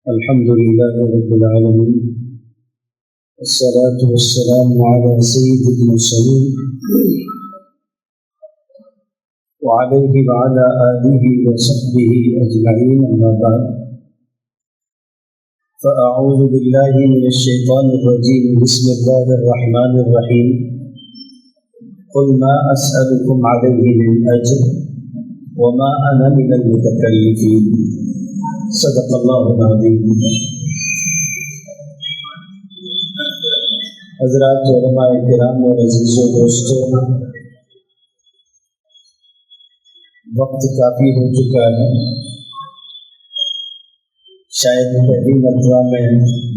الحمد لله رب العالمين، والصلاة والسلام على سيد المرسلين وعليه وعلى آله وصحبه أجمعين، أما بعد، فأعوذ بالله من الشيطان الرجيم. بسم الله الرحمن الرحيم. قل ما أسألكم عليه من أجر وما أنا من المتكلفين. صدق اللہ العظیم. حضرات علماء کرام اور عزیزوں دوستوں، وقت کافی ہو چکا ہے. شاید پہلی مرتبہ میں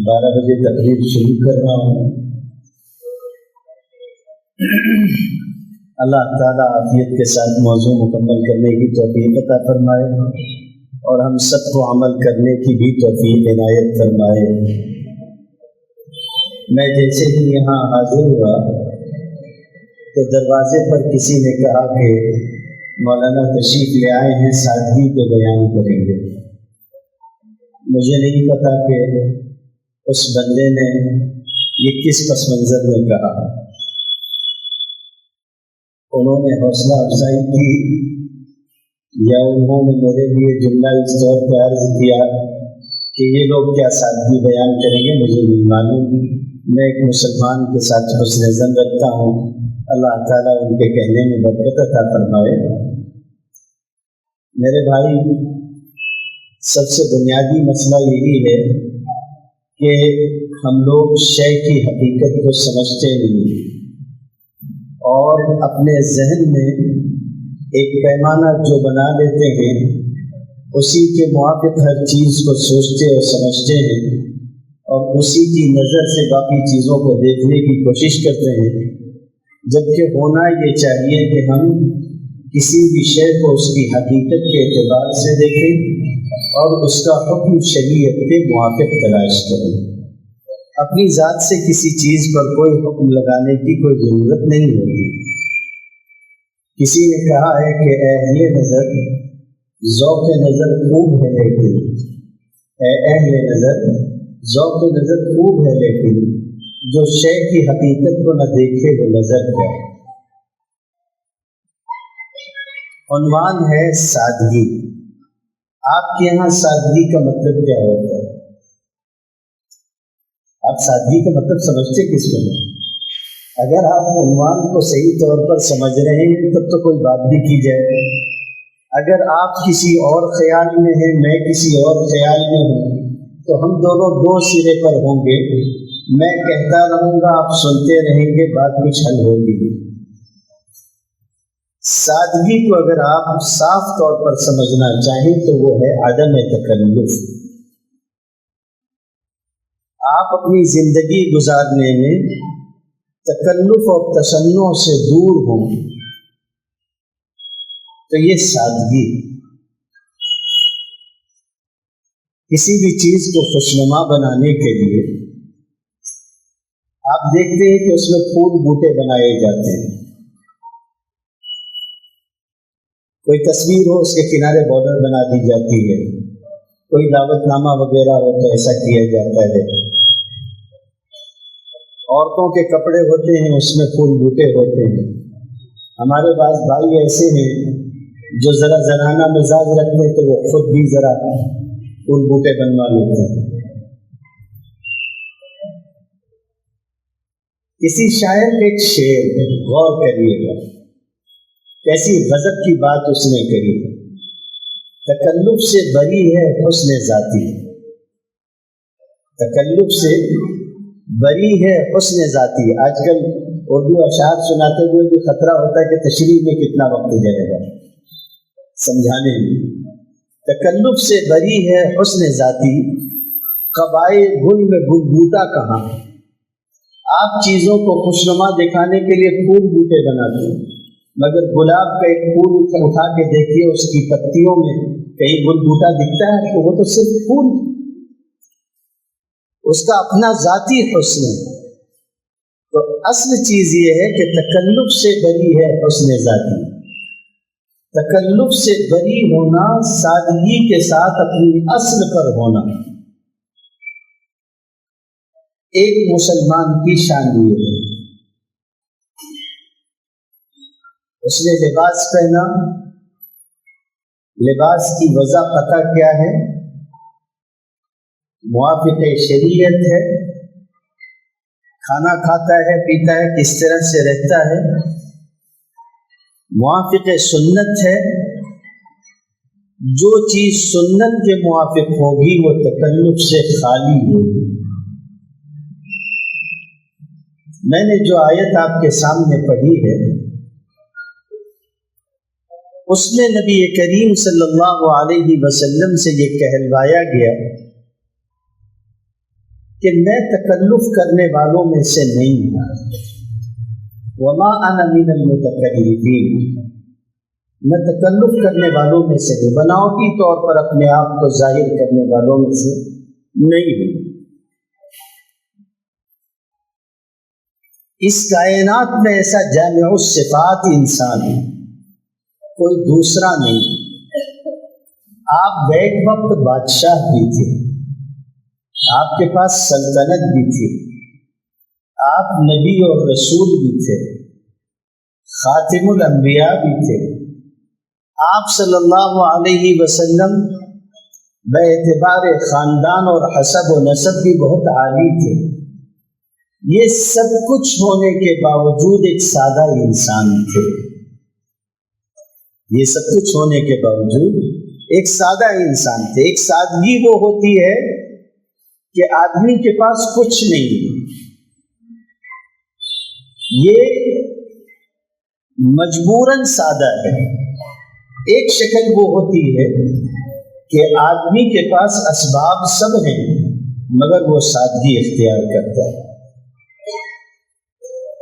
12 بجے تقریر شروع کر رہا ہوں. اللہ تعالیٰ عافیت کے ساتھ موضوع مکمل کرنے کی توفیق عطا فرمائے اور ہم سب کو عمل کرنے کی بھی توفیق عنایت فرمائے. میں جیسے ہی یہاں حاضر ہوا تو دروازے پر کسی نے کہا کہ مولانا تشریف لے آئے ہیں، سادگی کو بیان کریں گے. مجھے نہیں پتا کہ اس بندے نے یہ کس پس منظر میں کہا. انہوں نے حوصلہ افزائی کی یا انہوں نے میرے لیے جملہ اس طور پہ عرض کیا کہ یہ لوگ کیا سادگی بیان کریں گے، مجھے نہیں معلوم. میں ایک مسلمان کے ساتھ حسن ظن رکھتا ہوں. اللہ تعالیٰ ان کے کہنے میں برکت عطا فرمائے. میرے بھائی، سب سے بنیادی مسئلہ یہی ہے کہ ہم لوگ شے کی حقیقت کو سمجھتے نہیں اور اپنے ذہن میں ایک پیمانہ جو بنا لیتے ہیں اسی کے موافق ہر چیز کو سوچتے اور سمجھتے ہیں اور اسی کی نظر سے باقی چیزوں کو دیکھنے کی کوشش کرتے ہیں، جبکہ ہونا یہ چاہیے کہ ہم کسی بھی شے کو اس کی حقیقت کے اعتبار سے دیکھیں اور اس کا حکم شریعت کے موافق تلاش کریں. اپنی ذات سے کسی چیز پر کوئی حکم لگانے کی کوئی ضرورت نہیں ہوگی. کسی نے کہا ہے کہ اے اہل نظر، ذوق نظر خوب ہے لیکن اے اہل نظر، ذوق نظر خوب ہے لیکن جو شے کی حقیقت کو نہ دیکھے وہ نظر کیا. عنوان ہے سادگی. آپ کے یہاں سادگی کا مطلب کیا ہوتا ہے؟ آپ سادگی کا مطلب سمجھتے کس کو ہیں؟ اگر آپ عنوان کو صحیح طور پر سمجھ رہے ہیں تب تو کوئی بات بھی کی جائے. اگر آپ کسی اور خیال میں ہیں، میں کسی اور خیال میں ہوں، تو ہم دونوں دو سرے پر ہوں گے. میں کہتا رہوں گا، آپ سنتے رہیں گے، بات کچھ حل ہوگی. سادگی کو اگر آپ صاف طور پر سمجھنا چاہیں تو وہ ہے عدم تکلف. آپ اپنی زندگی گزارنے میں تکلف اور تشنع سے دور ہوں تو یہ سادگی. کسی بھی چیز کو خوشنما بنانے کے لیے آپ دیکھتے ہیں کہ اس میں پھول بوٹے بنائے جاتے ہیں. کوئی تصویر ہو، اس کے کنارے بارڈر بنا دی جاتی ہے. کوئی دعوت نامہ وغیرہ ہو تو ایسا کیا جاتا ہے. عورتوں کے کپڑے ہوتے ہیں، اس میں پھول بوٹے ہوتے ہیں. ہمارے پاس بھائی ایسے ہیں جو ذرا زنانہ مزاج رکھتے ہیں تو وہ خود بھی ذرا پھول بوٹے بنوا لیتے ہیں. کسی شاعر کے ایک شعر غور کریے گا، کیسی غضب کی بات اس نے کہی. تکلف سے بری ہے حسن ذاتی. تکلف سے بری ہے حسن ذاتی. آج کل اردو اشعار سناتے ہوئے بھی خطرہ ہوتا ہے کہ تشریح میں کتنا وقت جائے گا سمجھانے میں. تکلف سے بری ہے حسن ذاتی، قبائے گل میں گل بوٹا کہاں. آپ چیزوں کو خوشنما دکھانے کے لیے پھول بوٹے بناتے ہیں، مگر گلاب کا ایک پھول اٹھا کے دیکھیے، اس کی پتیوں میں کہیں گل بوٹا دکھتا ہے؟ تو وہ تو صرف پھول، اس کا اپنا ذاتی حسن ہے. تو اصل چیز یہ ہے کہ تکلف سے بری ہے حسن ذاتی. تکلف سے بری ہونا، سادگی کے ساتھ اپنی اصل پر ہونا. ایک مسلمان کی شان یہ ہے، اس نے لباس پہنا، لباس کی وضع پتہ کیا ہے، موافق شریعت ہے، کھانا کھاتا ہے پیتا ہے کس طرح سے رہتا ہے، موافق سنت ہے، جو چیز سنت کے موافق ہوگی وہ تکلف سے خالی ہوگی۔ میں نے جو آیت آپ کے سامنے پڑھی ہے اس میں نبی کریم صلی اللہ علیہ وسلم سے یہ کہلوایا گیا کہ میں تکلف کرنے والوں میں سے نہیں ہوں، وما انا من المتکلفین، میں تکلف کرنے والوں میں سے نہیں، بناوٹی طور پر اپنے آپ کو ظاہر کرنے والوں میں سے نہیں ہوں۔ اس کائنات میں ایسا جامع الصفات انسان ہے، کوئی دوسرا نہیں۔ آپ بیک وقت بادشاہ بھی تھے، آپ کے پاس سلطنت بھی تھی، آپ نبی اور رسول بھی تھے، خاتم الانبیاء بھی تھے، آپ صلی اللہ علیہ وسلم بے اعتبار خاندان اور حسب و نسب بھی بہت عالی تھے۔ یہ سب کچھ ہونے کے باوجود ایک سادہ انسان تھے، یہ سب کچھ ہونے کے باوجود ایک سادہ انسان تھے۔ ایک سادگی وہ ہوتی ہے کہ آدمی کے پاس کچھ نہیں، یہ مجبوراً سادہ ہے۔ ایک شکل وہ ہوتی ہے کہ آدمی کے پاس اسباب سب ہیں مگر وہ سادگی اختیار کرتا ہے۔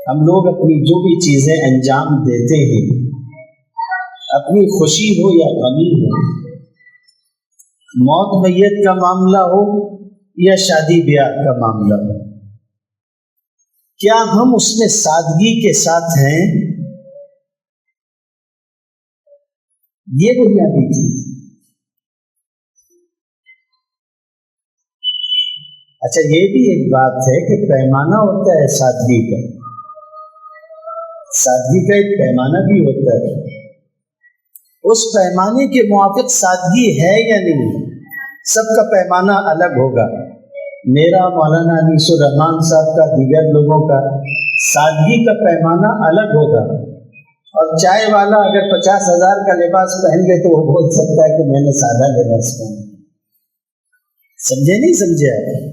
ہم لوگ اپنی جو بھی چیزیں انجام دیتے ہیں، اپنی خوشی ہو یا غمی ہو، موت میت کا معاملہ ہو یا شادی بیاہ کا معاملہ ہو، کیا ہم اس میں سادگی کے ساتھ ہیں؟ یہ بنیادی چیز۔ اچھا، یہ بھی ایک بات ہے کہ پیمانہ ہوتا ہے سادگی کا، سادگی کا ایک پیمانہ بھی ہوتا ہے، اس پیمانے کے موافق سادگی ہے یا نہیں، سب کا پیمانہ الگ ہوگا۔ میرا، مولانا انیس الرحمان صاحب کا، دیگر لوگوں کا سادگی کا پیمانہ الگ ہوگا، اور چائے والا اگر 50,000 کا لباس پہن لے تو وہ بول سکتا ہے کہ میں نے سادہ لباس پہنا۔ سمجھے نہیں سمجھے آپ؟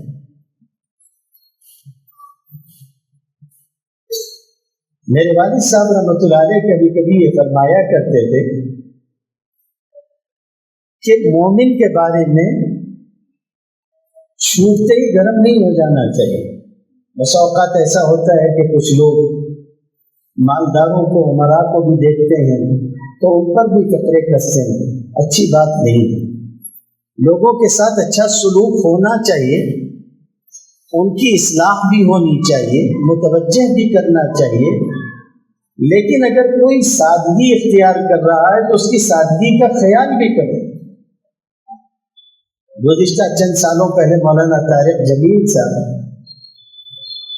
میرے والد صاحب رحمۃ اللہ علیہ کبھی کبھی یہ فرمایا کرتے تھے کہ مومن کے بارے میں چھوٹتے ہی گرم نہیں ہو جانا چاہیے۔ بس اوقات ایسا ہوتا ہے کہ کچھ لوگ مالداروں کو، عمراء کو بھی دیکھتے ہیں تو ان پر بھی قطرے کستے ہیں، اچھی بات نہیں۔ لوگوں کے ساتھ اچھا سلوک ہونا چاہیے، ان کی اصلاح بھی ہونی چاہیے، متوجہ بھی کرنا چاہیے، لیکن اگر کوئی سادگی اختیار کر رہا ہے تو اس کی سادگی کا خیال بھی کرو۔ گزشتہ چند سالوں پہلے مولانا طارق جمیل صاحب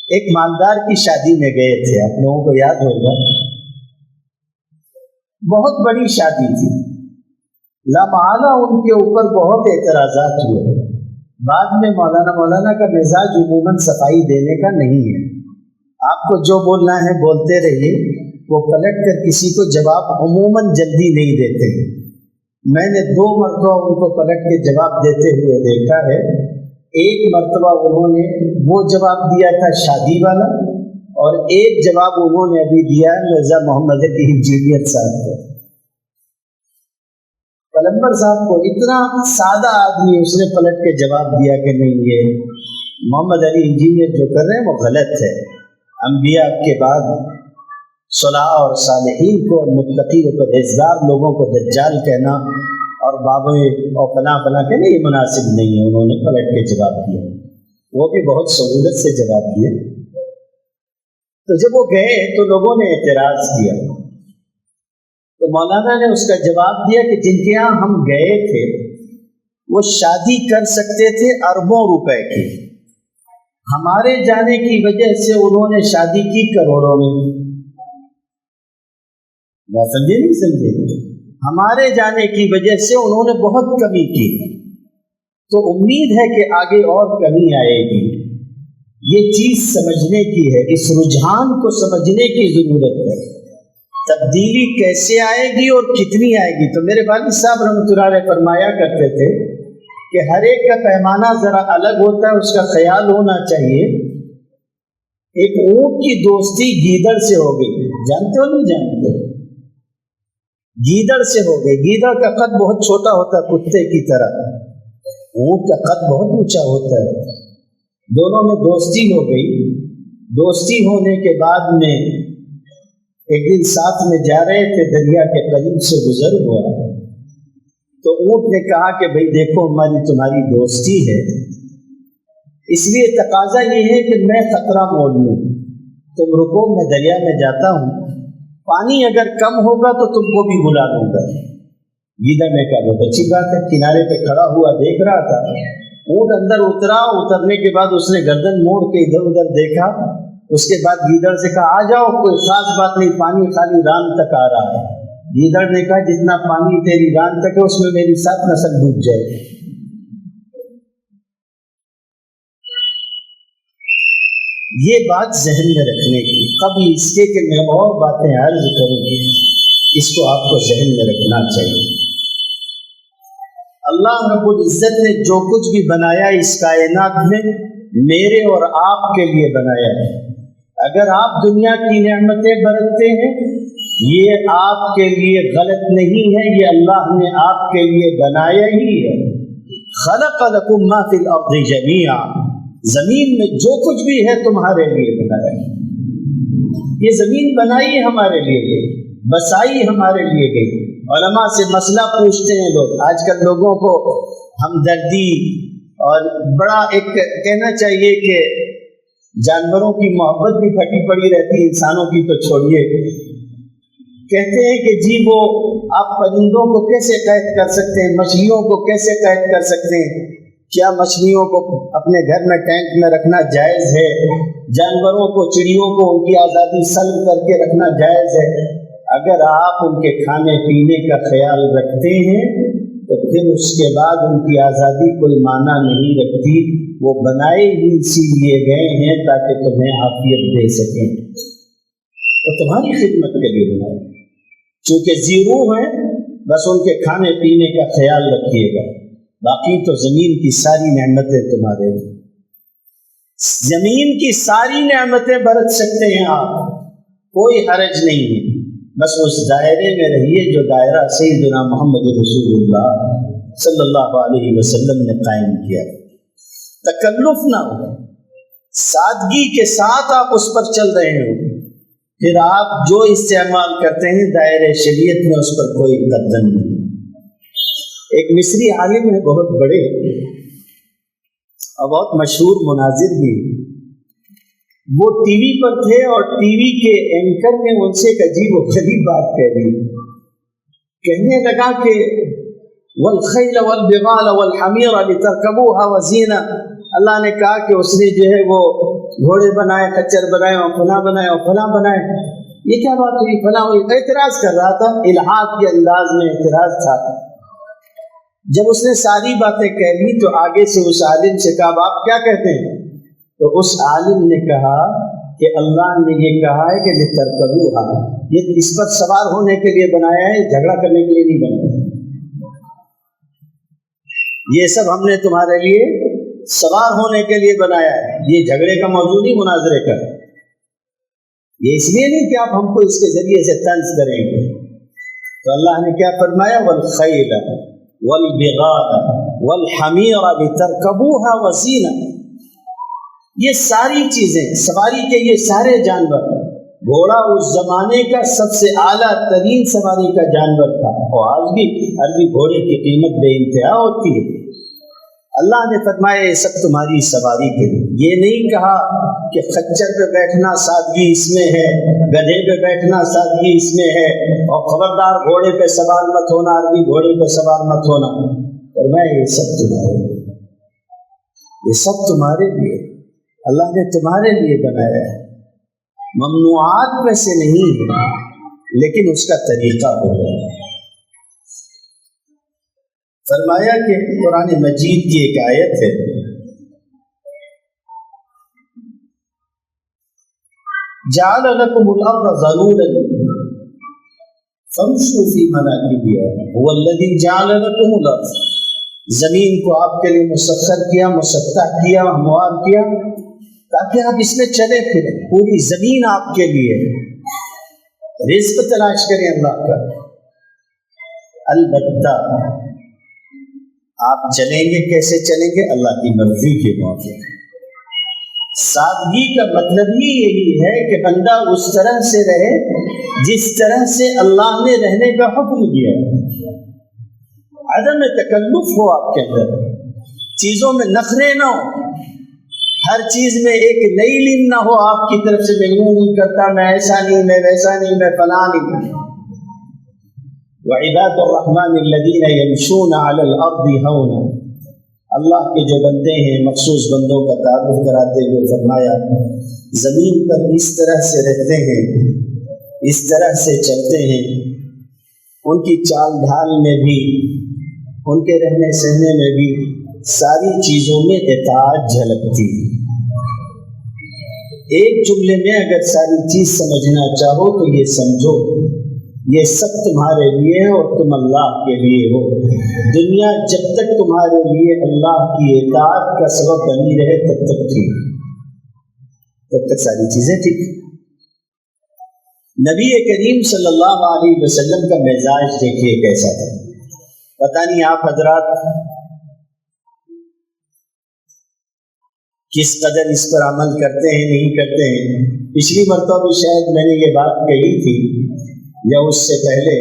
ایک مالدار کی شادی میں گئے تھے، آپ لوگوں کو یاد ہوگا، بہت بڑی شادی تھی، لامحالہ ان کے اوپر بہت اعتراضات ہوئے۔ بعد میں مولانا کا مزاج عموماً صفائی دینے کا نہیں ہے، آپ کو جو بولنا ہے بولتے رہیے، وہ پلٹ کر کسی کو جواب عموماً جلدی نہیں دیتے۔ میں نے 2 مرتبہ ان کو پلٹ کے جواب دیتے ہوئے دیکھا ہے۔ ایک مرتبہ انہوں نے وہ جواب دیا تھا شادی والا، اور ایک جواب انہوں نے ابھی دیا ہے مرزا محمد علی انجینئر صاحب کو، پلمبر صاحب کو۔ اتنا سادہ آدمی، اس نے پلٹ کے جواب دیا کہ نہیں، یہ محمد علی انجینئر جو کر رہے ہیں وہ غلط ہے۔ انبیاء کے بعد صلاح اور صالحین کو، متقی و پرہیزگار لوگوں کو دجال کہنا اور بابے اور فلاں کہنا یہ مناسب نہیں ہے۔ انہوں نے پلٹ کے جواب دیا، وہ بھی بہت سہولت سے جواب دیا۔ تو جب وہ گئے تو لوگوں نے اعتراض کیا، تو مولانا نے اس کا جواب دیا کہ جن کے یہاں ہم گئے تھے وہ شادی کر سکتے تھے اربوں روپے کی، ہمارے جانے کی وجہ سے انہوں نے شادی کی کروڑوں میں، بات سمجھے نہیں سمجھے؟ ہمارے جانے کی وجہ سے انہوں نے بہت کمی کی، تو امید ہے کہ آگے اور کمی آئے گی۔ یہ چیز سمجھنے کی ہے، اس رجحان کو سمجھنے کی ضرورت ہے، تبدیلی کیسے آئے گی اور کتنی آئے گی۔ تو میرے والد صاحب رحمۃ اللہ علیہ فرمایا کرتے تھے کہ ہر ایک کا پیمانہ ذرا الگ ہوتا ہے، اس کا خیال ہونا چاہیے۔ ایک اونٹ کی دوستی گیدڑ سے ہو گئی، جانتے ہو نہیں جانتے؟ گیدڑ سے ہو گئی۔ گیدڑ کا قد بہت چھوٹا ہوتا ہے کتے کی طرح، اونٹ کا قد بہت اونچا ہوتا ہے۔ دونوں میں دوستی ہو گئی۔ دوستی ہونے کے بعد میں ایک دن ساتھ میں جا رہے تھے، دریا کے قریب سے گزر ہوا، تو اونٹ نے کہا کہ بھئی دیکھو ہماری تمہاری دوستی ہے، اس لیے تقاضا یہ ہے کہ میں خطرہ مول لوں، تم رکو میں دریا میں جاتا ہوں، پانی اگر کم ہوگا تو تم کو بھی بلا دوں گا۔ گیدڑ نے کہا بہت اچھی بات ہے، کنارے پہ کھڑا ہوا دیکھ رہا تھا۔ اونٹ اندر اترا، اترنے کے بعد اس نے گردن موڑ کے ادھر ادھر دیکھا، اس کے بعد گیدڑ سے کہا آ جاؤ، کوئی خاص بات نہیں، پانی خالی ران تک آ رہا ہے۔ گیدڑ نے کہا جتنا پانی تیری ران تک ہے اس میں میری 7 نسل ڈوب جائے۔ یہ بات ذہن میں رکھنے کی، قبل اس کے کہ میں اور باتیں عرض کروں گی، اس کو آپ کو ذہن میں رکھنا چاہیے۔ اللہ رب العزت نے جو کچھ بھی بنایا اس کائنات میں میرے اور آپ کے لیے بنایا ہے۔ اگر آپ دنیا کی نعمتیں برتتے ہیں یہ آپ کے لیے غلط نہیں ہے، یہ اللہ نے آپ کے لیے بنایا ہی ہے۔ خلق لکم ما فی الارض جمیعا، زمین میں جو کچھ بھی ہے تمہارے لیے بنایا ہے۔ یہ زمین بنائی ہمارے لیے گئی، بسائی ہمارے لیے گئی۔ علماء سے مسئلہ پوچھتے ہیں لوگ، آج کل لوگوں کو ہمدردی اور بڑا ایک کہنا چاہیے کہ جانوروں کی محبت بھی پھٹی پڑی رہتی ہے، انسانوں کی تو چھوڑیے۔ کہتے ہیں کہ جی وہ آپ پرندوں کو کیسے قید کر سکتے ہیں، مچھلیوں کو کیسے قید کر سکتے ہیں؟ کیا مچھلیوں کو اپنے گھر میں ٹینک میں رکھنا جائز ہے؟ جانوروں کو، چڑیوں کو ان کی آزادی سلب کر کے رکھنا جائز ہے؟ اگر آپ ان کے کھانے پینے کا خیال رکھتے ہیں تو پھر اس کے بعد ان کی آزادی کوئی معنی نہیں رکھتی۔ وہ بنائے ہی اسی لیے گئے ہیں تاکہ تمہیں عافیت دے سکیں، وہ تمہاری خدمت کے لیے بنائے۔ چونکہ زیرو ہیں، بس ان کے کھانے پینے کا خیال رکھیے گا، باقی تو زمین کی ساری نعمتیں تمہارے ہیں۔ زمین کی ساری نعمتیں برت سکتے ہیں آپ، کوئی حرج نہیں ہے، بس اس دائرے میں رہیے جو دائرہ سیدنا محمد رسول اللہ صلی اللہ علیہ وسلم نے قائم کیا۔ تکلف نہ ہو، سادگی کے ساتھ آپ اس پر چل رہے ہو، پھر آپ جو استعمال کرتے ہیں دائرہ شریعت میں اس پر کوئی قدر نہیں۔ ایک مصری عالم ہے بہت بڑے اور بہت مشہور مناظر بھی، وہ ٹی وی پر تھے اور ٹی وی کے اینکر نے ان سے ایک عجیب و غریب بات کہہ دی۔ کہنے لگا کہ والخیل والبغال والحمیر لترکبوها وزینہ، اللہ نے کہا کہ اس نے جو ہے وہ گھوڑے بنائے، خچر بنائے اور فلاں بنائے اور فلاں بنائے، یہ کیا بات ہوئی؟ فلاں ہوئی۔ اعتراض کر رہا تھا، الحاد کے انداز میں اعتراض تھا۔ جب اس نے ساری باتیں کہہ لی تو آگے سے اس عالم سے کہا آپ کیا کہتے ہیں؟ تو اس عالم نے کہا کہ اللہ نے یہ کہا ہے کہ لترکبوها، یہ اس پر سوار ہونے کے لیے بنایا ہے، جھگڑا کرنے کے لیے نہیں بنایا۔ یہ سب ہم نے تمہارے لیے سوار ہونے کے لیے بنایا ہے، یہ جھگڑے کا موضوع نہیں، مناظرے کا۔ یہ اس لیے نہیں کہ آپ ہم کو اس کے ذریعے سے طنز کریں گے۔ تو اللہ نے کیا فرمایا؟ والخیل والبغال والحمیر لترکبوها وزینہ، یہ ساری چیزیں، سواری کے یہ سارے جانور، گھوڑا اس زمانے کا سب سے اعلیٰ ترین سواری کا جانور تھا، اور آج بھی عربی گھوڑے کی قیمت بے انتہا ہوتی ہے۔ اللہ نے فرمایا یہ سب تمہاری سواری کے لیے۔ یہ نہیں کہا کہ خچر پہ بیٹھنا سادگی اس میں ہے، گدھے پہ بیٹھنا سادگی اس میں ہے، اور خبردار گھوڑے پہ سوار مت ہونا، عربی گھوڑے پہ سوار مت ہونا۔ فرمایا یہ سب تمہارے لیے، یہ سب تمہارے لیے۔ اللہ نے تمہارے لیے بنایا ہے، ممنوعات میں سے نہیں ہے لیکن اس کا طریقہ ہوگا۔ فرمایا کہ قرآن مجید کی ایک آیت ہے، جعل لكم الارض ذلولا فامشوا في مناكبها هو الذي جعل لكم الارض، زمین کو آپ کے لیے مسخر کیا، مسطح کیا، ہموار کیا تاکہ آپ اس میں چلے پھریں۔ پوری زمین آپ کے لیے، رزق تلاش کریں اللہ کا۔ البتہ آپ چلیں گے، کیسے چلیں گے؟ اللہ کی مرضی کے موافق۔ سادگی کا مطلب ہی یہی ہے کہ بندہ اس طرح سے رہے جس طرح سے اللہ نے رہنے کا حکم دیا، عدم تکلف ہو آپ کے اندر، چیزوں میں نخرے نہ ہو، ہر چیز میں ایک نئی لین نہ ہو آپ کی طرف سے، میں یوں نہیں کرتا، میں ایسا نہیں، میں ویسا نہیں، میں فلاں نہیں۔ وعباد الرحمن الذین یمشون علی الارض ہونا، اللہ کے جو بندے ہیں مخصوص بندوں کا تعارف کراتے ہوئے فرمایا زمین پر اس طرح سے رہتے ہیں، اس طرح سے چلتے ہیں، ان کی چال ڈھال میں بھی، ان کے رہنے سہنے میں بھی ساری چیزوں میں اطاعت جھلکتی ہے۔ ایک جملے میں اگر ساری چیز سمجھنا چاہو تو یہ سمجھو یہ سب تمہارے لیے ہے اور تم اللہ کے لیے ہو۔ دنیا جب تک تمہارے لیے اللہ کی اطاعت کا سبب بنی رہے تب تک ٹھیک، تب تک ساری چیزیں ٹھیک۔ نبی کریم صلی اللہ علیہ وسلم کا مزاج دیکھیے کیسا تھا۔ پتہ نہیں آپ حضرات کس قدر اس پر عمل کرتے ہیں نہیں کرتے ہیں۔ پچھلی مرتبہ بھی شاید میں نے یہ بات کہی تھی یا اس سے پہلے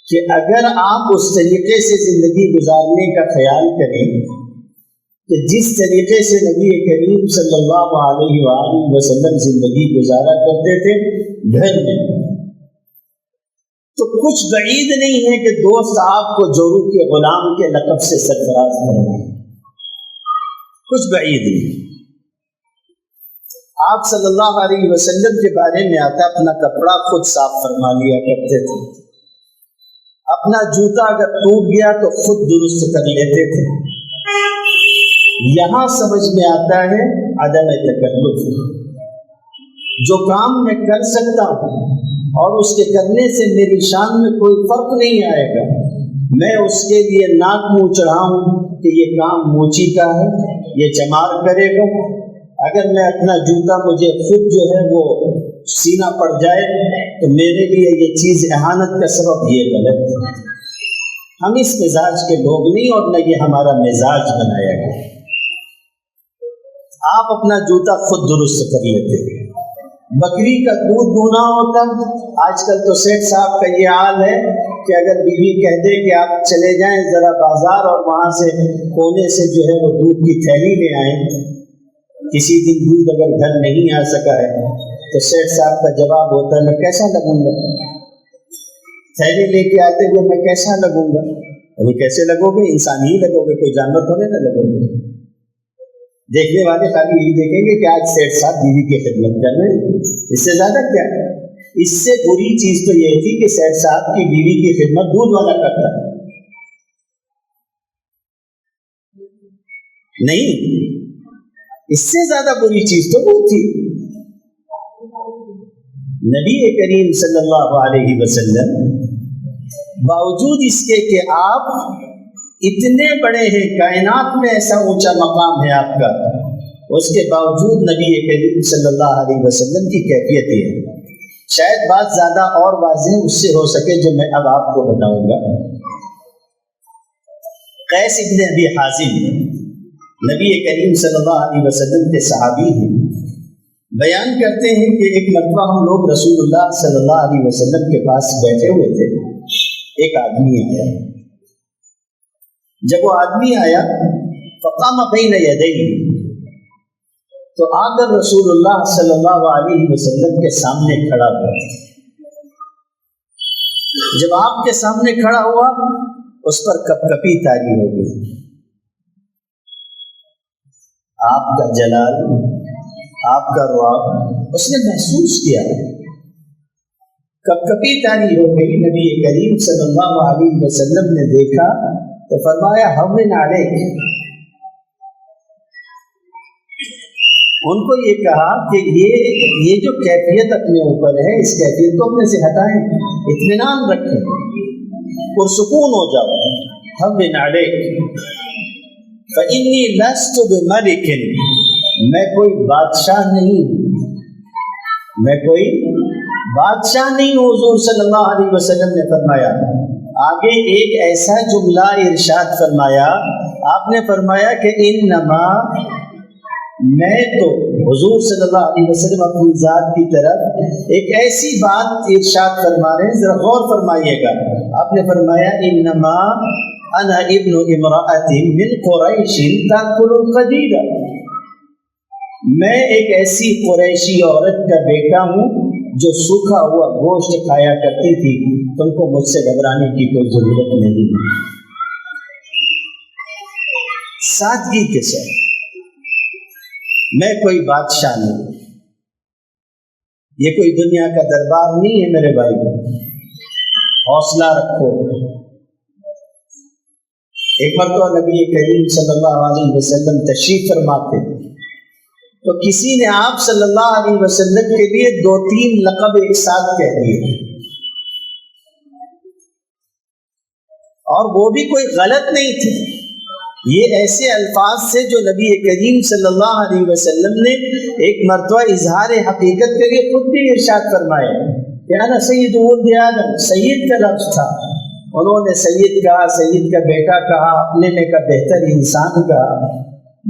کہ اگر آپ اس طریقے سے زندگی گزارنے کا خیال کریں کہ جس طریقے سے نبی کریم صلی اللہ علیہ وآلہ وسلم زندگی گزارا کرتے تھے گھر میں، تو کچھ بعید نہیں ہے کہ دوست آپ کو جورو کے غلام کے لقب سے سرفراز کرنا، کچھ بعید نہیں۔ آپ صلی اللہ علیہ وسلم کے بارے میں آتا اپنا کپڑا خود صاف فرما لیا کرتے تھے، اپنا جوتا اگر ٹوٹ گیا تو خود درست کر لیتے تھے۔ یہاں سمجھ میں آتا ہے عدم تکلف، جو کام میں کر سکتا ہوں اور اس کے کرنے سے میری شان میں کوئی فرق نہیں آئے گا، میں اس کے لیے ناک منہ چڑھاؤں کہ یہ کام موچی کا ہے، یہ چمار کرے گا۔ اگر میں اپنا جوتا مجھے خود جو ہے وہ سینا پڑ جائے تو میرے لیے یہ چیز اہانت کا سبب، یہ غلط ہے۔ ہم اس مزاج کے لوگ نہیں اور نہ یہ ہمارا مزاج بنایا گیا۔ آپ اپنا جوتا خود درست کر لیتے۔ بکری کا دودھ دھونا ہوتا، آج کل تو سیٹ صاحب کا یہ حال ہے کہ اگر بیوی کہہ دے کہ آپ چلے جائیں ذرا بازار اور وہاں سے کونے سے جو ہے وہ دودھ کی تھیلی لے آئیں، کسی دن دودھ اگر گھر نہیں آ سکا ہے تو سیٹ صاحب کا جواب ہوتا ہے میں کیسا لگوں گا، تھیلی لے کے آتے ہوئے میں کیسا لگوں گا؟ ابھی کیسے لگو گے؟ انسان ہی لگو گے، کوئی جانور تھوڑے نہ لگو گے۔ دیکھنے والے خالی یہی دیکھیں گے کہ آج سیٹ صاحب بیوی کی خدمت کر رہے ہیں، اس سے زیادہ کیا ہے؟ اس سے بری چیز تو یہ تھی کہ سیٹ صاحب کی بیوی کی خدمت دودھ والا کرتا ہے، نہیں، اس سے زیادہ بری چیز تو وہ تھی۔ نبی کریم صلی اللہ علیہ وسلم باوجود اس کے کہ آپ اتنے بڑے ہیں، کائنات میں ایسا اونچا مقام ہے آپ کا، اس کے باوجود نبی کریم صلی اللہ علیہ وسلم کی کیفیت یہ ہے۔ شاید بات زیادہ اور واضح اس سے ہو سکے جو میں اب آپ کو بتاؤں گا۔ قیس ابن ابی حازم نبی کریم صلی اللہ علیہ وسلم کے صحابی ہیں، بیان کرتے ہیں کہ ایک مرتبہ ہم لوگ رسول اللہ صلی اللہ علیہ وسلم کے پاس بیٹھے ہوئے تھے، ایک آدمی آیا، جب وہ آدمی آیا فقام بین یدیہ، تو آ کر رسول اللہ صلی اللہ علیہ وسلم کے سامنے کھڑا ہوا۔ جب آپ کے سامنے کھڑا ہوا اس پر کپ کپی طاری ہو گئی، آپ کا جلال، آپ کا رعب اس نے محسوس کیا۔ کب کبھی تاری ہو گئی، نبی کریم صلی اللہ علیہ وسلم نے دیکھا تو فرمایا ہون علیک۔ ان کو یہ کہا کہ یہ جو کیفیت اپنے اوپر ہے، اس کیفیت کو اپنے سے ہٹائیں، اطمینان رکھیں، پرسکون ہو جاؤ۔ ہون علیک فإنی لست بملک، میں کوئی بادشاہ نہیں ہوں، میں کوئی بادشاہ نہیں ہوں۔ حضور صلی اللہ علیہ وسلم نے فرمایا۔ آگے ایک ایسا جملہ ارشاد فرمایا، آپ نے فرمایا کہ انما، میں تو حضور صلی اللہ علیہ وسلم اپنی ذات کی طرف ایک ایسی بات ارشاد فرما رہے ہیں، ذرا غور فرمائیے گا۔ آپ نے فرمایا انما انا ابن امرأۃ من قریش تاکل القدید، میں ایک ایسی قریشی عورت کا بیٹا ہوں جو سوکھا ہوا گوشت کھایا کرتی تھی، تم کو مجھ سے گھبرانے کی کوئی ضرورت نہیں۔ سادگی کے ساتھ، میں کوئی بادشاہ نہیں، یہ کوئی دنیا کا دربار نہیں ہے میرے بھائی، حوصلہ رکھو۔ ایک مرتبہ نبی کریم صلی اللہ علیہ وسلم تشریف فرما تھے، تو کسی نے آپ صلی اللہ علیہ وسلم کے لیے 2-3 لقب ایک ساتھ کہہ دیے، اور وہ بھی کوئی غلط نہیں تھے، یہ ایسے الفاظ سے جو نبی کریم صلی اللہ علیہ وسلم نے ایک مرتبہ اظہار حقیقت کے لیے خود بھی ارشاد فرمائے کہ انا سید ولد آدم، سید کا لفظ تھا، انہوں نے سید کہا، سید کا بیٹا کہا، اپنے میں کا بہتر انسان کہا۔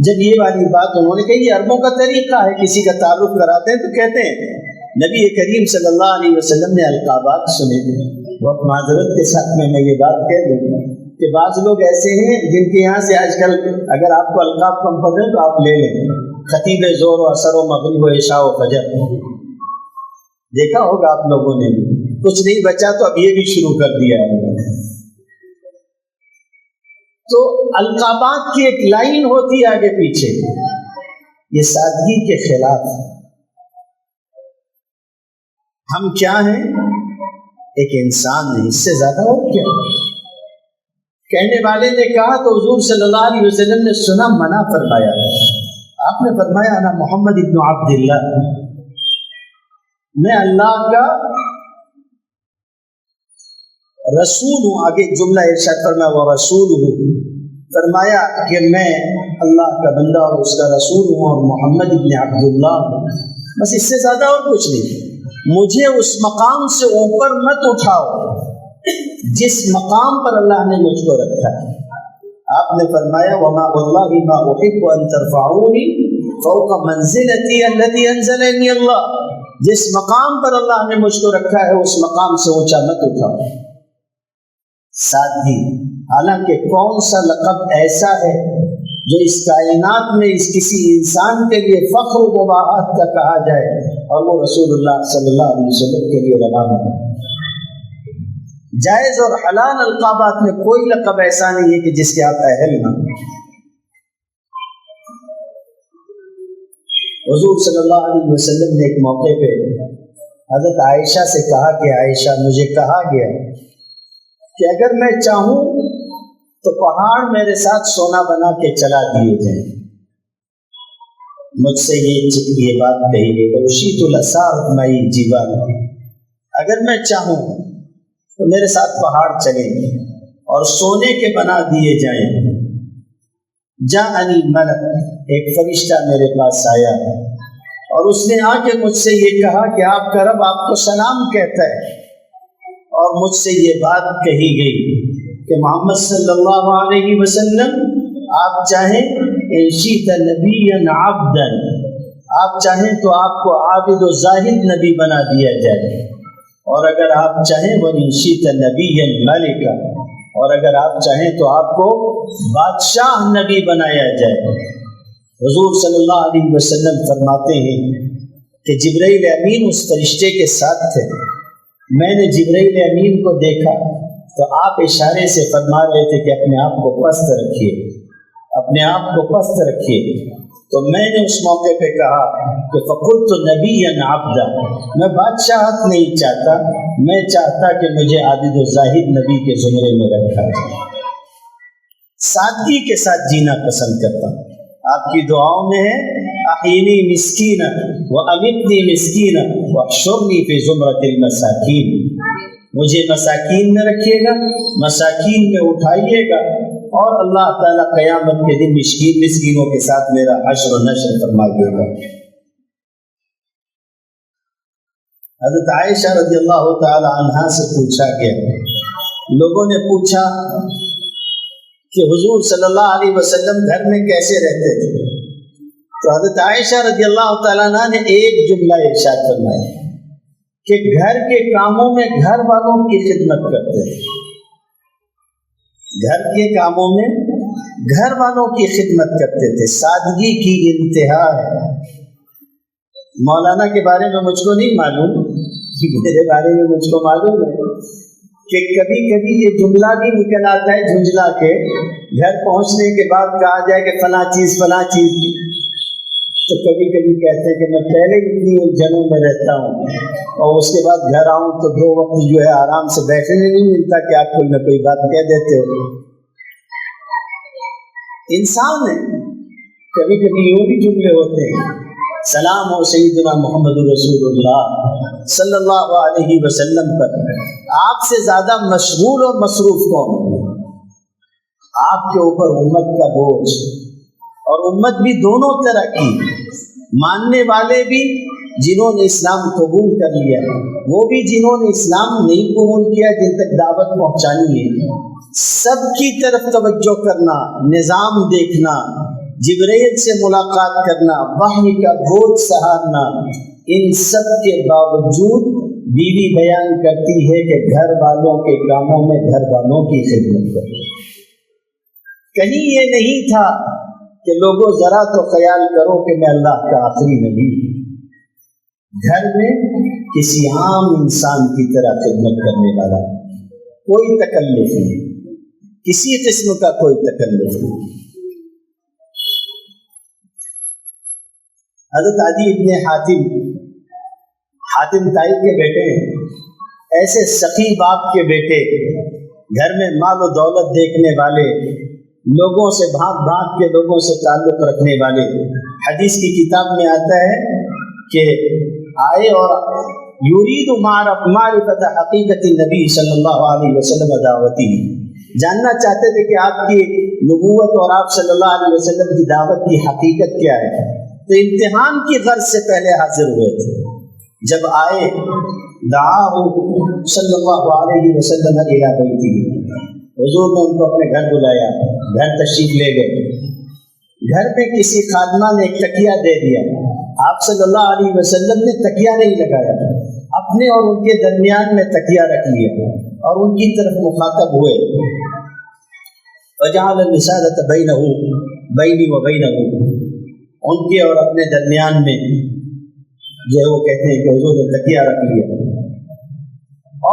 جب یہ والی بات انہوں نے کہی، یہ عربوں کا طریقہ ہے، کسی کا تعارف کراتے ہیں تو کہتے ہیں۔ نبی کریم صلی اللہ علیہ وسلم نے القابات سنے، بہت معذرت کے ساتھ میں یہ بات کہہ دوں کہ بعض لوگ ایسے ہیں جن کے یہاں سے آج کل اگر آپ کو القاب کم پڑے تو آپ لے لیں، خطیب زور و اثر و مغرب و عشاء و فجر، دیکھا ہوگا آپ لوگوں نے، کچھ نہیں بچا تو اب یہ بھی شروع کر دیا ہے۔ تو القابات کی ایک لائن ہوتی ہے آگے پیچھے، یہ سادگی کے خلاف۔ ہم کیا ہیں؟ ایک انسان ہے، اس سے زیادہ اور کیا؟ کہنے والے نے کہا تو حضور صلی اللہ علیہ وسلم نے سنا، منع فرمایا۔ آپ نے فرمایا انا محمد ابن عبداللہ، میں اللہ کا رسول ہوں۔ آگے جملہ ارشاد فرمایا وہ رسول ہوں، فرمایا کہ میں اللہ کا بندہ اور اس کا رسول ہوں، اور محمد ابن عبداللہ ہوں، بس اس سے زیادہ اور کچھ نہیں۔ مجھے اس مقام سے اوپر مت اٹھاؤ جس مقام پر اللہ نے مجھ کو رکھا ہے۔ آپ نے فرمایا وما واللہ ما احب ان ترفعونی فوق منزلتی التي انزلنی اللہ، جس مقام پر اللہ نے مجھ کو رکھا ہے اس مقام سے اونچا مت اٹھاؤ۔ سادگی، حالانکہ کون سا لقب ایسا ہے جو اس کائنات میں اس کسی انسان کے لیے فخر و مباحت کا کہا جائے، اور وہ رسول اللہ صلی اللہ علیہ وسلم کے لیے روانہ ہے۔ جائز اور حلال القابات میں کوئی لقب ایسا نہیں ہے کہ جس کے آپ اہل نہ ہوں۔ حضور صلی اللہ علیہ وسلم نے ایک موقع پہ حضرت عائشہ سے کہا کہ عائشہ، مجھے کہا گیا کہ اگر میں چاہوں تو پہاڑ میرے ساتھ سونا بنا کے چلا دیے جائیں۔ مجھ سے یہ بات کہی گئی، اوشیت الاسار مئی جیوان، اگر میں چاہوں تو میرے ساتھ پہاڑ چلیں اور سونے کے بنا دیے جائیں۔ جاءنی ملک، ایک فرشتہ میرے پاس آیا اور اس نے آ کے مجھ سے یہ کہا کہ آپ کا رب آپ کو سلام کہتا ہے، اور مجھ سے یہ بات کہی گئی کہ محمد صلی اللہ علیہ وسلم آپ چاہیں ان شئت نبیا عبدا، آپ چاہیں تو آپ کو عابد و زاہد نبی بنا دیا جائے، اور اگر آپ چاہیں وہ ان شئت نبیا ملکا، اور اگر آپ چاہیں تو آپ کو بادشاہ نبی بنایا جائے۔ حضور صلی اللہ علیہ وسلم فرماتے ہیں کہ جبرائیل امین اس فرشتے کے ساتھ تھے، میں نے جبرائیل امین کو دیکھا تو آپ اشارے سے فرما رہے تھے کہ اپنے آپ کو پست رکھیے، اپنے آپ کو پست رکھیے۔ تو میں نے اس موقع پہ کہا کہ فقلت نبیا عبدا، میں بادشاہت نہیں چاہتا، میں چاہتا کہ مجھے عابد و زاہد نبی کے زمرے میں رکھا جائے، سادگی کے ساتھ جینا پسند کرتا ہوں۔ آپ کی دعاؤں میں ہے احینی مسکینا وامیتنی مسکینا واحشرنی فی زمرۃ المساکین، مجھے مساکین میں رکھیے گا، مساکین میں اٹھائیے گا، اور اللہ تعالیٰ قیامت کے دن مسکینوں کے ساتھ میرا حشر و نشر فرمائیے گا۔ حضرت عائشہ رضی اللہ تعالی عنہا سے پوچھا گیا، لوگوں نے پوچھا کہ حضور صلی اللہ علیہ وسلم گھر میں کیسے رہتے تھے؟ تو حضرت عائشہ رضی اللہ تعالیٰ عنہ نے ایک جملہ ارشاد فرمایا کہ گھر کے کاموں میں گھر والوں کی خدمت کرتے تھے، گھر کے کاموں میں گھر والوں کی خدمت کرتے تھے، سادگی کی انتہا ہے۔ مولانا کے بارے میں مجھ کو نہیں معلوم، میرے بارے میں مجھ کو معلوم ہے کہ کبھی کبھی یہ جملہ بھی نکل آتا ہے جھنجھلا کے، گھر پہنچنے کے بعد کہا جائے کہ فلاں چیز فلاں چیز، تو کبھی کبھی کہتے ہیں کہ میں پہلے اتنی الجھنوں میں رہتا ہوں اور اس کے بعد گھر آؤں تو 2 وقت جو ہے آرام سے بیٹھنے نہیں ملتا کہ آپ کوئی نہ کوئی بات کہہ دیتے ہو۔ انسان ہے، کبھی کبھی یوں بھی جملے ہوتے ہیں، سلام ہو سیدنا محمد رسول اللہ صلی اللہ علیہ وسلم پر، آپ سے زیادہ مشغول اور مصروف کون ہے؟ آپ کے اوپر امت کا بوجھ، اور امت بھی دونوں طرح کی، ماننے والے بھی جنہوں نے اسلام قبول کر لیا، وہ بھی جنہوں نے اسلام نہیں قبول کیا، جن تک دعوت پہنچانی ہے، سب کی طرف توجہ کرنا، نظام دیکھنا، جبرائیل سے ملاقات کرنا، وحی کا بوجھ سہارنا، ان سب کے باوجود بیوی بیان کرتی ہے کہ گھر والوں کے کاموں میں گھر والوں کی خدمت کرو۔ کہیں یہ نہیں تھا کہ لوگوں ذرا تو خیال کرو کہ میں اللہ کا آخری نبی ہوں، گھر میں کسی عام انسان کی طرح خدمت کرنے والا، کوئی تکلف نہیں، کسی قسم کا کوئی تکلف نہیں۔ حضرت عدی ابن حاتم طائی کے بیٹے ہیں، ایسے سخی باپ کے بیٹے، گھر میں مال و دولت دیکھنے والے، لوگوں سے بھانت بھانت کے لوگوں سے تعلق رکھنے والے۔ حدیث کی کتاب میں آتا ہے کہ آئے اور یرید معرفت حقیقت النبی صلی اللہ علیہ وسلم دعوتی، جاننا چاہتے تھے کہ آپ کی نبوت اور آپ صلی اللہ علیہ وسلم کی دعوت کی حقیقت کیا ہے، تو امتحان کی غرض سے پہلے حاضر ہوئے تھے۔ جب آئے دعاہ صلی اللہ علیہ وسلم الی بیتہ، حضور نے ان کو اپنے گھر بلایا، گھر تشریف لے گئے، گھر میں کسی خادمہ نے ایک تکیہ دے دیا، آپ صلی اللہ علیہ وسلم نے تکیہ نہیں لگایا، اپنے اور ان کے درمیان میں تکیہ رکھ لیا اور ان کی طرف مخاطب ہوئے، وجعل الوسادۃ بینی و بینہ، ان کے اور اپنے درمیان میں جو ہے وہ کہتے ہیں کہ حضور نے تکیہ رکھ لیا،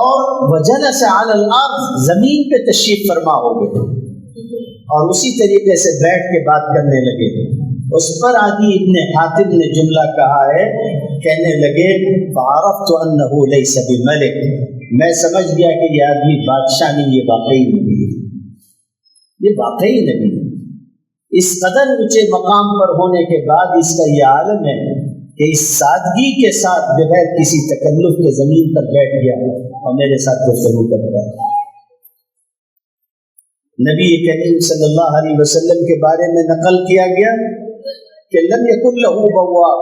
اور وجلس علی الارض، زمین پہ تشریف فرما ہو گئے اور اسی طریقے سے بیٹھ کے بات کرنے لگے۔ اس پر عدی ابن حاتم نے جملہ کہا ہے، کہنے لگے فعرفت انہ لیس بملک، میں سمجھ گیا کہ یہ آدمی بادشاہ نہیں، یہ واقعی نبی ہے، یہ واقعی نبی ہے۔ اس قدر اونچے مقام پر ہونے کے بعد اس کا یہ عالم ہے کہ اس سادگی کے ساتھ بغیر کسی تکلف کے زمین پر بیٹھ گیا اور میرے ساتھ گفتگو کرتا ہے۔ نبی کریم صلی اللہ علیہ وسلم کے بارے میں نقل کیا گیا کہ لم یکن لہ بواب،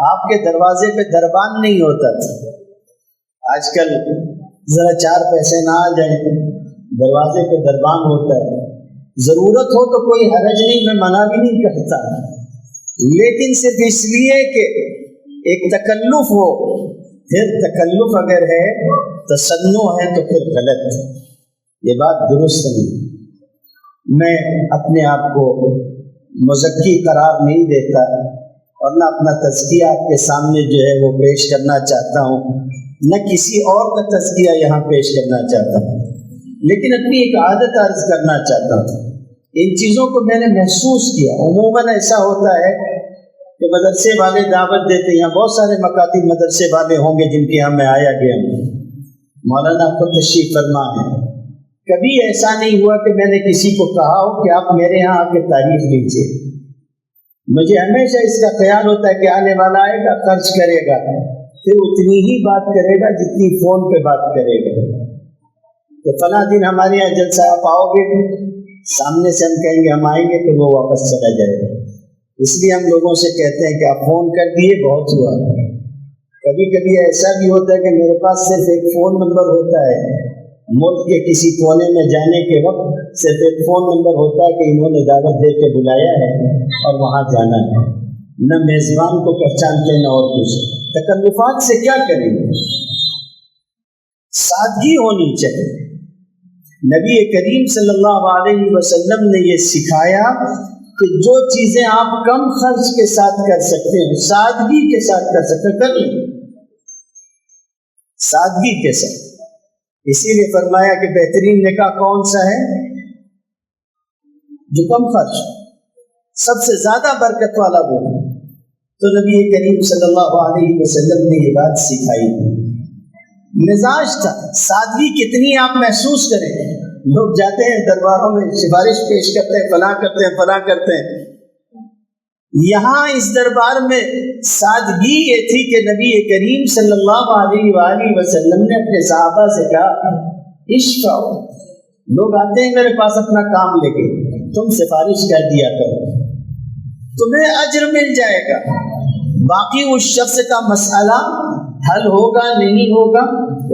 آپ کے دروازے پہ دربان نہیں ہوتا تھا۔ آج کل ذرا 4 پیسے نہ آ جائیں دروازے پہ دربان ہوتا ہے، ضرورت ہو تو کوئی حرج نہیں، میں منع بھی نہیں کرتا، لیکن صرف اس لیے کہ ایک تکلف ہو، پھر تکلف اگر ہے، تصنع ہے تو پھر غلط، یہ بات درست نہیں۔ میں اپنے آپ کو مزکی قرار نہیں دیتا اور نہ اپنا تزکیہ آپ کے سامنے جو ہے وہ پیش کرنا چاہتا ہوں، نہ کسی اور کا تزکیہ یہاں پیش کرنا چاہتا ہوں، لیکن اپنی ایک عادت عرض کرنا چاہتا ہوں ان چیزوں کو میں نے محسوس کیا. عموماً ایسا ہوتا ہے کہ مدرسے والے دعوت دیتے ہیں. یہاں بہت سارے مکاتب مدرسے والے ہوں گے جن کے یہاں میں آیا گیا ہوں. مولانا آپ کو تشریف فرما ہے. کبھی ایسا نہیں ہوا کہ میں نے کسی کو کہا ہو کہ آپ میرے یہاں آ کے تعریف لیجیے. مجھے ہمیشہ اس کا خیال ہوتا ہے کہ آنے والا آئے گا، خرچ کرے گا، پھر اتنی ہی بات کرے گا جتنی فون پہ بات کرے گا. کہ فلاں دن ہمارے یہاں جلسہ آپ آؤ گے، سامنے سے ہم کہیں گے ہم آئیں گے، پھر وہ واپس چلا جائے گا. اس لیے ہم لوگوں سے کہتے ہیں کہ آپ فون کر دیے، بہت ہوا. کبھی کبھی ایسا بھی ہوتا ہے کہ میرے پاس صرف ایک فون نمبر ہوتا ہے. ملک کے کسی کونے میں جانے کے وقت صرف ایک فون نمبر ہوتا ہے کہ انہوں نے دعوت دے کے بلایا ہے اور وہاں جانا ہے. نہ میزبان کو پہچانتے نہ اور کچھ. تکلفات سے کیا کریں گے؟ سادگی ہونی چاہیے. نبی کریم صلی اللہ علیہ وسلم نے یہ سکھایا کہ جو چیزیں آپ کم خرچ کے ساتھ کر سکتے ہیں، سادگی کے ساتھ کر سکتے ہیں، کر لیں سادگی کے ساتھ. اسی لیے فرمایا کہ بہترین نکاح کون سا ہے؟ جو کم خرچ، سب سے زیادہ برکت والا وہ. تو نبی کریم صلی اللہ علیہ وسلم نے یہ بات سکھائی. مزاج تھا. سادگی کتنی آپ محسوس کریں. لوگ جاتے ہیں درباروں میں سفارش پیش کرتے ہیں، فلاں کرتے ہیں، فلاں کرتے ہیں. یہاں اس دربار میں سادگی یہ تھی کہ نبی کریم صلی اللہ علیہ وآلہ وسلم نے اپنے صحابہ سے کہا اشفع. لوگ آتے ہیں میرے پاس اپنا کام لے کے، تم سفارش کر دیا کرو، تمہیں اجر مل جائے گا. باقی اس شخص کا مسئلہ حل ہوگا نہیں ہوگا،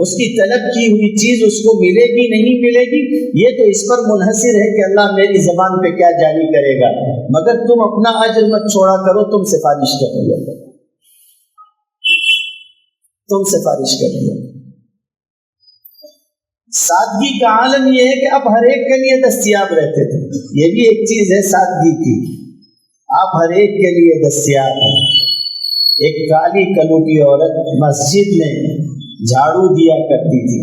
اس کی طلب کی ہوئی چیز اس کو ملے گی نہیں ملے گی، یہ تو اس پر منحصر ہے کہ اللہ میری زبان پہ کیا جاری کرے گا. مگر تم اپنا اجر مت چھوڑا کرو، تم سفارش کر دیا کرو، تم سفارش کر دیا. سادگی کا عالم یہ ہے کہ اب ہر ایک کے لیے دستیاب رہتے تھے. یہ بھی ایک چیز ہے سادگی کی، آپ ہر ایک کے لیے دستیاب ہیں. ایک کالی کلوٹی عورت مسجد میں جھاڑو دیا کرتی تھی،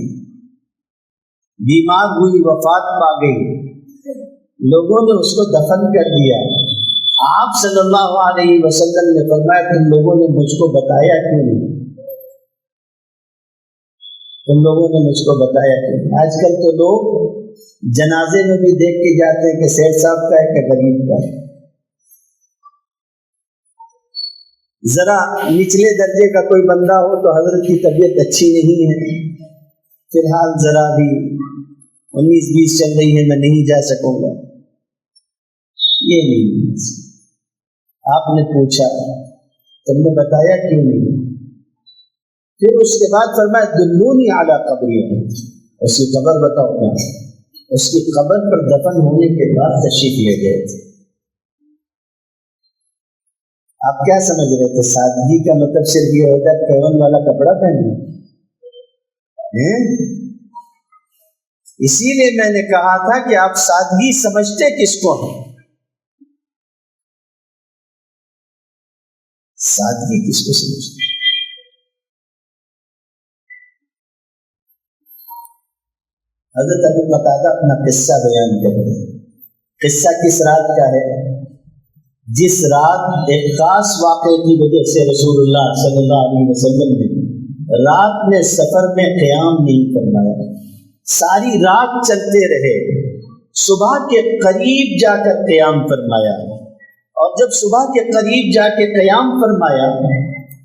بیمار ہوئی، وفات پا گئی. لوگوں نے اس کو دفن کر دیا. آپ صلی اللہ علیہ وسلم نے فرمایا تم لوگوں نے مجھ کو بتایا کیوں نہیں؟ تم لوگوں نے مجھ کو بتایا کیوں نہیں؟ آج کل تو لوگ جنازے میں بھی دیکھ کے جاتے ہیں کہ سیٹ صاحب کا ہے کہ غریب کا ہے. ذرا نچلے درجے کا کوئی بندہ ہو تو حضرت کی طبیعت اچھی نہیں ہے، فی الحال ذرا بھی 19-20 چل رہی ہے، میں نہیں جا سکوں گا. یہ نہیں. آپ نے پوچھا تم نے بتایا کیوں نہیں؟ پھر اس کے بعد فرمایا دلونی اعلیٰ قبری، اس کی قبر بتاؤ گا. اس کی قبر پر دفن ہونے کے بعد تشریف لے گئے تھے. آپ کیا سمجھ رہے تھے؟ سادگی کا مطلب صرف یہ ہوتا ہے پیون والا کپڑا پہننا. اسی لیے میں نے کہا تھا کہ آپ سادگی سمجھتے کس کو ہیں؟ سادگی کس کو سمجھتے؟ حضرت ابو قتادہ اپنا قصہ بیان کرتے ہیں. قصہ کس رات کا ہے؟ جس رات ایک خاص واقعے کی وجہ سے رسول اللہ صلی اللہ علیہ وسلم نے رات میں سفر میں قیام نہیں فرمایا. ساری رات چلتے رہے، صبح کے قریب جا کر قیام فرمایا. اور جب صبح کے قریب جا کے قیام فرمایا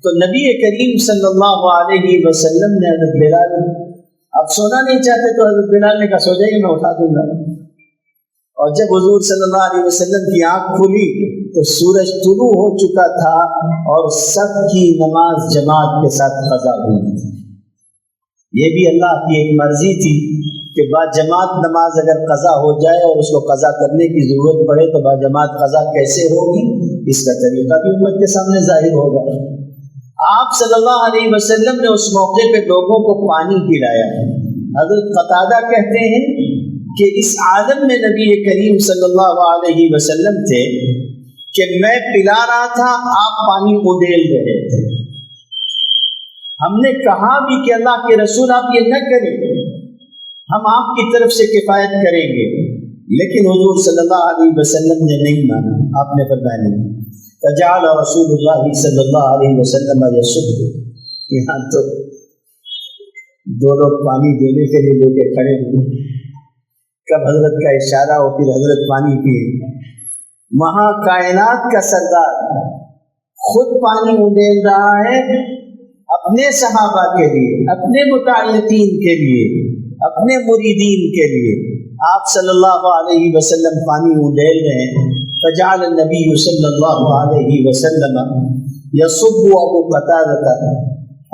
تو نبی کریم صلی اللہ علیہ وسلم نے حضرت بلال، آپ سونا نہیں چاہتے تو حضرت بلال نے کہا سو جائیے میں اٹھا دوں گا. اور جب حضور صلی اللہ علیہ وسلم کی آنکھ کھلی تو سورج طلوع ہو چکا تھا اور سب کی نماز جماعت کے ساتھ قضا ہوئی تھی. یہ بھی اللہ کی ایک مرضی تھی کہ با جماعت نماز اگر قضا ہو جائے اور اس کو قضا کرنے کی ضرورت پڑے تو با جماعت قضا کیسے ہوگی، اس کا طریقہ بھی امت کے سامنے ظاہر ہوگا. آپ صلی اللہ علیہ وسلم نے اس موقع پہ لوگوں کو پانی پلایا. حضرت قتادہ کہتے ہیں کہ اس عالم میں نبی کریم صلی اللہ علیہ وسلم تھے کہ میں پلا رہا تھا، آپ پانی اڈیل رہے تھے. ہم نے کہا بھی کہ اللہ کے رسول آپ یہ نہ کریں، ہم آپ کی طرف سے کفایت کریں گے، لیکن حضور صلی اللہ علیہ وسلم نے نہیں مانا. آپ نے فرمایا نہیں. فجعل رسول اللہ صلی اللہ علیہ وسلم یصب. یہاں تو دو لوگ پانی دینے کے لیے لے کے کھڑے ہوئے, کب حضرت کا اشارہ ہو پھر حضرت پانی پیے. وہاں کائنات کا سردار خود پانی اڈیل رہا ہے اپنے صحابہ کے لیے, اپنے متعلقین کے لیے, اپنے مریدین کے لیے. آپ صلی اللہ علیہ وسلم پانی اڈیل رہے ہیں. فجعل النبی صلی اللہ علیہ وسلم یصب ابو قتادہ.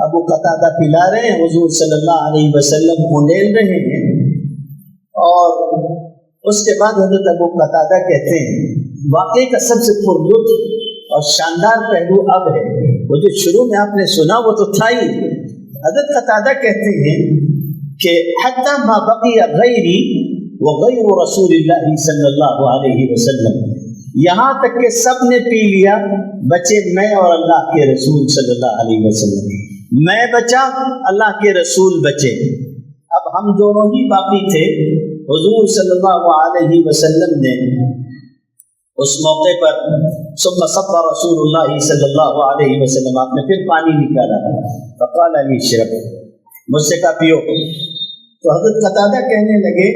ابو قتادہ پلا رہے ہیں, حضور صلی اللہ علیہ وسلم اڈیل رہے ہیں. اور اس کے بعد حضرت ابو قتادہ کہتے ہیں, واقعے کا سب سے پرلطف اور شاندار پہلو اب ہے, وہ جو شروع میں آپ نے سنا وہ تو تھا ہی. حضرت قتادہ کہتے ہیں کہ حتی ما بقی غیری وغیر رسول اللہ صلی اللہ علیہ وسلم, یہاں تک کہ سب نے پی لیا بچے میں اور اللہ کے رسول صلی اللہ علیہ وسلم. میں بچا, اللہ کے رسول بچے. اب ہم دونوں ہی باقی تھے. حضور صلی اللہ علیہ وسلم نے اس موقع پر ثم صب رسول اللہ صلی اللہ علیہ وسلم, آپ نے پھر پانی نکالا. فقال علی اشرب, مجھ سے کہا پیو. تو حضرت قتادہ کہنے لگے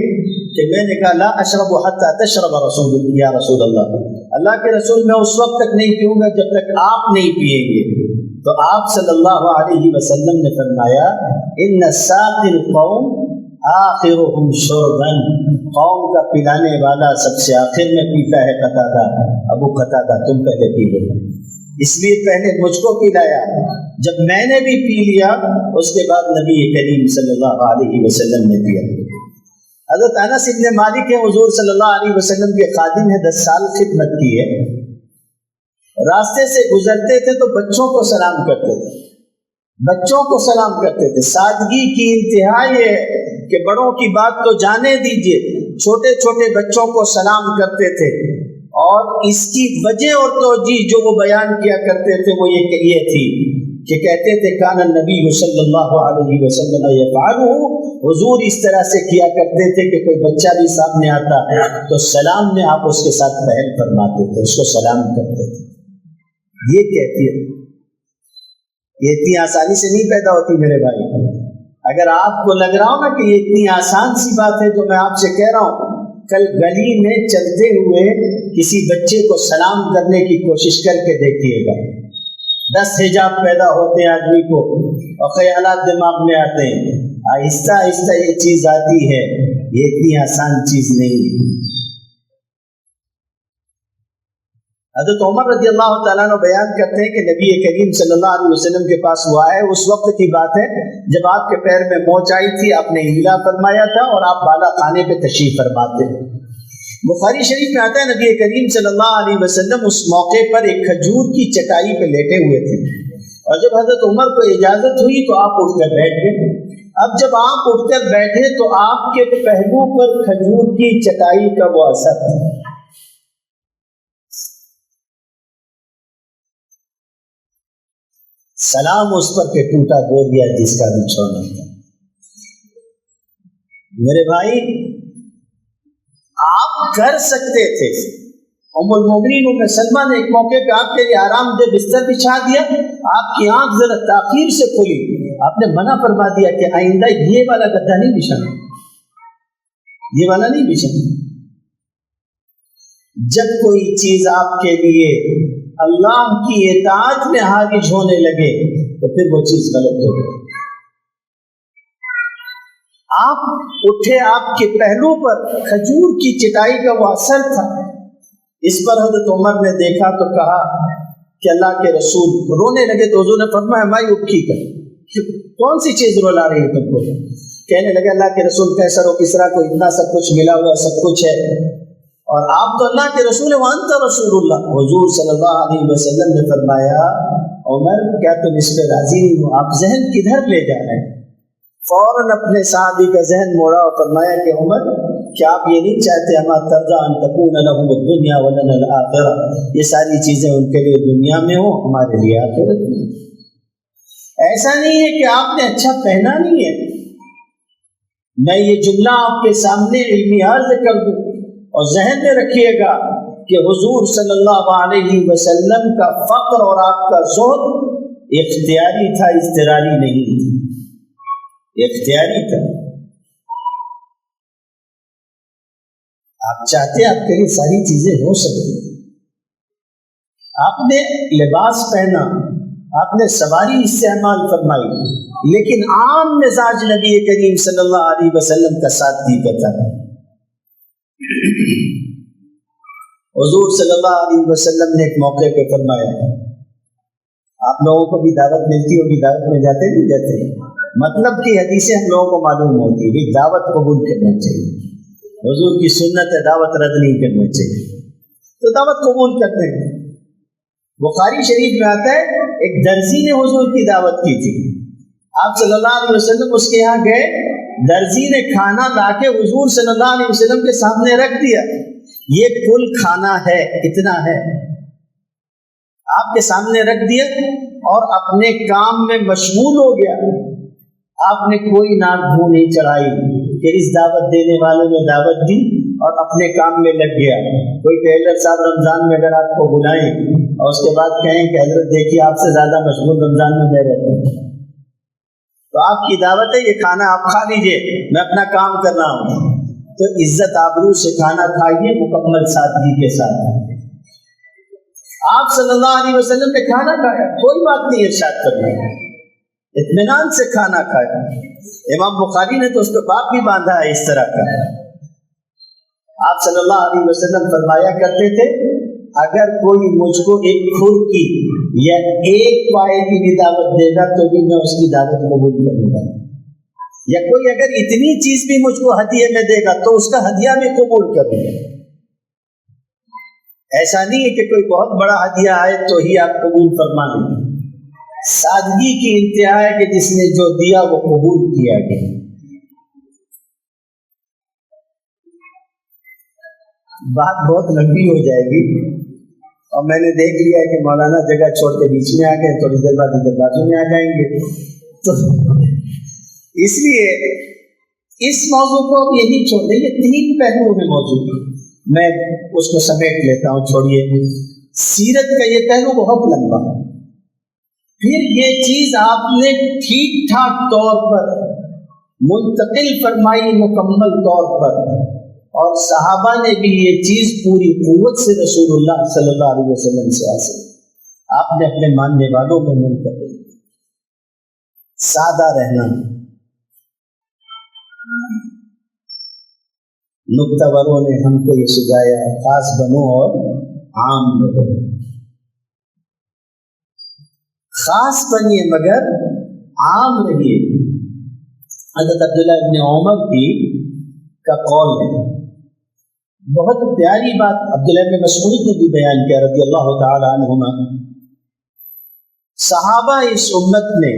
کہ میں نے کہا لا اشرب حتی تشرب رسول یا رسول اللہ, اللہ کے رسول میں اس وقت تک نہیں پیوں گا جب تک آپ نہیں پیئیں گے. تو آپ صلی اللہ علیہ وسلم نے فرمایا ان الساقی القوم آخرهم شربا, قوم کا پلانے والا سب سے آخر میں پیتا ہے قتادہ. ابو قتادہ تم پہلے پی لو, اس لیے پہلے مجھ کو پلایا. جب میں نے بھی پی لیا اس کے بعد نبی کریم صلی اللہ علیہ وسلم نے پیا. حضرت انس ابن مالک ہیں, حضور صلی اللہ علیہ وسلم کے خادم ہیں, 10 سال خدمت کی ہے. راستے سے گزرتے تھے تو بچوں کو سلام کرتے تھے, بچوں کو سلام کرتے تھے. سادگی کی انتہا یہ ہے کہ بڑوں کی بات تو جانے دیجئے, چھوٹے چھوٹے بچوں کو سلام کرتے تھے. اور اس کی وجہ اور توجیہ جو وہ بیان کیا کرتے تھے وہ یہ تھی کہ کہتے تھے کان النبی صلی اللہ علیہ وسلم یفعلہ, حضور اس طرح سے کیا کرتے تھے کہ کوئی بچہ بھی سامنے آتا تو سلام میں آپ اس کے ساتھ پہل فرماتے تھے, اس کو سلام کرتے تھے. یہ کیفیت یہ اتنی آسانی سے نہیں پیدا ہوتی میرے بھائی. اگر آپ کو لگ رہا ہو نا کہ یہ اتنی آسان سی بات ہے جو میں آپ سے کہہ رہا ہوں, کل گلی میں چلتے ہوئے کسی بچے کو سلام کرنے کی کوشش کر کے دیکھیے گا. 10 حجاب پیدا ہوتے ہیں آدمی کو اور خیالات دماغ میں آتے ہیں. آہستہ آہستہ یہ چیز آتی ہے, یہ اتنی آسان چیز نہیں ہے. حضرت عمر رضی اللہ تعالیٰ عنہ بیان کرتے ہیں کہ نبی کریم صلی اللہ علیہ وسلم کے پاس وہ آئے. اس وقت کی بات ہے جب آپ کے پیر میں موچ آئی تھی, آپ نے ہیلا فرمایا تھا اور آپ بالا خانے پہ تشریف فرما تھے. بخاری شریف میں آتا ہے نبی کریم صلی اللہ علیہ وسلم اس موقع پر ایک کھجور کی چٹائی پہ لیٹے ہوئے تھے, اور جب حضرت عمر کو اجازت ہوئی تو آپ اٹھ کر بیٹھ گئے. اب جب آپ اٹھ کر بیٹھے تو آپ کے پہلو پر کھجور کی چٹائی کا وہ اثر تھا. سلام اس پر کہ ٹوٹا بوریا جس کا بچھونا تھا. میرے بھائی آپ کر سکتے تھے. ام المومنین ام سلمہ نے ایک موقع پہ آپ کے لیے آرام دہ بستر بچھا دیا, آپ کی آنکھ ذرا تاخیر سے کھلی, آپ نے منع فرما دیا کہ آئندہ یہ والا گدا نہیں بچھانا, یہ والا نہیں بچھانا. جب کوئی چیز آپ کے لیے اللہ کی اطاعت میں حاجز ہونے لگے تو پھر وہ چیز غلط ہو گئی. آپ اٹھے, آپ کے پہلو پر کھجور کی چٹائی کا وہ اثر تھا. اس پر حضرت عمر نے دیکھا تو کہا کہ اللہ کے رسول, رونے لگے تو حضور نے فرمایا مائی اٹھی کر, کون سی چیز رلا رہی ہے تم کو؟ کہنے لگے اللہ کے رسول کیسر و کسرا کو اتنا سب کچھ ملا ہوا سب کچھ ہے, اور آپ تو اللہ کے رسول ہیں, وانت رسول اللہ. حضور صلی اللہ علیہ وسلم نے فرمایا عمر کیا تم اس پہ راضی نہیں ہو؟ آپ ذہن کدھر لے جا رہے ہیں؟ فوراً اپنے صحابی کا ذہن موڑا اور فرمایا کہ عمر کیا آپ یہ نہیں چاہتے اما ترضى ان تكون لهم الدنيا ولنا الاخرہ, یہ ساری چیزیں ان کے لیے دنیا میں ہوں, ہمارے لیے آخرت میں. ایسا نہیں ہے کہ آپ نے اچھا پہنا نہیں ہے. میں یہ جملہ آپ کے سامنے علمی عرض کر دوں, اور ذہن میں رکھیے گا کہ حضور صلی اللہ علیہ وسلم کا فقر اور آپ کا زہد اختیاری تھا، اضطراری نہیں تھا، اختیاری تھا۔ آپ چاہتے آپ کے لیے ساری چیزیں ہو سکتی، آپ نے لباس پہنا، آپ نے سواری استعمال فرمائی، لیکن عام مزاج نبی کریم صلی اللہ علیہ وسلم کا سادگی کا تھا۔ حضور صلی اللہ علیہ وسلم نے ایک موقع پہ فرمایا، آپ لوگوں کو بھی دعوت ملتی ہوگی، دعوت میں جاتے نہیں جاتے؟ مطلب کی حدیثیں ہم لوگوں کو معلوم ہوتی ہے، دعوت قبول کرنا چاہیے، حضور کی سنت ہے، دعوت رد نہیں کرنا چاہیے، تو دعوت قبول کرتے ہیں۔ بخاری شریف میں آتا ہے ایک درزی نے حضور کی دعوت کی تھی، آپ صلی اللہ علیہ وسلم اس کے یہاں گئے، درزی نے کھانا لا کے حضور صلی اللہ علیہ وسلم کے سامنے رکھ دیا، یہ کل کھانا ہے، اتنا ہے، آپ کے سامنے رکھ دیا اور اپنے کام میں مشغول ہو گیا۔ آپ نے کوئی ناک بھو نہیں چڑھائی کہ اس دعوت دینے والے نے دعوت دی اور اپنے کام میں لگ گیا۔ کوئی ٹیلر صاحب رمضان میں اگر آپ کو بلائیں اور اس کے بعد کہیں کہ حضرت دیکھیے آپ سے زیادہ مشغول رمضان میں میں رہتا ہوں، تو آپ کی دعوت ہے، یہ کھانا آپ کھا لیجئے، میں اپنا کام کر رہا ہوں، تو عزت آبرو سے کھانا کھائیے، مکمل سادگی کے ساتھ۔ آپ صلی اللہ علیہ وسلم نے کھانا کھایا، کوئی بات نہیں ارشاد فرمایا، اطمینان سے کھانا کھایا۔ امام بخاری نے تو اس کو باپ بھی باندھا ہے اس طرح کا۔ آپ صلی اللہ علیہ وسلم فرمایا کرتے تھے، اگر کوئی مجھ کو ایک کھر کی یا ایک پائے کی بھی دعوت دے گا تو بھی میں اس کی دعوت قبول کروں گا، یا کوئی اگر اتنی چیز بھی مجھ کو ہدیے میں دے گا تو اس کا ہدیہ بھی قبول کروں گا۔ ایسا نہیں ہے کہ کوئی بہت بڑا ہدیہ آئے تو ہی آپ قبول فرما لیں، سادگی کی انتہا ہے کہ جس نے جو دیا وہ قبول کیا گیا۔ بات بہت لمبی ہو جائے گی اور میں نے دیکھ لیا کہ مولانا جگہ چھوڑ کے بیچ میں آ گئے، تھوڑی دیر بعد ادھر بازو میں آ جائیں گے، تو اس لیے اس موضوع کو اب یہی چھوڑ دیں، یہ 3 پہلو ہے موضوع، میں اس کو سمیٹ لیتا ہوں، چھوڑیے۔ سیرت کا یہ پہلو بہت لمبا، پھر یہ چیز آپ نے ٹھیک ٹھاک طور پر منتقل فرمائی، مکمل طور پر، اور صحابہ نے بھی یہ چیز پوری قوت سے رسول اللہ صلی اللہ علیہ وسلم سے حاصل، آپ نے اپنے ماننے والوں میں منتقل۔ سادہ رہنا، نکتہ وروں نے ہم کو یہ سجایا، خاص بنو اور عام بنو، خاص بنیے مگر عام رہیے۔ حضرت عبداللہ ابن عمر کی کا قول ہے، بہت پیاری بات عبداللہ ابن مسعود نے بھی بیان کیا رضی اللہ تعالی عنہما۔ صحابہ اس امت میں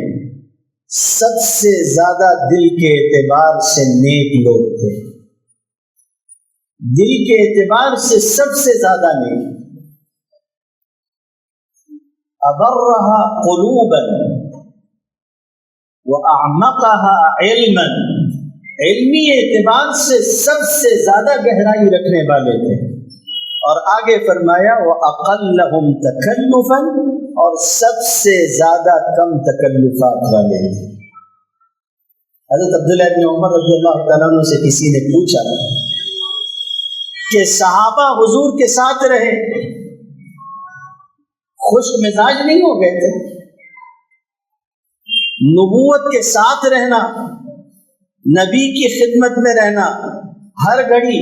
سب سے زیادہ دل کے اعتبار سے نیک لوگ تھے، دل کے اعتبار سے سب سے زیادہ نیک، ابرھا قلوبا واعمقها علما، علمی اعتبار سے سب سے زیادہ گہرائی رکھنے والے تھے، اور آگے فرمایا واقلهم تکلفا، اور سب سے زیادہ کم تکلفات والے تھے۔ حضرت عبداللہ بن عمر رضی اللہ تعالیٰ عنہ سے کسی نے پوچھا کہ صحابہ حضور کے ساتھ رہے، خوش مزاج نہیں ہو گئے تھے؟ نبوت کے ساتھ رہنا، نبی کی خدمت میں رہنا ہر گھڑی،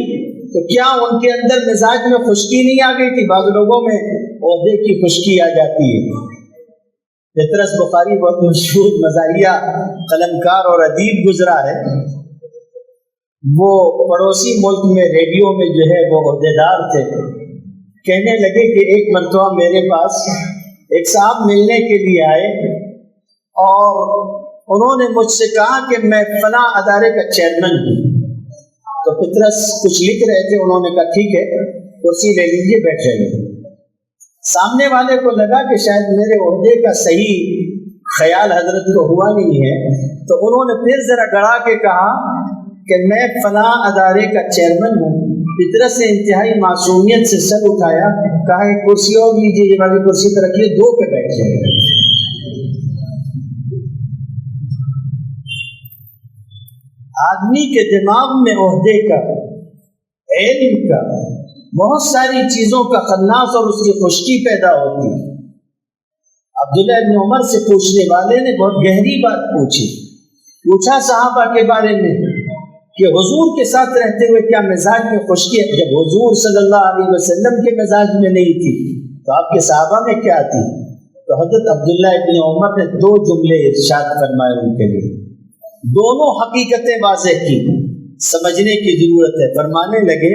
تو کیا ان کے اندر مزاج میں خشکی نہیں آ گئی تھی؟ بعض لوگوں میں عہدے کی خشکی آ جاتی ہے۔ پطرس بخاری بہت مشہور مزاحیہ قلمکار اور ادیب گزرا ہے، وہ پڑوسی ملک میں ریڈیو میں جو ہے وہ عہدیدار تھے، کہنے لگے کہ ایک مرتبہ میرے پاس ایک صاحب ملنے کے لیے آئے اور انہوں نے مجھ سے کہا کہ میں فلاں ادارے کا چیئرمین ہوں۔ تو پطرس کچھ لکھ رہے تھے، انہوں نے کہا ٹھیک ہے کرسی لے لیجیے، بیٹھ جائیے۔ سامنے والے کو لگا کہ شاید میرے عہدے کا صحیح خیال حضرت کو ہوا نہیں ہے، تو انہوں نے پھر ذرا گڑا کے کہا کہ میں فلاں ادارے کا چیئرمین ہوں، فطرت سے انتہائی معصومیت سے سر اٹھایا، کہا ایک کرسی اور لیجیے، یہ والی کرسی پہ رکھیے، 2 پہ بیٹھ جائے۔ آدمی کے دماغ میں عہدے کا، علم کا، بہت ساری چیزوں کا خناس اور اس کی خشکی پیدا ہوتی ہے۔ عبداللہ ابن عمر سے پوچھنے والے نے بہت گہری بات پوچھا صحابہ کے بارے میں کہ حضور کے ساتھ رہتے ہوئے کیا مزاج میں خشکی ہے؟ جب حضور صلی اللہ علیہ وسلم کے مزاج میں نہیں تھی تو آپ کے صحابہ میں کیا تھی؟ تو حضرت عبداللہ ابن عمر نے 2 جملے ارشاد فرمائے ان کے لیے، دونوں حقیقتیں واضح کی، سمجھنے کی ضرورت ہے۔ فرمانے لگے،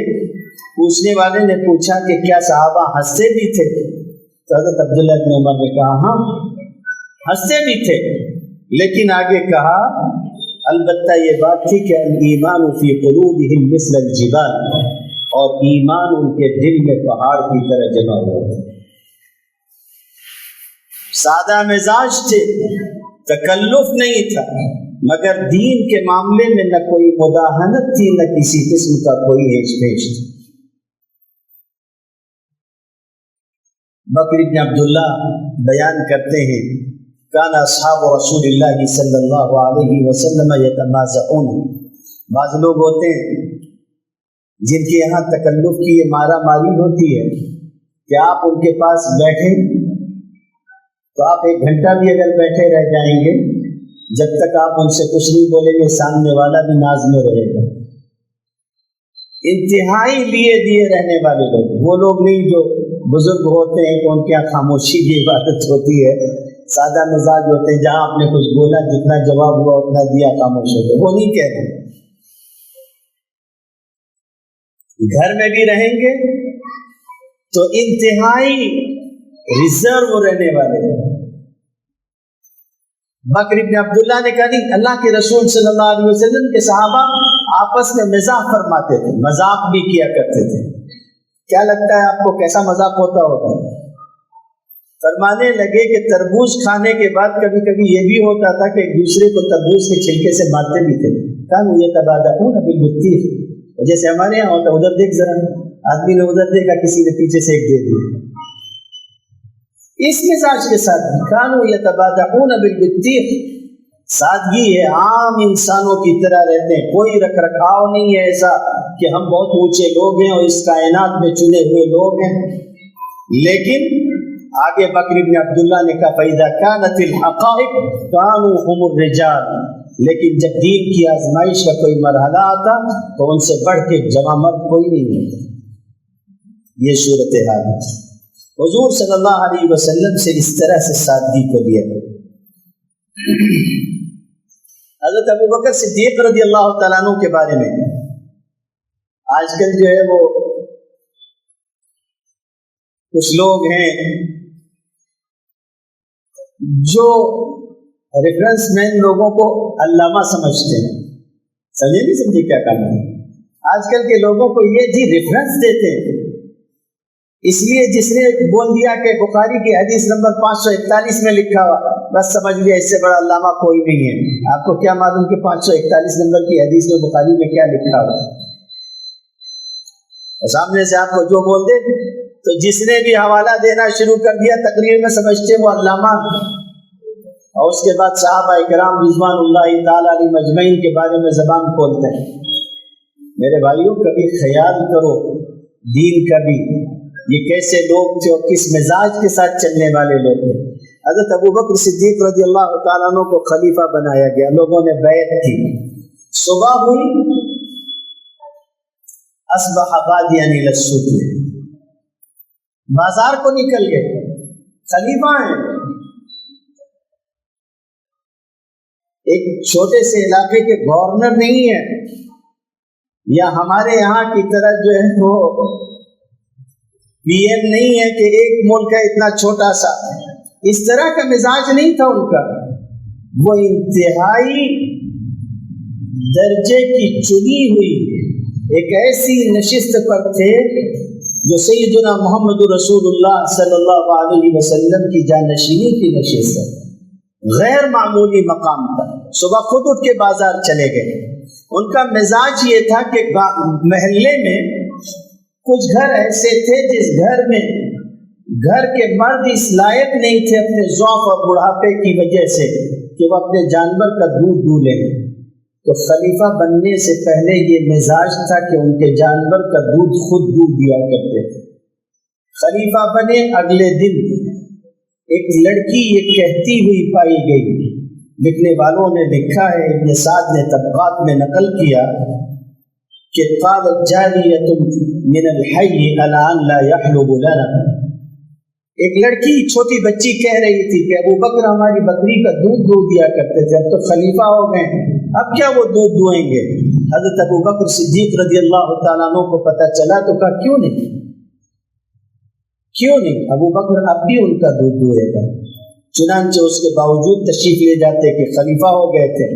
پوچھنے والے نے پوچھا کہ کیا صحابہ ہنستے بھی تھے؟ تو حضرت عبداللہ ابن عمر نے کہا ہاں ہنستے بھی تھے، لیکن آگے کہا البتہ یہ بات تھی کہ الایمان فی قلوبہم مثل الجبال، اور ایمان ان کے دل میں پہاڑ کی طرح جمع ہوا تھا۔ سادہ مزاج تھے، تکلف نہیں تھا، مگر دین کے معاملے میں نہ کوئی مداہنت تھی، نہ کسی قسم کا کوئی ہیچ پیچ تھی۔ بکر بن عبداللہ بیان کرتے ہیں، کان اصحاب رسول اللہ صلی اللہ علیہ وسلم یتمازعون، بعض لوگ ہوتے ہیں جن کے یہاں تکلف کی یہ مارا ماری ہوتی ہے کہ آپ ان کے پاس بیٹھیں تو آپ 1 گھنٹہ بھی اگر بیٹھے رہ جائیں گے، جب تک آپ ان سے کچھ نہیں بولیں گے سامنے والا بھی ناز میں رہے گا۔ انتہائی لیے دیے رہنے والے لوگ، وہ لوگ نہیں جو بزرگ ہوتے ہیں کہ ان کے یہاں خاموشی کی عبادت ہوتی ہے، سادہ مزاج ہوتے ہیں جہاں آپ نے کچھ بولا جتنا جواب ہوا اتنا دیا خاموش ہوتے، وہ نہیں کہہ رہے۔ گھر میں بھی رہیں گے تو انتہائی ریزرو رہنے والے۔ بکر بن عبداللہ نے کہا نہیں، اللہ کے رسول صلی اللہ علیہ وسلم کے صحابہ آپس میں مزاح فرماتے تھے، مذاق بھی کیا کرتے تھے۔ کیا لگتا ہے آپ کو کیسا مذاق ہوتا ہوگا؟ فرمانے لگے کہ تربوز کھانے کے بعد کبھی کبھی یہ بھی ہوتا تھا کہ ایک دوسرے کو تربوز کے چھلکے سے مارتے بھی تھے۔ کہا یہ تبادلون بالبطیخ، جیسے ہمارے یہاں ہوتا، ادھر دیکھ ذرا، آدمی نے ادھر دیکھا، کسی نے پیچھے سے ایک دے دیا۔ اس مزاج کے ساتھ کانوا یتبادلون بالبطیخ، سادگی ہے، عام انسانوں کی طرح رہتے ہیں، کوئی رکھ رکھاؤ نہیں ہے ایسا کہ ہم بہت اونچے لوگ ہیں اور اس کائنات میں چنے ہوئے لوگ ہیں۔ لیکن آگے بکر بن عبداللہ نے کہا فَإِذَا كَانَتِ الْحَقَائِقُ كَانُوا هُمُ الرِّجَالُ، لیکن جب دین کی آزمائش کا کوئی مرحلہ آتا تو ان سے بڑھ کے جمع مرد کوئی نہیں ہوتا۔ یہ صورتحال ہے۔ حضور صلی اللہ علیہ وسلم سے اس طرح سے سادگی کو لیا۔ حضرت ابو بکر صدیق رضی اللہ تعالیٰ عنہ کے بارے میں آج کل جو ہے وہ کچھ لوگ ہیں جو ریفرنس مین لوگوں کو علامہ سمجھتے ہیں۔ سمجھے نہیں سمجھے کیا کہنا ہے؟ آج کل کے لوگوں کو یہ جی ریفرنس دیتے ہیں، اس لیے جس نے بول دیا کہ بخاری کی حدیث نمبر 541 میں لکھا ہوا، بس سمجھ لیا اس سے بڑا علامہ کوئی نہیں ہے۔ آپ کو کیا معلوم کہ 541 نمبر کی حدیث میں بخاری میں کیا لکھا ہوا؟ سامنے سے آپ کو جو بول دے، تو جس نے بھی حوالہ دینا شروع کر دیا تقریر میں سمجھتے وہ علامہ، اور اس کے بعد صحابہ اکرام رضوان اللہ تعالی علیہ مجمعین کے بارے میں زبان کھولتے ہیں۔ میرے بھائیوں کبھی خیال کرو دین کا بھی، یہ کیسے لوگ تھے اور کس مزاج کے ساتھ چلنے والے لوگ تھے۔ حضرت ابو بکر صدیق رضی اللہ تعالیٰ عنہ کو خلیفہ بنایا گیا، لوگوں نے بیعت کی، صبح ہوئی، اصبح بادیاً الی السوق، بازار کو نکل گئے، خلیفہ ہیں، ایک چھوٹے سے علاقے کے گورنر نہیں ہے، یا ہمارے یہاں کی طرح جو ہے وہ پی ایم نہیں ہے کہ ایک ملک ہے اتنا چھوٹا سا، اس طرح کا مزاج نہیں تھا ان کا۔ وہ انتہائی درجے کی چنی ہوئی ایک ایسی نشست پر تھے جو سیدنا محمد رسول اللہ صلی اللہ علیہ وسلم کی جانشینی کی نشست ہے، غیر معمولی مقام پر۔ صبح خود اٹھ کے بازار چلے گئے، ان کا مزاج یہ تھا کہ محلے میں کچھ گھر ایسے تھے جس گھر میں گھر کے مرد اس لائق نہیں تھے اپنے ضعف اور بڑھاپے کی وجہ سے کہ وہ اپنے جانور کا دودھ دولیں، تو خلیفہ بننے سے پہلے یہ مزاج تھا کہ ان کے جانور کا دودھ خود دودھ دیا کرتے تھے۔ خلیفہ بنے اگلے دن ایک لڑکی یہ کہتی ہوئی پائی گئی، لکھنے والوں نے لکھا ہے، ابن سعد نے طبقات میں نقل کیا کہ قالت جاریۃ من الحی الان لا یحلب لنا، ایک لڑکی چھوٹی بچی کہہ رہی تھی کہ ابو بکر ہماری بکری کا دودھ دیا کرتے تھے، اب تو خلیفہ ہو گئے، اب کیا وہ دودھ دوئیں گے؟ حضرت ابو بکر صدیق رضی اللہ تعالیٰ عنہ کو پتہ چلا تو کہا کیوں نہیں ابو بکر اب بھی ان کا دودھ دوئے گا۔ چنانچہ اس کے باوجود تشریف لے جاتے کہ خلیفہ ہو گئے تھے،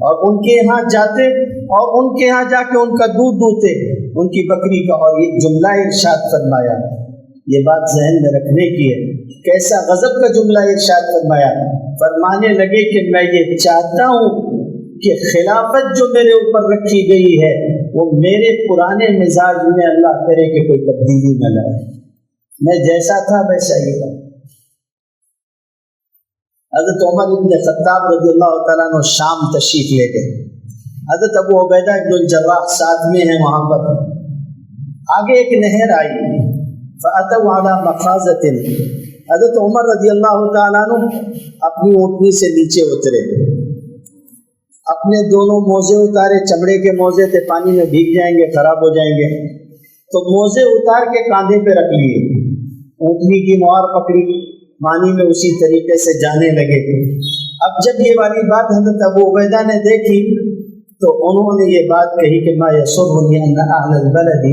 اور ان کے یہاں جاتے اور ان کے یہاں جا کے ان کا دودھ دوتے ان کی بکری کا، اور یہ جملہ ارشاد فرمایا، یہ بات ذہن میں رکھنے کی ہے، کیسا غضب کا جملہ ارشاد فرمایا، فرمانے لگے کہ میں یہ چاہتا ہوں کہ خلافت جو میرے اوپر رکھی گئی ہے وہ میرے پرانے مزاج میں اللہ کرے کہ کوئی تبدیلی نہ لائے، میں جیسا تھا ویسا ہی تھا۔ حضرت عمر بن خطاب رضی اللہ تعالیٰ عنہ شام تشریف لے گئے، حضرت ابو عبیدہ بن الجراح ساتھ میں ہیں، وہاں پر آگے ایک نہر آئی، فأتوا على مخاضة، حضرت عمر رضی اللہ تعالیٰ عنہ اپنی اونٹنی سے نیچے اترے، اپنے دونوں موزے اتارے، چمڑے کے موزے تھے، پانی میں بھیگ جائیں گے، خراب ہو جائیں گے، تو موزے اتار کے کاندھے پہ رکھ لیے، اونٹنی کی مہار پکڑی، معنی میں اسی طریقے سے جانے لگے۔ اب جب یہ والی بات حضرت ابو عبیدہ نے دیکھی تو انہوں نے یہ بات کہی کہ ما یسرنی ان اہل البلد،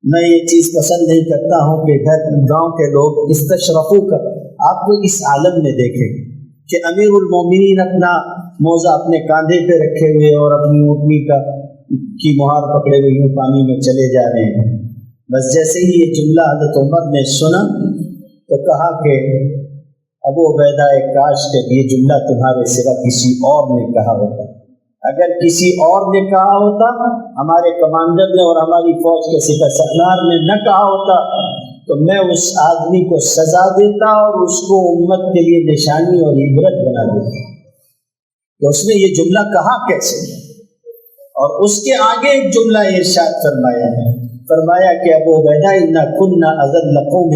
میں یہ چیز پسند نہیں کرتا ہوں کہ گاؤں کے لوگ استشرفو کا آپ کو اس عالم میں دیکھیں کہ امیر المومنین اپنا موزہ اپنے کاندھے پہ رکھے ہوئے اور اپنی اونٹنی کی مہار پکڑے ہوئے یوں پانی میں چلے جا رہے ہیں۔ بس جیسے ہی یہ جملہ حضرت عمر نے سنا تو کہا کہ ابو عبیدہ کاش کہ یہ جملہ تمہارے سوا کسی اور نے کہا ہوتا، اگر کسی اور نے کہا ہوتا، ہمارے کمانڈر نے اور ہماری فوج کے سپہ سالار نے نہ کہا ہوتا تو میں اس آدمی کو سزا دیتا اور اس کو امت کے لیے نشانی اور عبرت بنا دیتا کہ اس نے یہ جملہ کہا کیسے۔ اور اس کے آگے ایک جملہ ارشاد فرمایا کہ ابو عبیدہ انا کنا اذل قوم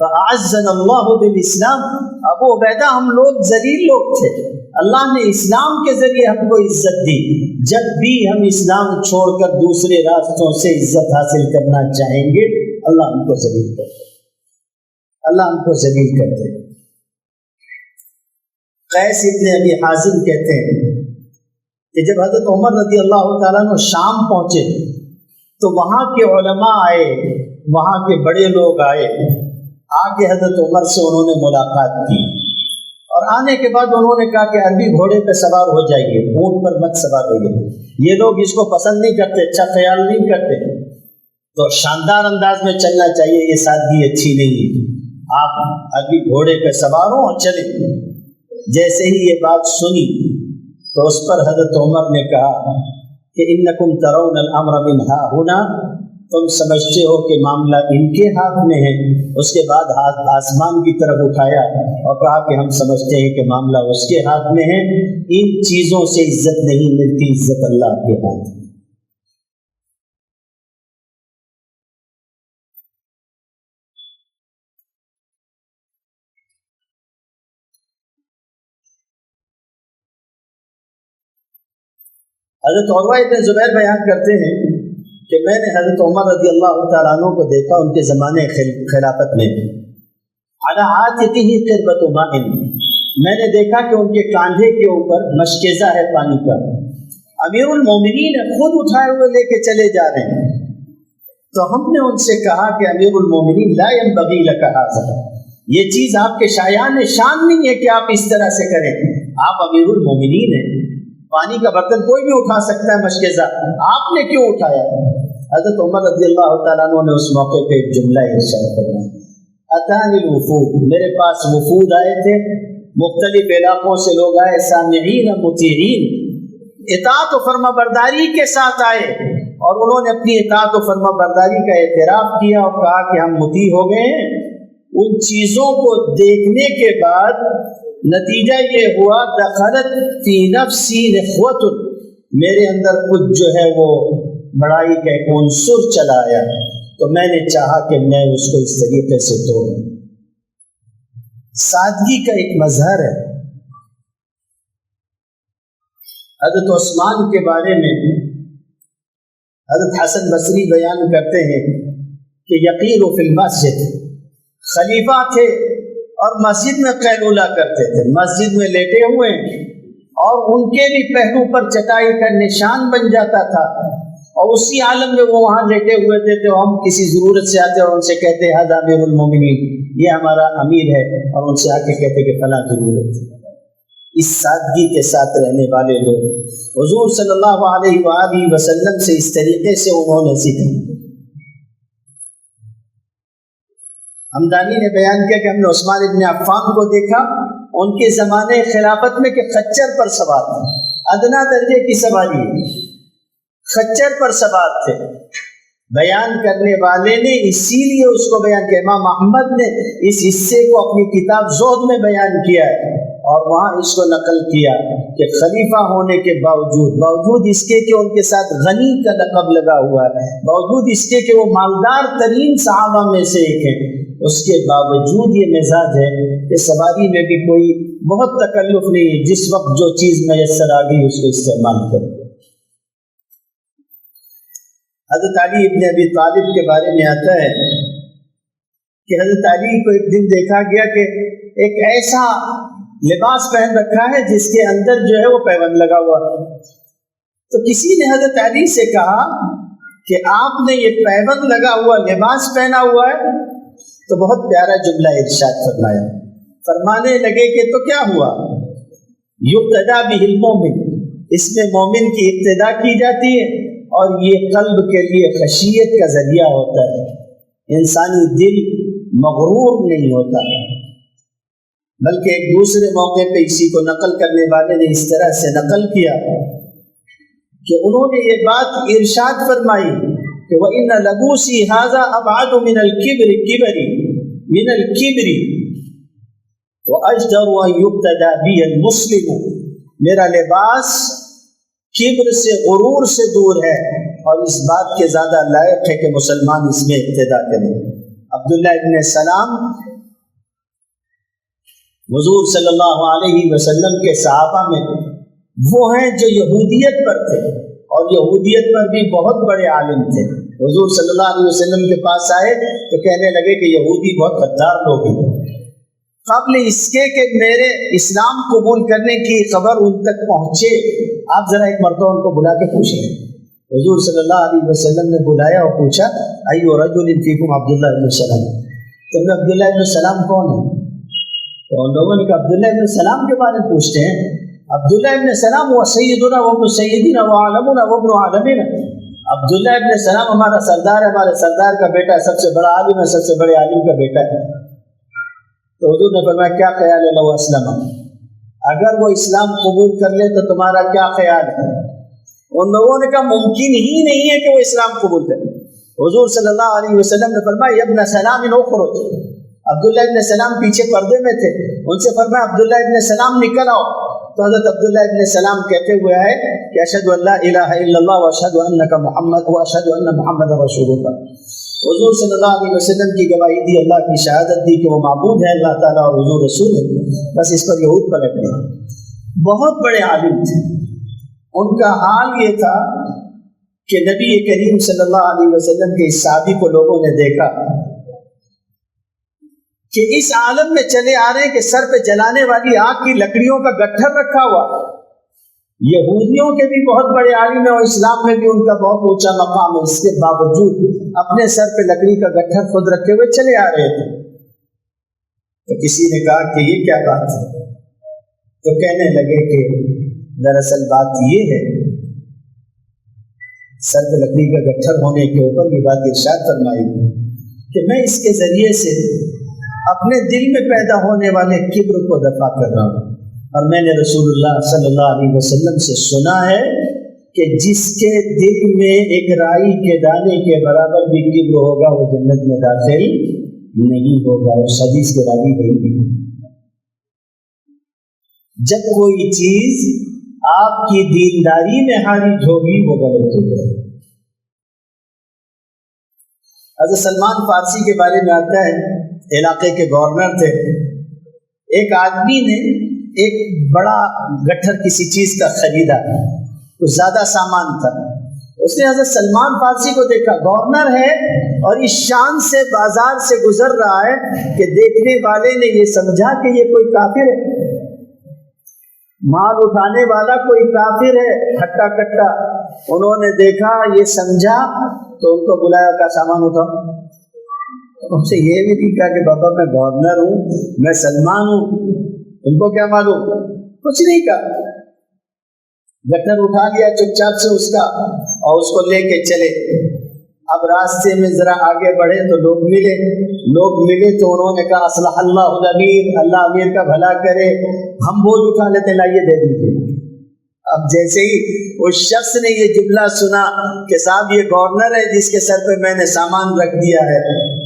فاعزنا اللہ بالاسلام، ابو عبیدہ ہم لوگ ذلیل لوگ تھے، اللہ نے اسلام کے ذریعے ہم کو عزت دی، جب بھی ہم اسلام چھوڑ کر دوسرے راستوں سے عزت حاصل کرنا چاہیں گے اللہ ہم کو ذلیل کر دے۔ قیس ابن ابی حازم کہتے ہیں کہ جب حضرت عمر رضی اللہ تعالیٰ عنہ شام پہنچے تو وہاں کے علماء آئے، وہاں کے بڑے لوگ آئے، آگے حضرت عمر سے انہوں نے ملاقات کی، اور آنے کے بعد انہوں نے کہا کہ عربی گھوڑے پہ سوار ہو جائیے، اونٹ پر مت سوار ہوئیے، یہ لوگ اس کو پسند نہیں کرتے، اچھا خیال نہیں کرتے، تو شاندار انداز میں چلنا چاہیے، یہ سادگی اچھی نہیں ہے، آپ عربی گھوڑے پہ سوار ہوں اور چلیں۔ جیسے ہی یہ بات سنی تو اس پر حضرت عمر نے کہا کہ انکم ترون الامر من ها هنا، تم سمجھتے ہو کہ معاملہ ان کے ہاتھ میں ہے۔ اس کے بعد ہاتھ آسمان کی طرف اٹھایا اور کہا کہ ہم سمجھتے ہیں کہ معاملہ اس کے ہاتھ میں ہے، ان چیزوں سے عزت نہیں ملتی، عزت اللہ کے ہاتھ میں۔ حضرت عروہ بن زبیر بیان کرتے ہیں کہ میں نے حضرت عمر رضی اللہ تعالیٰ عنہ کو دیکھا ان کے زمانے خلافت میں، علی عاتقہ قربۃ ماء، میں نے دیکھا کہ ان کے کاندھے کے اوپر مشکیزہ ہے پانی کا، امیر المومنین خود اٹھائے ہوئے لے کے چلے جا رہے ہیں۔ تو ہم نے ان سے کہا کہ امیر المومنین لا ينبغي لك هذا، یہ چیز آپ کے شایان شان نہیں ہے کہ آپ اس طرح سے کریں، آپ امیر المومنین ہیں، پانی کا برتن کوئی بھی اٹھا سکتا ہے مشکیزہ، آپ نے کیوں اٹھایا؟ حضرت عمر رضی اللہ تعالیٰ عنہ نے اس موقع پہ ایک جملہ ارشاد فرمایا، اتانی الوفود، میرے پاس وفود آئے تھے، مختلف علاقوں سے لوگ آئے، سامعین مطیعین، اطاعت و فرما برداری کے ساتھ آئے اور انہوں نے اپنی اطاعت و فرما برداری کا اعتراف کیا اور کہا کہ ہم مطیع ہو گئے ہیں، ان چیزوں کو دیکھنے کے بعد نتیجہ یہ ہوا دخلت فی نفسی نخوت، میرے اندر کچھ جو ہے وہ بڑائی کا ایک عنصر چلا آیا، تو میں نے چاہا کہ میں اس کو اس طریقے سے توڑوں۔ سادگی کا ایک مظہر ہے۔ حضرت عثمان کے بارے میں حضرت حسن بصری بیان کرتے ہیں کہ یقیر فی المسجد، خلیفہ تھے اور مسجد میں قیلولہ کرتے تھے، مسجد میں لیٹے ہوئے اور ان کے بھی پہلو پر چٹائی کا نشان بن جاتا تھا، اور اسی عالم میں وہ وہاں لیٹے ہوئے تھے تو ہم کسی ضرورت سے آتے اور ان سے کہتے ھذا امیر المومنین، یہ ہمارا امیر ہے، اور ان سے آ کے کہتے کہ فلاں ضرورت ہے۔ اس سادگی کے ساتھ رہنے والے لوگ حضور صلی اللہ علیہ وآلہ وسلم سے اس طریقے سے انہوں نے سیکھا۔ ہمدانی نے بیان کیا کہ ہم نے عثمان ابن عفان کو دیکھا ان کے زمانے خلافت میں کہ خچر پر سوار تھے، ادنا درجے کی سواری، خچر پر سوار تھے۔ بیان کرنے والے نے اسی لیے اس کو بیان کیا، امام احمد نے اس حصے کو اپنی کتاب زہد میں بیان کیا ہے اور وہاں اس کو نقل کیا کہ خلیفہ ہونے کے باوجود اس کے کہ ان کے ساتھ غنی کا لقب لگا ہوا ہے، باوجود اس کے کہ وہ مالدار ترین صحابہ میں سے ایک ہیں، اس کے باوجود یہ مزاج ہے کہ سواری میں بھی کوئی بہت تکلف نہیں ہے، جس وقت جو چیز میسر آ گئی اس کو استعمال کرو۔ حضرت علی ابن ابی طالب کے بارے میں آتا ہے کہ حضرت علی کو ایک دن دیکھا گیا کہ ایک ایسا لباس پہن رکھا ہے جس کے اندر جو ہے وہ پیوند لگا ہوا ہے، تو کسی نے حضرت علی سے کہا کہ آپ نے یہ پیوند لگا ہوا لباس پہنا ہوا ہے، تو بہت پیارا جملہ ارشاد فرمایا، فرمانے لگے کہ تو کیا ہوا، یقتدی بہ المومن، اس میں مومن کی اقتدا کی جاتی ہے اور یہ قلب کے لیے خشیت کا ذریعہ ہوتا ہے، انسانی دل مغرور نہیں ہوتا۔ بلکہ ایک دوسرے موقع پہ اسی کو نقل کرنے والے نے اس طرح سے نقل کیا کہ انہوں نے یہ بات ارشاد فرمائی کہ وَإِنَّ لَبُوسِي هَذَا أَبْعَدُ مِنَ الْكِبْرِ مِنَ الْكِبْرِ وَأَجْدَرُ أَن يُقْتَدَى بِي الْمُسْلِمُ، میرا لباس کبر سے غرور سے دور ہے اور اس بات کے زیادہ لائق ہے کہ مسلمان اس میں اقتدا کریں۔ عبداللہ ابن سلام حضور صلی اللہ علیہ وسلم کے صحابہ میں وہ ہیں جو یہودیت پر تھے اور یہودیت پر بھی بہت بڑے عالم تھے۔ حضور صلی اللہ علیہ وسلم کے پاس آئے تو کہنے لگے کہ یہودی بہت غدار لوگ ہیں، قبل اس کے کہ میرے اسلام قبول کرنے کی خبر ان تک پہنچے آپ ذرا ایک مرتبہ ان کو بلا کے پوچھیں۔ حضور صلی اللہ علیہ وسلم نے بلایا اور پوچھا ایو رجل فیکم عبداللہ ابن سلام، تم میں عبداللہ ابن سلام کون ہے؟ تو ان لوگوں نے کہا عبداللہ ابن سلام کے بارے میں پوچھتے ہیں، عبداللہ ابن سلام وہ سیدنا و ابن سیدنا و عالمنا و ابن عالمنا، عبداللہ ابن سلام ہمارا سردار ہے، ہمارے سردار کا بیٹا ہے، سب سے بڑا عالم ہے، سب سے بڑے عالم کا بیٹا ہے۔ تو حضور نے فرمایا کیا خیال ہے لو اسلم، اگر وہ اسلام قبول کر لے تو تمہارا کیا خیال ہے؟ ان لوگوں نے کہا ممکن ہی نہیں ہے کہ وہ اسلام قبول کرے۔ حضور صلی اللہ علیہ وسلم نے فرمایا ابن سلام اخرج، عبداللہ ابن سلام پیچھے پردے میں تھے، ان سے فرمایا عبداللہ ابن سلام نکل آؤ، تو حضرت عبداللہ ابن سلام کہتے ہوئے آئے کہ اشہد ان لا الہ الا اللہ واشہد انک محمد واشہد ان محمد رسول اللہ۔ حضور صلی اللہ علیہ وسلم کی گواہی دی، اللہ کی شہادت دی کہ وہ معبود ہے اللہ تعالیٰ اور حضور رسول ہے، بس اس پر یہود پلٹ گئے۔ بہت بڑے عالم تھے، ان کا حال یہ تھا کہ نبی کریم صلی اللہ علیہ وسلم کے اس صحابی کو لوگوں نے دیکھا کہ اس عالم میں چلے آ رہے ہیں کہ سر پہ جلانے والی آگ کی لکڑیوں کا گٹھر رکھا ہوا، یہودیوں کے بھی بہت بڑے عالم ہیں اور اسلام میں بھی ان کا بہت اونچا مقام ہے، اس کے باوجود اپنے سر پہ لکڑی کا گٹھر خود رکھے ہوئے چلے آ رہے تھے۔ تو کسی نے کہا کہ یہ کیا بات ہے؟ تو کہنے لگے کہ دراصل بات یہ ہے، سر پہ لکڑی کا گٹھر ہونے کے اوپر یہ بات ارشاد فرمائی کہ میں اس کے ذریعے سے اپنے دل میں پیدا ہونے والے کبر کو دفع کر رہا ہوں، اور میں نے رسول اللہ صلی اللہ علیہ وسلم سے سنا ہے کہ جس کے دل میں ایک رائی کے دانے کے برابر بھی کبر ہوگا وہ جنت میں داخل نہیں ہوگا. اس حدیث کے راوی نہیں. جب کوئی چیز آپ کی دینداری میں خارج ہوگی وہ غلط ہو جائے. حضرت سلمان فارسی کے بارے میں آتا ہے، علاقے کے گورنر تھے. ایک آدمی نے ایک بڑا گٹھر کسی چیز کا خریدا، تو زیادہ سامان تھا. اس نے حضرت سلمان فارسی کو دیکھا، گورنر ہے اور اس شان سے بازار سے گزر رہا ہے کہ دیکھنے والے نے یہ سمجھا کہ یہ کوئی کافر ہے، مال اٹھانے والا کوئی کافر ہے ہٹا کٹا. انہوں نے دیکھا، یہ سمجھا تو ان کو بلایا کا سامان اٹھاؤ. ان سے یہ بھی نہیں کہا کہ بابا میں گورنر ہوں، میں سلمان ہوں، ان کو کیا معلوم، کچھ نہیں کہا. گٹر اٹھا لیا چپ چاپ سے اس کا اور اس کو لے کے چلے. اب راستے میں ذرا آگے بڑھے تو لوگ ملے تو انہوں نے کہا اصلح اللہ الامیر، اللہ امیر کا بھلا کرے، ہم بوجھ اٹھا لیتے، لائیے دے دیجیے. اب جیسے ہی اس شخص نے یہ جملہ سنا کہ صاحب یہ گورنر ہے جس کے سر پہ میں نے سامان رکھ دیا ہے،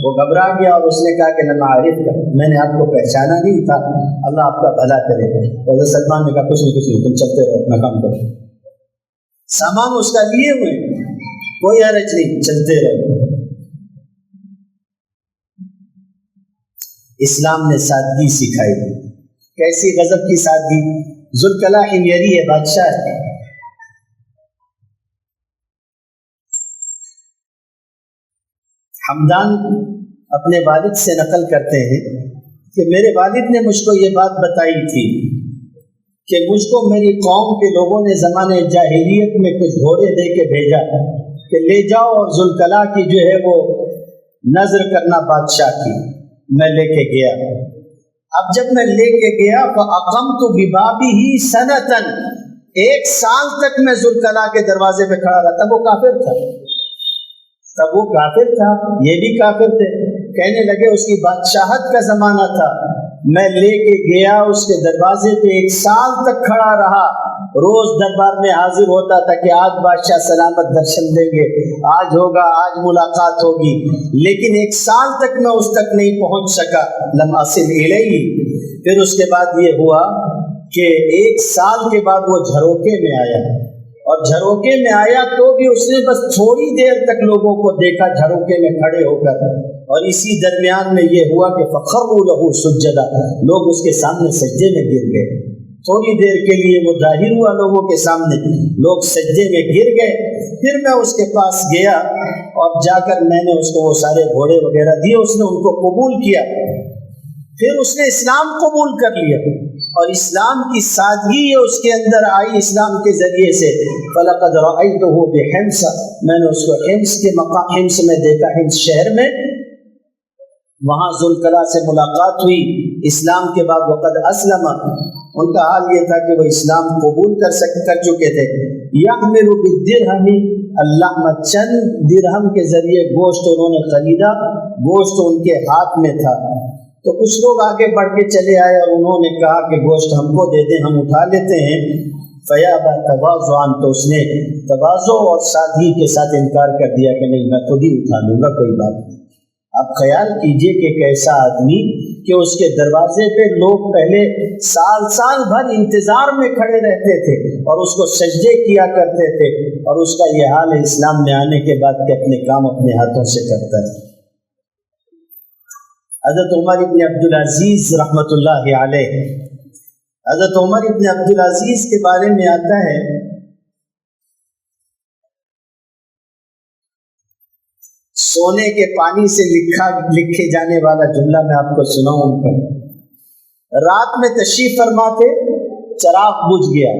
وہ گھبرا گیا اور اس نے کہا کہ لما عارف کا میں نے آپ کو پہچانا نہیں تھا، اللہ آپ کا بھلا کرے. حضرت سلمان نے کہا کچھ نہیں تم چلتے رہو اپنا کام کرو، سامان اس کا لیے ہوئے، کوئی حرج نہیں، چلتے رہو. اسلام نے سادگی سکھائی. کیسی غضب کی سادگی. ذوالکلاء حمیری ہے، بادشاہ ہے. حمدان اپنے والد سے نقل کرتے ہیں کہ میرے والد نے مجھ کو یہ بات بتائی تھی کہ مجھ کو میری قوم کے لوگوں نے زمانے جاہلیت میں کچھ گھوڑے دے کے بھیجا کہ لے جاؤ اور ذوالکلاء کی جو ہے وہ نظر کرنا بادشاہ کی. میں لے کے گیا. اب جب میں لے کے گیا فَأَقَمْتُ بِبَابِهِ سَنَةً، 1 سال تک میں ذوالکلاء کے دروازے پہ کھڑا رہا. تب وہ کافر تھا، یہ بھی کافر تھے. کہنے لگے اس کی بادشاہت کا زمانہ تھا. میں لے کے گیا اس کے دروازے پہ، 1 سال تک کھڑا رہا. روز دربار میں حاضر ہوتا تھا کہ آج بادشاہ سلامت درشن دیں گے، آج ہوگا، آج ملاقات ہوگی. لیکن 1 سال تک میں اس تک نہیں پہنچ سکا. لم اصل الیہ. پھر اس کے بعد یہ ہوا کہ 1 سال کے بعد وہ جھروکے میں آیا، اور جھروکے میں آیا تو بھی اس نے بس تھوڑی دیر تک لوگوں کو دیکھا جھروکے میں کھڑے ہو کر، اور اسی درمیان میں یہ ہوا کہ فخروا لہ سجدا، لوگ اس کے سامنے سجدے میں گر گئے. تھوڑی دیر کے لیے وہ ظاہر ہوا لوگوں کے سامنے، لوگ سجدے میں گر گئے. پھر میں اس کے پاس گیا اور جا کر میں نے اس کو وہ سارے گھوڑے وغیرہ دیے. اس نے ان کو قبول کیا. پھر اس نے اسلام قبول کر لیا، اور اسلام کی سادگی اس کے اندر آئی اسلام کے ذریعے سے. فَلَقَدْ رَأَيْتُهُ بِحِمْصَ، میں نے اس کو حمص کے مقام حمص میں دیکھا، حمص شہر میں. وہاں ذوالکلاء سے ملاقات ہوئی. اسلام کے بعد وقد اسلم، ان کا حال یہ تھا کہ وہ اسلام قبول کر چکے تھے. یحمل بالدرہم اللحم، چند درہم کے ذریعے گوشت انہوں نے خریدا، گوشت ان کے ہاتھ میں تھا. تو کچھ لوگ آگے بڑھ کے چلے آئے اور انہوں نے کہا کہ گوشت ہم کو دے دیں، ہم اٹھا لیتے ہیں. فیابا تواضعا، تو اس نے تواضع اور سادگی کے ساتھ انکار کر دیا کہ نہیں میں خود ہی اٹھا لوں گا، کوئی بات نہیں. اب خیال کیجئے کہ ایک ایسا آدمی کہ اس کے دروازے پہ لوگ پہلے سال بھر انتظار میں کھڑے رہتے تھے اور اس کو سجدے کیا کرتے تھے، اور اس کا یہ حال ہے اسلام میں آنے کے بعد کہ اپنے کام اپنے ہاتھوں سے کرتا ہے. حضرت عمر ابن عبدالعزیز رحمۃ اللہ علیہ، حضرت عمر ابن عبدالعزیز کے بارے میں آتا ہے سونے کے پانی سے لکھے جانے والا جملہ میں آپ کو سناؤں ان کا. رات میں تشریف فرما تھے، چراغ بجھ گیا،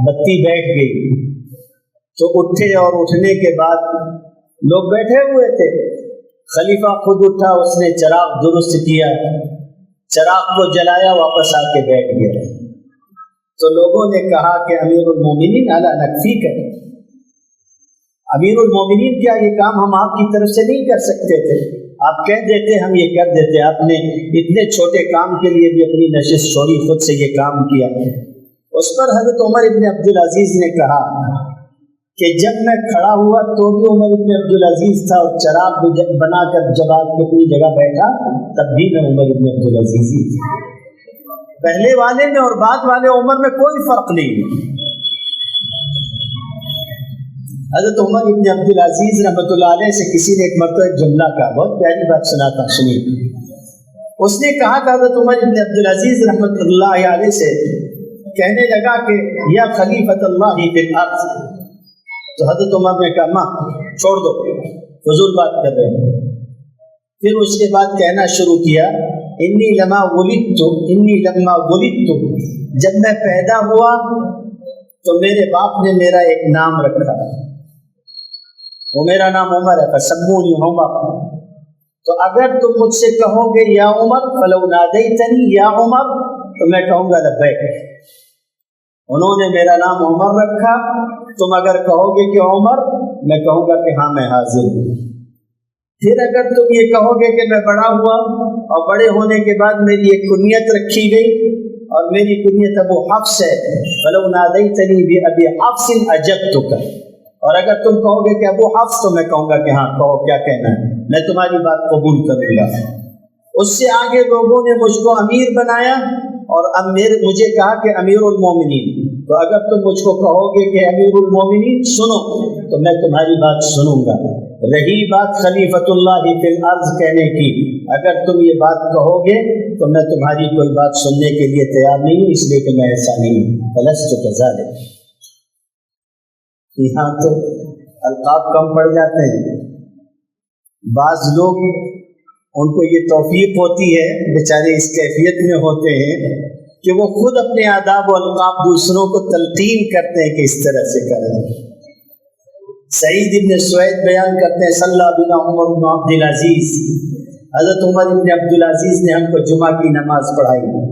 بتی بیٹھ گئی، تو اٹھے اور اٹھنے کے بعد لوگ بیٹھے ہوئے تھے. خلیفہ خود اٹھا، اس نے چراغ درست کیا، چراغ کو جلایا، واپس آ کے بیٹھ گیا. تو لوگوں نے کہا کہ امیر المومنین الا نکفیک، امیر المومنین کیا یہ کام ہم آپ کی طرف سے نہیں کر سکتے تھے؟ آپ کہہ دیتے ہم یہ کر دیتے. آپ نے اتنے چھوٹے کام کے لیے بھی اپنی نشست چھوڑی، خود سے یہ کام کیا. اس پر حضرت عمر ابن عبدالعزیز نے کہا کہ جب میں کھڑا ہوا تو بھی عمر ابن عبدالعزیز تھا، اور چراغ بنا کر جب آپ کے اپنی جگہ بیٹھا تب بھی میں عمر ابن عبدالعزیز ہی تھا۔ پہلے والے میں اور بعد والے عمر میں کوئی فرق نہیں۔ حضرت عمر ابن عبدالعزیز رحمۃ اللہ علیہ سے کسی نے ایک مرتبہ ایک جملہ کہا، بہت پیاری بات سناتا، سنیے۔ اس نے کہا کہ حضرت عمر ابن عبدالعزیز رحمۃ اللہ علیہ سے کہنے لگا کہ یا خلیفۃ اللہ فی الارض، تو حضرت عمر نے کہا ماں چھوڑ دو، فضول بات کر رہے ہیں۔ پھر اس کے بعد کہنا شروع کیا انی لما ولدت، جب میں پیدا ہوا تو میرے باپ نے میرا ایک نام رکھا، وہ میرا نام عمر ہے، فسمونی عمر، تو اگر تم مجھ سے کہو گے یا عمر فلو نادیتنی یا عمر، تو میں کہوں گا لبیک۔ انہوں نے میرا نام عمر رکھا، تم اگر کہو گے کہ عمر، میں کہوں گا کہ ہاں میں حاضر ہوں۔ پھر اگر تم یہ کہو گے کہ میں بڑا ہوا اور بڑے ہونے کے بعد میری ایک کنیت رکھی گئی اور میری کنیت ابو حفص ہے، فلو نادیتنی بأبی حفص اجبتک، اور اگر تم کہو گے کہ ابو حفص، تو میں کہوں گا کہ ہاں کہو کیا کہنا ہے، میں تمہاری بات قبول کروں گا۔ اس سے آگے لوگوں نے مجھ کو امیر بنایا اور مجھے کہا کہ امیر المومنین، تو اگر تم مجھ کو کہو گے کہ امیر المومنین سنو، تو میں تمہاری بات سنوں گا۔ رہی بات خلیفۃ اللہ فی الارض کہنے کی، اگر تم یہ بات کہو گے تو میں تمہاری کوئی بات سننے کے لیے تیار نہیں ہوں، اس لیے کہ میں ایسا نہیں ہوں، فلست کذالک۔ یہاں تو القاب کم پڑ جاتے ہیں۔ بعض لوگ ان کو یہ توفیق ہوتی ہے، بیچارے اس کیفیت میں ہوتے ہیں کہ وہ خود اپنے آداب و القاب دوسروں کو تلقین کرتے ہیں کہ اس طرح سے کریں۔ سعید ابن سوید بیان کرتے ہیں صلی بنا عمر بن عبدالعزیز، حضرت عمر ابن عبدالعزیز نے ہم کو جمعہ کی نماز پڑھائی۔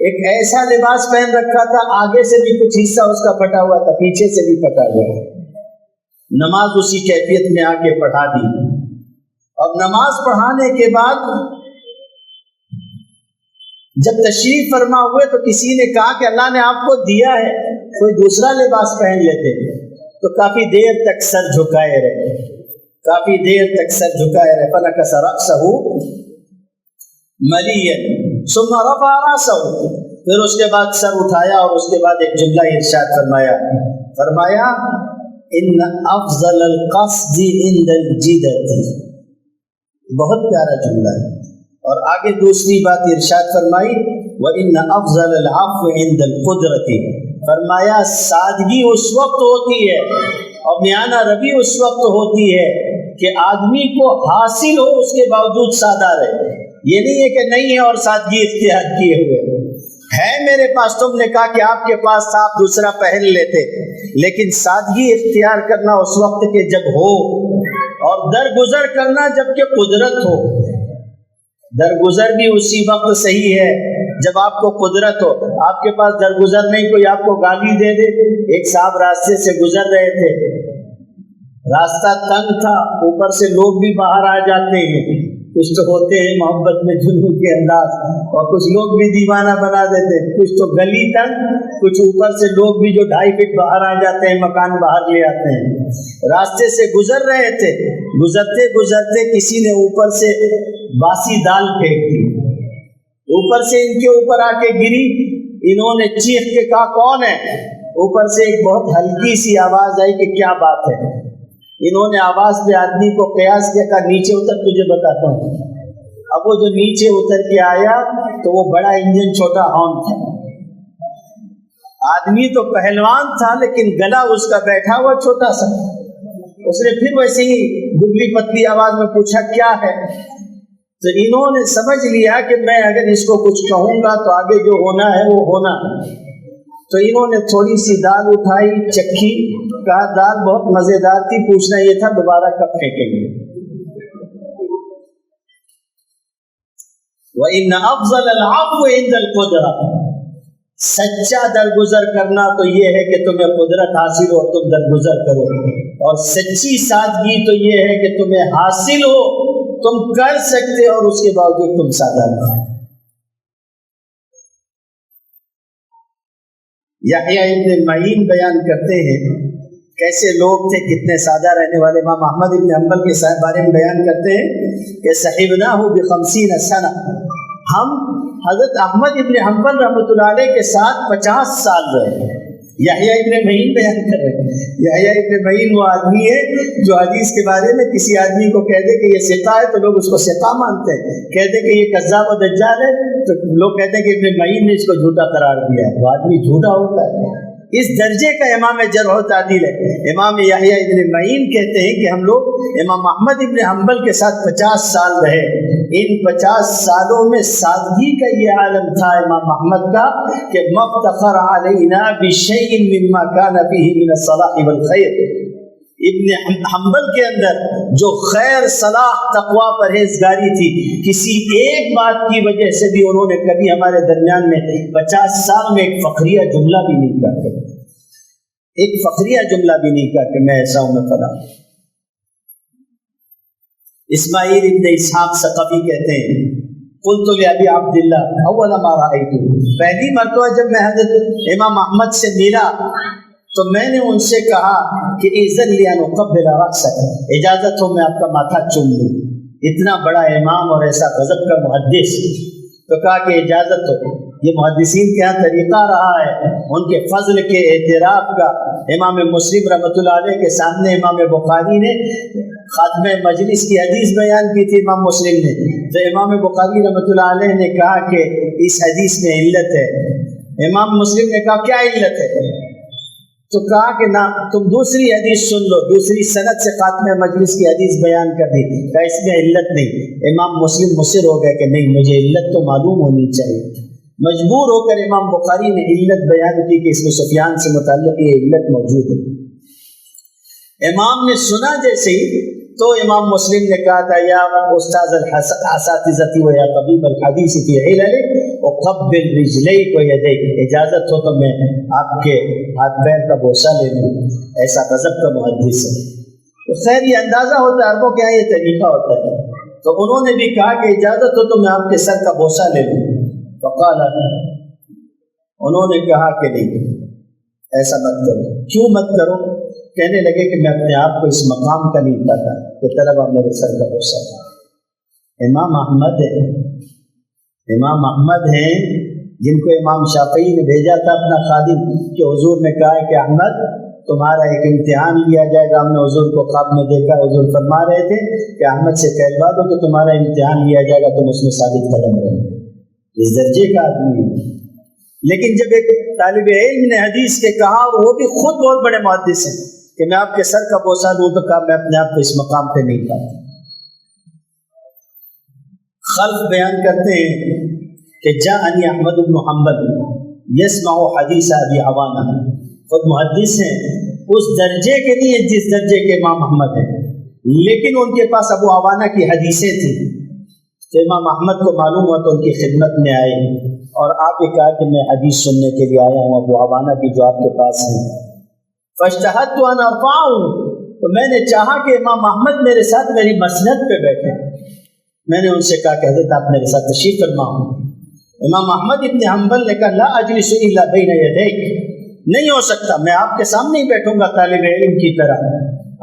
ایک ایسا لباس پہن رکھا تھا، آگے سے بھی کچھ حصہ اس کا پھٹا ہوا تھا، پیچھے سے بھی پھٹا ہوا تھا۔ نماز اسی کیفیت میں آ کے پڑھا دی، اور نماز پڑھانے کے بعد جب تشریف فرما ہوئے تو کسی نے کہا کہ اللہ نے آپ کو دیا ہے، کوئی دوسرا لباس پہن لیتے، تو کافی دیر تک سر جھکائے رہے، کافی دیر تک سر جھکائے رہے۔ فنکس رأسہ ملیا ثم رفع رأسہ، پھر اس کے بعد سر اٹھایا اور اس کے بعد ایک جملہ ارشاد فرمایا ان افضل القصد عند الجدۃ، بہت پیارا جملہ ہے۔ اور آگے دوسری بات ارشاد فرمائی وَإِنَّ أَفْضَلَ الْعَفْوِ عِنْدَ الْقُدْرَةِ، فرمایا سادگی اس وقت ہوتی ہے اور میانہ روی اس وقت ہوتی ہے کہ آدمی کو حاصل ہو اس کے باوجود سادہ رہے۔ یہ نہیں ہے کہ نہیں ہے اور سادگی اختیار کیے ہوئے ہے میرے پاس، تم نے کہا کہ آپ کے پاس تھا آپ دوسرا پہن لیتے، لیکن سادگی اختیار کرنا اس وقت کے جب ہو، اور درگزر کرنا جب کہ قدرت ہو۔ درگزر بھی اسی وقت صحیح ہے جب آپ کو قدرت ہو۔ آپ کے پاس درگزر نہیں، کوئی آپ کو گالی دے دے۔ ایک صاحب راستے سے گزر رہے تھے، راستہ تنگ تھا، اوپر سے لوگ بھی باہر آ جاتے ہیں، کچھ تو ہوتے ہیں محبت میں جنون کے انداز، اور کچھ لوگ بھی دیوانہ بنا دیتے، کچھ تو گلی تنگ، کچھ اوپر سے لوگ بھی جو 2.5 فٹ باہر آ جاتے ہیں، مکان باہر لے آتے ہیں۔ راستے سے گزر رہے تھے، گزرتے گزرتے کسی نے اوپر سے باسی دال پھینک دی، اوپر سے ان کے اوپر آ کے گری۔ انہوں نے چیخ کے کہا کون ہے؟ اوپر سے ایک بہت ہلکی سی آواز آئی کہ کیا بات ہے؟ انہوں نے آواز پہ آدمی کو قیاس کیا، کہا نیچے اتر تجھے بتاتا ہوں۔ اب وہ جو نیچے اتر کے آیا تو وہ بڑا انجن چھوٹا ہارن تھا، آدمی تو پہلوان تھا لیکن گلا اس کا بیٹھا ہوا چھوٹا سا۔ اس نے پھر ویسے ہی دبلی پتلی آواز میں پوچھا کیا ہے؟ تو انہوں نے سمجھ لیا کہ میں اگر اس کو کچھ کہوں گا تو آگے جو ہونا ہے وہ ہونا ہے۔ تو انہوں نے تھوڑی سی دال اٹھائی، چکھی، کہا دال بہت مزیدار تھی، پوچھنا یہ تھا دوبارہ کب پھینکیں گے؟ وَإِنَّ أَفْضَلَ الْعَفْوِ عِنْدَ الْقُدْرَةِ، سچا درگزر کرنا تو یہ ہے کہ تمہیں قدرت حاصل ہو تم درگزر کرو، اور سچی سادگی تو یہ ہے کہ تمہیں حاصل ہو تم کر سکتے اور اس کے باوجود تم سادہ رہو۔ یحییٰ ابن معین بیان کرتے ہیں کیسے لوگ تھے، کتنے سادہ رہنے والے۔ امام احمد ابن حنبل کے بارے میں بیان کرتے ہیں کہ صحبناہ ب50 سنہ، ہم حضرت احمد ابن حنبل رحمۃ اللہ علیہ کے ساتھ 50 سال رہے۔ یحییٰ ابن معین بیان کر رہے ہیں، یحییٰ ابن معین وہ آدمی ہے جو حدیث کے بارے میں کسی آدمی کو کہہ دے کہ یہ ثقہ ہے تو لوگ اس کو ثقہ مانتے ہیں، کہہ دے کہ یہ کذاب و دجال ہے تو لوگ کہتے ہیں کہ ابن معین نے اس کو جھوٹا قرار دیا ہے۔ وہ آدمی جھوٹا ہوتا ہے، اس درجے کا امام جرح و تعدیل ہے۔ امام یحییٰ ابن معین کہتے ہیں کہ ہم لوگ امام احمد ابن حنبل کے ساتھ 50 سال رہے۔ ان 50 سالوں میں سادگی کا یہ عالم تھا امام احمد کا کہ مفتخر علینا بشیء مما کان فیہ من الصلاح والخیر۔ ابن حنبل کے اندر جو خیر، صلاح، تقوی، پرہیزگاری تھی، کسی ایک بات کی وجہ سے بھی انہوں نے کبھی ہمارے درمیان میں 50 سال میں ایک فخریہ جملہ بھی نہیں کہا، ایک فخریہ جملہ بھی نہیں کہا کہ میں ایسا ہوں، میں فلاں۔ اسماعیل ابن اسحاق ثقفی کہتے ہیں قلت لأبی عبداللہ اول ما رأیت، پہلی مرتبہ جب میں حضرت امام احمد سے ملا تو میں نے ان سے کہا کہ اذن لی ان اقبل رأسک، اجازت ہو میں آپ کا ماتھا چوم لوں۔ اتنا بڑا امام اور ایسا غضب کا محدث، تو کہا کہ اجازت ہو۔ یہ محدثین کے یہاں طریقہ رہا ہے ان کے فضل کے اعتراف کا۔ امام مسلم رحمۃ اللہ علیہ کے سامنے امام بخاری نے خاتمہ مجلس کی حدیث بیان کی تھی امام مسلم نے، تو امام بخاری رحمۃ اللہ علیہ نے کہا کہ اس حدیث میں علت ہے۔ امام مسلم نے کہا کیا علت ہے؟ تو کہا کہ نہ، تم دوسری حدیث سن لو، دوسری سند سے خاتمہ مجلس کی حدیث بیان کر دی، کہا اس میں علت نہیں۔ امام مسلم مصر ہو گئے کہ نہیں، مجھے علت تو معلوم ہونی چاہیے۔ مجبور ہو کر امام بخاری نے علت بیان کی کہ اس میں سفیان سے متعلق یہ علت موجود ہے۔ امام نے سنا جیسے ہی تو امام مسلم نے کہا تھا یا استاذ الاساتذہ و یا طبیب الحدیث فی علل اقبل رجلیک و یدیک، اجازت ہو تو میں آپ کے ہاتھ پیر کا بوسہ لے لوں، ایسا غضب کا محدث ہے۔ تو خیر یہ اندازہ ہوتا ہے، عربوں کے یہاں یہ طریقہ ہوتا ہے۔ تو انہوں نے بھی کہا کہ اجازت ہو تو میں آپ کے سر کا بوسہ لے لوں، فقال، انہوں نے کہا کہ نہیں ایسا مت کرو۔ کیوں مت کرو؟ کہنے لگے کہ میں اپنے آپ کو اس مقام کا نہیں پاتا کہ طلبہ میرے سر کا بوسہ۔ امام احمد ہے، امام احمد ہیں جن کو امام شافعی نے بھیجا تھا اپنا خادم کہ حضور نے کہا ہے کہ احمد تمہارا ایک امتحان لیا جائے گا۔ ہم نے حضور کو خواب میں دیکھا، حضور فرما رہے تھے کہ احمد سے کہلوا دو کہ تمہارا امتحان لیا جائے گا، تم اس میں ثابت قدم رہو۔ اس درجے کا آدمی ہے۔ لیکن جب ایک طالب علم نے حدیث کے کہا، وہ بھی خود بہت بڑے محدث ہیں، کہ میں آپ کے سر کا بوسہ لوں، تو کہا میں اپنے آپ کو اس مقام پہ نہیں پاتا۔ خلف بیان کرتے ہیں کہ جاءنی احمد بن حنبل یسمع حدیث ابی عوانہ، خود محدث ہیں، اس درجے کے لیے جس درجے کے امام احمد ہیں، لیکن ان کے پاس ابو عوانہ کی حدیثیں تھیں۔ تو امام احمد کو معلوم ہوا تو ان کی خدمت میں آئے اور آپ نے کہا کہ میں حدیث سننے کے لیے آیا ہوں ابو عوانہ کی جو آپ کے پاس ہیں۔ فاجتہدت ان ارفعہ، تو میں نے چاہا کہ امام احمد میرے ساتھ میری مسند پہ بیٹھے۔ میں نے ان سے کہا کہ حضرت آپ میرے ساتھ تشریف فرما۔ امام احمد ابن حنبل نے کہا لا اجلس الا بین یدیک، نہیں ہو سکتا، میں آپ کے سامنے ہی بیٹھوں گا طالب علم کی طرح،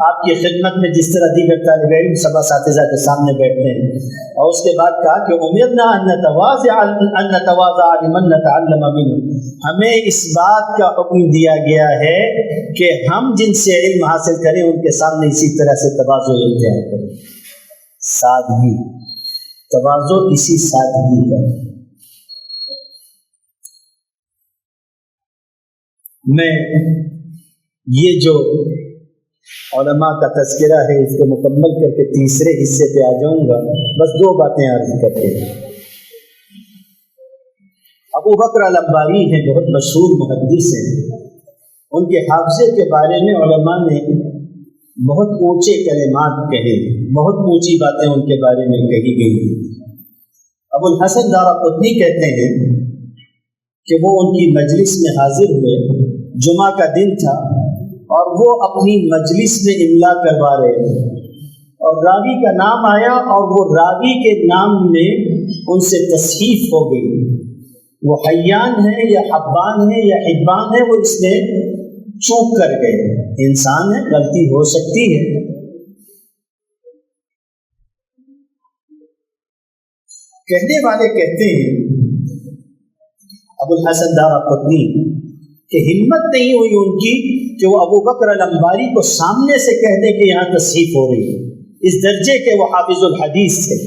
آپ کی خدمت میں جس طرح دیگر طالب علم سب اساتذہ کے سامنے بیٹھتے ہیں۔ اور اس کے بعد کہا کہ امرنا ان نتواضع لمن نتعلم منه، ہمیں اس بات کا حکم دیا گیا ہے کہ ہم جن سے علم حاصل کریں ان کے سامنے اسی طرح سے تواضع اختیار کریں۔ سادگی، تواضع اسی سادگی کا۔ میں یہ جو علماء کا تذکرہ ہے اس کو مکمل کر کے تیسرے حصے پہ آ جاؤں گا، بس دو باتیں عرض کرتے ہیں۔ ابو بکر الانباری ہیں، بہت مشہور محدث ہیں، ان کے حافظے کے بارے میں علماء نے بہت اونچے کلمات کہے، بہت اونچی باتیں ان کے بارے میں کہی گئی۔ ابو الحسن دارقطنی کہتے ہیں کہ وہ ان کی مجلس میں حاضر ہوئے، جمعہ کا دن تھا اور وہ اپنی مجلس میں املا کروا رہے تھے، اور راوی کا نام آیا اور وہ راوی کے نام میں ان سے تصحیف ہو گئی۔ وہ حیان ہے یا حبان ہے یا حبان ہے، وہ اس میں چوک کر گئے. انسان ہے، غلطی ہو سکتی ہے. کہنے والے کہتے ہیں ابو الحسن دارقطنی کہ ہمت نہیں ہوئی ان کی کہ وہ ابو بکر الانباری کو سامنے سے کہہ دے کہ یہاں تصحیف ہو رہی ہے. اس درجے کے وہ حافظ الحدیث تھے.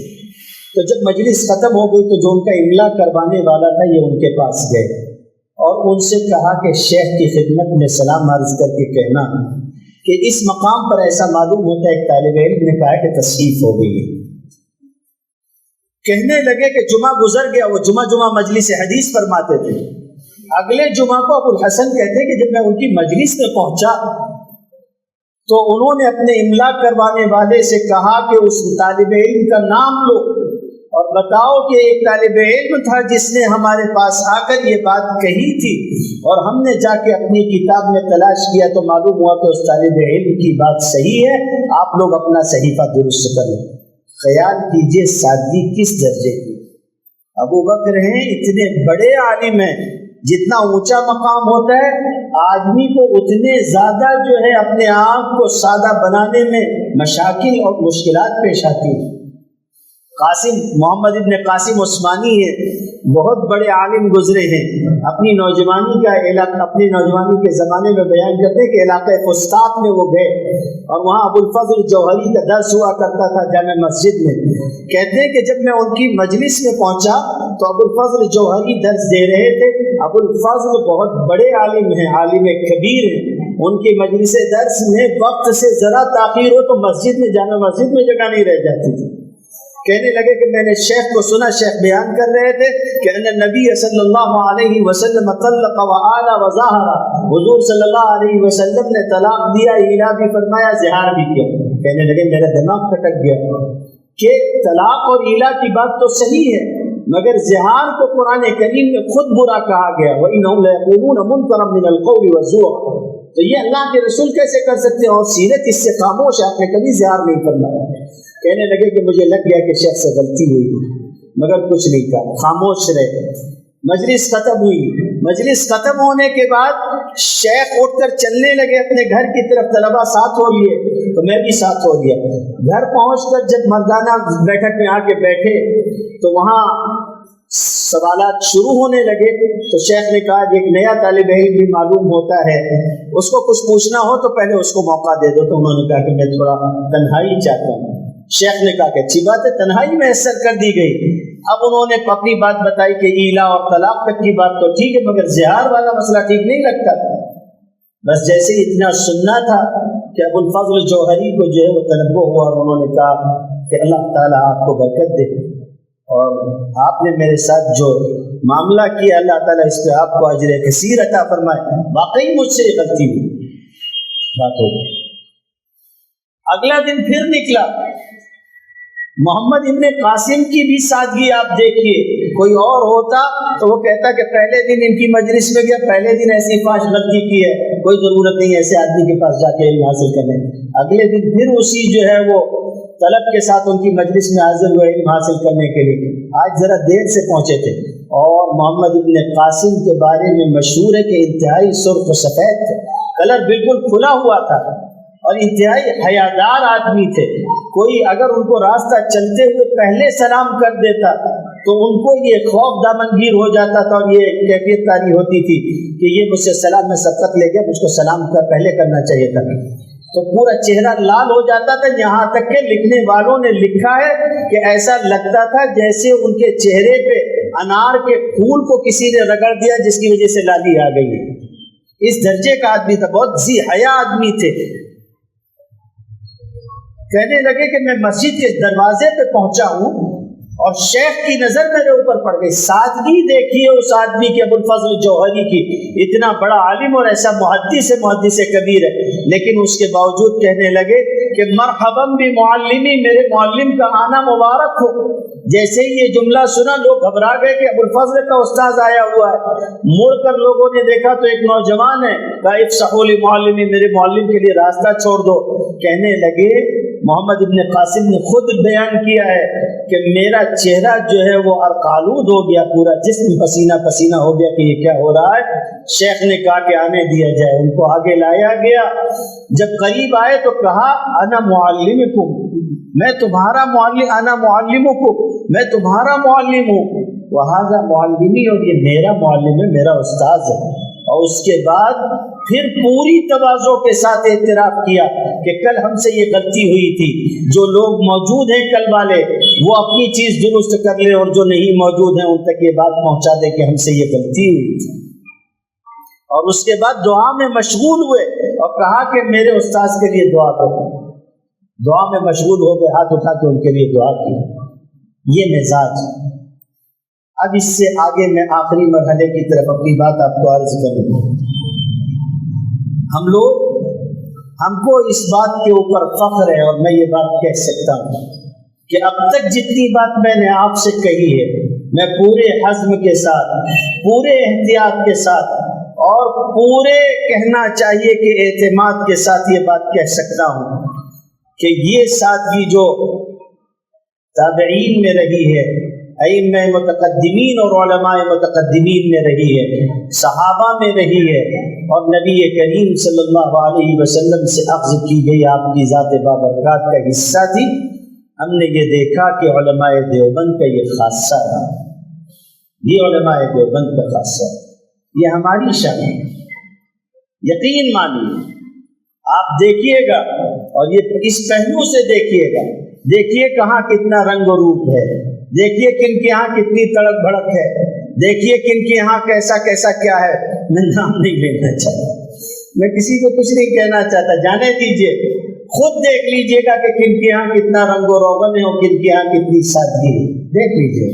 تو جب مجلس ختم ہو گئی تو جو ان کا املا کروانے والا تھا یہ ان کے پاس گئے اور ان سے کہا کہ شیخ کی خدمت میں سلام عرض کر کے کہنا کہ اس مقام پر ایسا معلوم ہوتا ہے ایک طالب علم نے کہا کہ تصحیف ہو گئی ہے. کہنے لگے کہ جمعہ گزر گیا. وہ جمعہ مجلس حدیث فرماتے تھے. اگلے جمعہ کو ابو الحسن کہتے کہ جب میں ان کی مجلس میں پہنچا تو انہوں نے اپنے املا کروانے والے سے کہا کہ اس طالب علم کا نام لو اور بتاؤ کہ ایک طالب علم تھا جس نے ہمارے پاس آ کر یہ بات کہی تھی اور ہم نے جا کے اپنی کتاب میں تلاش کیا تو معلوم ہوا کہ اس طالب علم کی بات صحیح ہے. آپ لوگ اپنا صحیفہ درست کر لیں. خیال کیجئے سادگی کس درجے کی. ابو بکر ہیں، اتنے بڑے عالم ہیں. جتنا اونچا مقام ہوتا ہے آدمی کو اتنے زیادہ جو ہے اپنے آپ کو سادہ بنانے میں مشاکل اور مشکلات پیش آتی ہیں. قاسم محمد ابن قاسم عثمانی ہے، بہت بڑے عالم گزرے ہیں. اپنی نوجوانی کا علاقہ اپنی نوجوانی کے زمانے میں بیان کرتے ہیں کہ علاقہ فسطاط میں وہ گئے اور وہاں ابو الفضل جوہری کا درس ہوا کرتا تھا جامع مسجد میں. کہتے ہیں کہ جب میں ان کی مجلس میں پہنچا تو ابو الفضل جوہری درس دے رہے تھے. ابو الفضل بہت بڑے عالم ہیں، عالم کبیر ہیں. ان کی مجلس درس میں وقت سے ذرا تاخیر ہو تو مسجد میں جامع مسجد میں جگہ نہیں رہ جاتی تھی. کہنے لگے کہ میں نے شیخ کو سنا، شیخ بیان کر رہے تھے کہ ان نبی صلی اللہ علیہ وسلم طلق وآل وظاہر، حضور صلی اللہ علیہ وسلم نے طلاق دیا، ایلا بھی فرمایا، زہار بھی کیا. کہنے لگے میرا دماغ کھٹک گیا کہ طلاق اور ایلا کی بات تو صحیح ہے مگر زہار کو قرآن کریم میں خود برا کہا گیا. وَإِنَّهُمْ لَيَقُولُونَ مُنْكَرًا مِنَ الْقَوْلِ وَزُورًا. تو یہ اللہ کے رسول کیسے کر سکتے ہیں اور سیرت اس سے خاموش ہے، آپ نے کبھی زہار نہیں فرمایا. کہنے لگے کہ مجھے لگ گیا کہ شیخ سے غلطی ہوئی مگر کچھ نہیں کہا، خاموش رہے. مجلس ختم ہوئی. مجلس ختم ہونے کے بعد شیخ اٹھ کر چلنے لگے اپنے گھر کی طرف. طلبہ ساتھ ہو لیے تو میں بھی ساتھ ہو لیا. گھر پہنچ کر جب مردانہ بیٹھک میں آ کے بیٹھے تو وہاں سوالات شروع ہونے لگے. تو شیخ نے کہا کہ ایک نیا طالب علم بھی معلوم ہوتا ہے، اس کو کچھ پوچھنا ہو تو پہلے اس کو موقع دے دو. تو انہوں نے کہا کہ میں تھوڑا تنہائی چاہتا ہوں. شیخ نے کہا کہ اچھی بات ہے، تنہائی میسر کر دی گئی. اب انہوں نے اپنی بات بتائی کہ ایلا اور طلاق تک کی بات تو ٹھیک ہے مگر زہار والا مسئلہ ٹھیک نہیں لگتا. بس جیسے ہی اتنا سننا تھا کہ ابو الفضل جوہری کو جو ہے وہ تنبہ ہوا اور انہوں نے کہا کہ اللہ تعالیٰ آپ کو برکت دے اور آپ نے میرے ساتھ جو معاملہ کیا اللہ تعالیٰ اس پہ آپ کو اجر کثیر عطا فرمائے. واقعی مجھ سے غلطی ہوئی. بات ہو گئی. اگلا دن پھر نکلا. محمد ابن قاسم کی بھی سادگی آپ دیکھیے. کوئی اور ہوتا تو وہ کہتا کہ پہلے دن ان کی مجلس میں گیا، پہلے دن ایسی فاش غلطی کی ہے، کوئی ضرورت نہیں ایسے آدمی کے پاس جا کے علم حاصل کرنے. اگلے دن پھر اسی جو ہے وہ طلب کے ساتھ ان کی مجلس میں حاضر ہوئے علم حاصل کرنے کے لیے. آج ذرا دیر سے پہنچے تھے اور محمد ابن قاسم کے بارے میں مشہور ہے کہ انتہائی سرخ و سفید تھے، کلر بالکل کھلا ہوا تھا اور انتہائی حیادار آدمی تھے. کوئی اگر ان کو راستہ چلتے ہوئے پہلے سلام کر دیتا تو ان کو یہ خوف دامنگیر ہو جاتا تھا اور یہ کیفیت تاری ہوتی تھی کہ یہ مجھ سے سلام میں سبقت لے گیا، مجھ کو سلام کا پہلے کرنا چاہیے تھا. تو پورا چہرہ لال ہو جاتا تھا. یہاں تک کہ لکھنے والوں نے لکھا ہے کہ ایسا لگتا تھا جیسے ان کے چہرے پہ انار کے پھول کو کسی نے رگڑ دیا جس کی وجہ سے لالی آ گئی. اس درجے کا آدمی تھا، بہت ذی حیا آدمی تھے. کہنے لگے کہ میں مسجد کے دروازے پہ پہنچا ہوں اور شیخ کی نظر میرے اوپر پڑ گئی. سادگی دیکھیے اس آدمی کی، ابو الفضل جوہری کی. اتنا بڑا عالم اور ایسا محدث کبیر ہے لیکن اس کے باوجود کہنے لگے کہ مرحبا بمعلمی، میرے معلم کا آنا مبارک ہو. جیسے ہی یہ جملہ سنا لوگ گھبرا گئے کہ ابو الفضل کا استاذ آیا ہوا ہے. مڑ کر لوگوں نے دیکھا تو ایک نوجوان ہے. کہا افسحوا لمعلمی، میرے معلم کے لیے راستہ چھوڑ دو. کہنے لگے محمد ابن قاسم نے خود بیان کیا ہے کہ میرا چہرہ جو ہے وہ ارقالود ہو گیا، پورا جسم پسینہ پسینہ ہو گیا کہ یہ کیا ہو رہا ہے۔ شیخ نے کہا کہ آنے دیا جائے، ان کو آگے لایا گیا۔ جب قریب آئے تو کہا انا معلمکم، میں تمہارا معلم، انا معلمکم، میں تمہارا معلم ہوں، وہذا معلمی، اور یہ میرا معلم ہے، میرا استاذ ہے۔ اور اس کے بعد پھر پوری تواضع کے ساتھ اعتراف کیا کہ کل ہم سے یہ غلطی ہوئی تھی، جو لوگ موجود ہیں کل والے وہ اپنی چیز درست کر لیں، اور جو نہیں موجود ہیں ان تک یہ بات پہنچا دے کہ ہم سے یہ غلطی ہوئی تھی۔ اور اس کے بعد دعا میں مشغول ہوئے اور کہا کہ میرے استاذ کے لیے دعا کرو۔ دعا میں مشغول ہو کے ہاتھ اٹھا کے ان کے لیے دعا کی۔ یہ مزاج۔ اب اس سے آگے میں آخری مرحلے کی طرف اپنی بات آپ کو عرض کروں۔ ہم کو اس بات کے اوپر فخر ہے، اور میں یہ بات کہہ سکتا ہوں کہ اب تک جتنی بات میں نے آپ سے کہی ہے، میں پورے حزم کے ساتھ، پورے احتیاط کے ساتھ، اور پورے کہنا چاہیے کہ اعتماد کے ساتھ یہ بات کہہ سکتا ہوں کہ یہ سادگی جو تابعین میں رہی ہے، ائمہ متقدمین اور علماء متقدمین میں رہی ہے، صحابہ میں رہی ہے، اور نبی کریم صلی اللہ علیہ وسلم سے اخذ کی گئی آپ کی ذات بابرکات کا حصہ تھی۔ ہم نے یہ دیکھا کہ علماء دیوبند کا یہ خاصہ رہا، یہ علماء دیوبند کا خاصہ، یہ ہماری شان ہے، یقین مانیے۔ آپ دیکھیے گا، اور یہ اس پہلو سے دیکھیے گا، دیکھیے کہاں کتنا رنگ و روپ ہے، دیکھیے کن کے یہاں کتنی تڑک بھڑک ہے، دیکھیے کن کے یہاں کیسا کیسا کیا ہے۔ میں نام نہیں لینا چاہتا، میں کسی کو کچھ نہیں کہنا چاہتا، جانے دیجیے، خود دیکھ لیجیے گا کہ کن کے یہاں کتنا رنگ و روغن ہے اور کن کے یہاں کتنی سادگی ہے، دیکھ لیجیے۔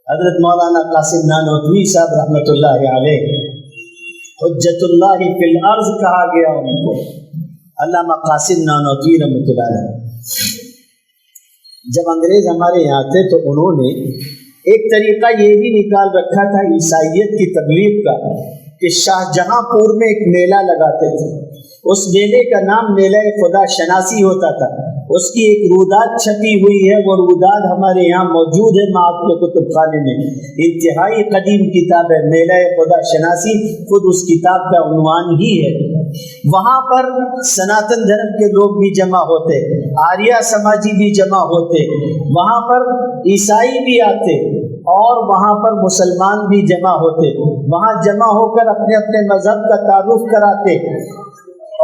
حضرت مولانا قاسم نانوتوی صاحب رحمۃ اللہ علیہ، حجت اللہ فی الارض کہا گیا ان کو، علامہ قاسم نانوتوی رحمۃ اللہ علیہ۔ جب انگریز ہمارے یہاں تھے تو انہوں نے ایک طریقہ یہ بھی نکال رکھا تھا عیسائیت کی تبلیغ کا کہ شاہ جہاں پور میں ایک میلہ لگاتے تھے، اس میلے کا نام میلہ خدا شناسی ہوتا تھا، اس کی ایک روداد چھپی ہوئی ہے، وہ روداد ہمارے یہاں موجود ہے معاف کے کتب خانے میں، انتہائی قدیم کتاب ہے میلہ خدا شناسی، خود اس کتاب کا عنوان ہی ہے۔ وہاں پر سناتن دھرم کے لوگ بھی جمع ہوتے، آریہ سماجی بھی جمع ہوتے، وہاں پر عیسائی بھی آتے، اور وہاں پر مسلمان بھی جمع ہوتے، وہاں جمع ہو کر اپنے اپنے مذہب کا تعارف کراتے،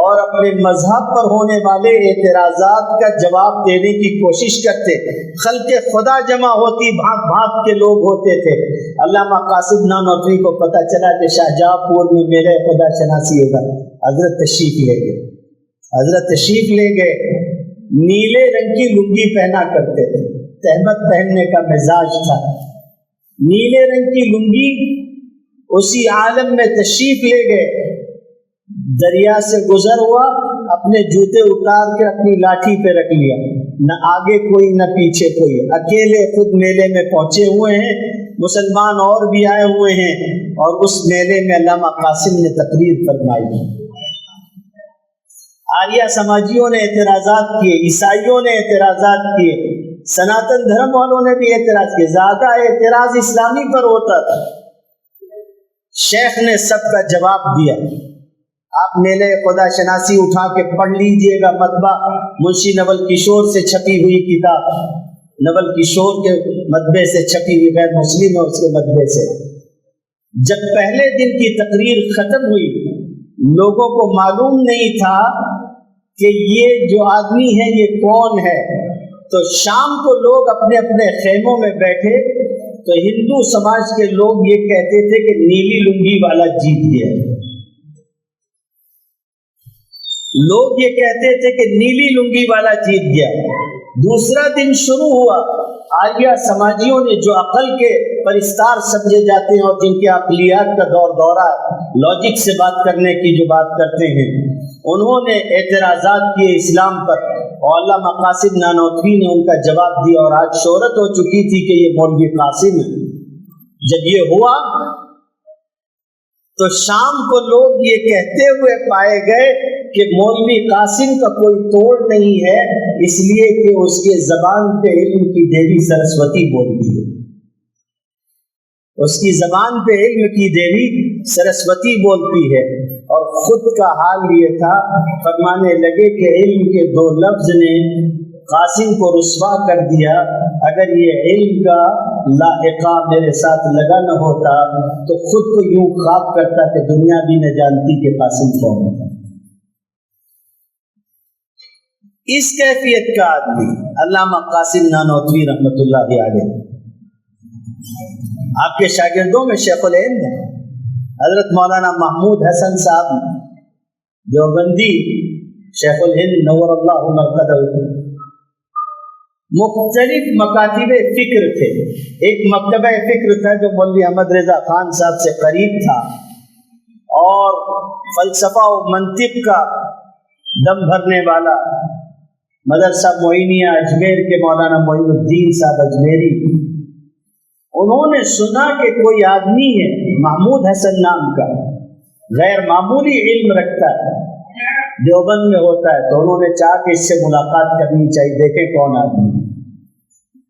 اور اپنے مذہب پر ہونے والے اعتراضات کا جواب دینے کی کوشش کرتے۔ خلق خدا جمع ہوتی، بھانت بھانت کے لوگ ہوتے تھے۔ علامہ قاسم نانوتوی کو پتہ چلا کہ شاہجہاں پور میں میرے خدا شناسی ہوگا، حضرت تشریف لے گئے، حضرت تشریف لے گئے، نیلے رنگ کی لنگی پہنا کرتے تھے، تہمت پہننے کا مزاج تھا، نیلے رنگ کی لنگی، اسی عالم میں تشریف لے گئے، دریا سے گزر ہوا، اپنے جوتے اتار کے اپنی لاٹھی پہ رکھ لیا، نہ آگے کوئی نہ پیچھے کوئی، اکیلے خود میلے میں پہنچے ہوئے ہیں، مسلمان اور بھی آئے ہوئے ہیں، اور اس میلے میں علامہ قاسم نے تقریر فرمائی۔ آریہ سماجیوں نے اعتراضات کیے، عیسائیوں نے اعتراضات کیے، سناتن دھرم والوں نے بھی اعتراض کیے، زیادہ اعتراض اسلامی پر ہوتا تھا۔ شیخ نے سب کا جواب دیا۔ آپ میلے خدا شناسی اٹھا کے پڑھ لیجئے گا، مطبع منشی نول کشور سے چھپی ہوئی کتاب، نول کشور کے مطبع سے چھپی ہوئی، غیر مسلم ہے اس کے مطبع سے۔ جب پہلے دن کی تقریر ختم ہوئی، لوگوں کو معلوم نہیں تھا کہ یہ جو آدمی ہے یہ کون ہے، تو شام کو لوگ اپنے اپنے خیموں میں بیٹھے تو ہندو سماج کے لوگ یہ کہتے تھے کہ نیلی لنگی والا جیت گیا، لوگ یہ کہتے تھے کہ نیلی لنگی والا جیت گیا۔ دوسرا دن شروع ہوا، آریہ سماجیوں نے جو عقل کے پرستار سمجھے جاتے ہیں اور جن کے عقلیات کا دور دورہ ہے، لاجک سے بات کرنے کی جو بات کرتے ہیں، انہوں نے اعتراضات کیے اسلام پر، اور علامہ قاسم نانوتوی نے ان کا جواب دیا، اور آج شہرت ہو چکی تھی کہ یہ مولوی قاسم ہے۔ جب یہ ہوا تو شام کو لوگ یہ کہتے ہوئے پائے گئے کہ مولوی قاسم کا کوئی توڑ نہیں ہے، اس لیے کہ اس کے زبان پہ علم کی دیوی سرسوتی بولتی ہے، اس کی زبان پہ علم کی دیوی سرسوتی بولتی ہے۔ اور خود کا حال یہ تھا، فرمانے لگے کہ علم کے 2 لفظ نے قاسم کو رسوا کر دیا، اگر یہ علم کا لاحقہ میرے ساتھ لگا نہ ہوتا تو خود کو یوں خواب کرتا کہ دنیا بھی نہ جانتی کہ قاسم کون تھا۔ اس کیفیت کا آدمی علامہ قاسم نانوتوی رحمۃ اللہ علیہ، آپ کے شاگردوں میں شیخ الہند ہیں حضرت مولانا محمود حسن صاحب دیوبندی، شیخ الہند نور اللہ مرقدہ، مختلف مکاتب فکر تھے۔ ایک مکتبہ فکر تھا جو مولوی احمد رضا خان صاحب سے قریب تھا اور فلسفہ و منطق کا دم بھرنے والا، مدرسہ معینیہ اجمیر کے مولانا معین الدین صاحب اجمیری، انہوں نے سنا کہ کوئی آدمی ہے محمود حسن نام کا، غیر معمولی علم رکھتا ہے، دیوبند میں ہوتا ہے، تو انہوں نے چاہا کہ اس سے ملاقات کرنی چاہیے، دیکھیں کون آدمی۔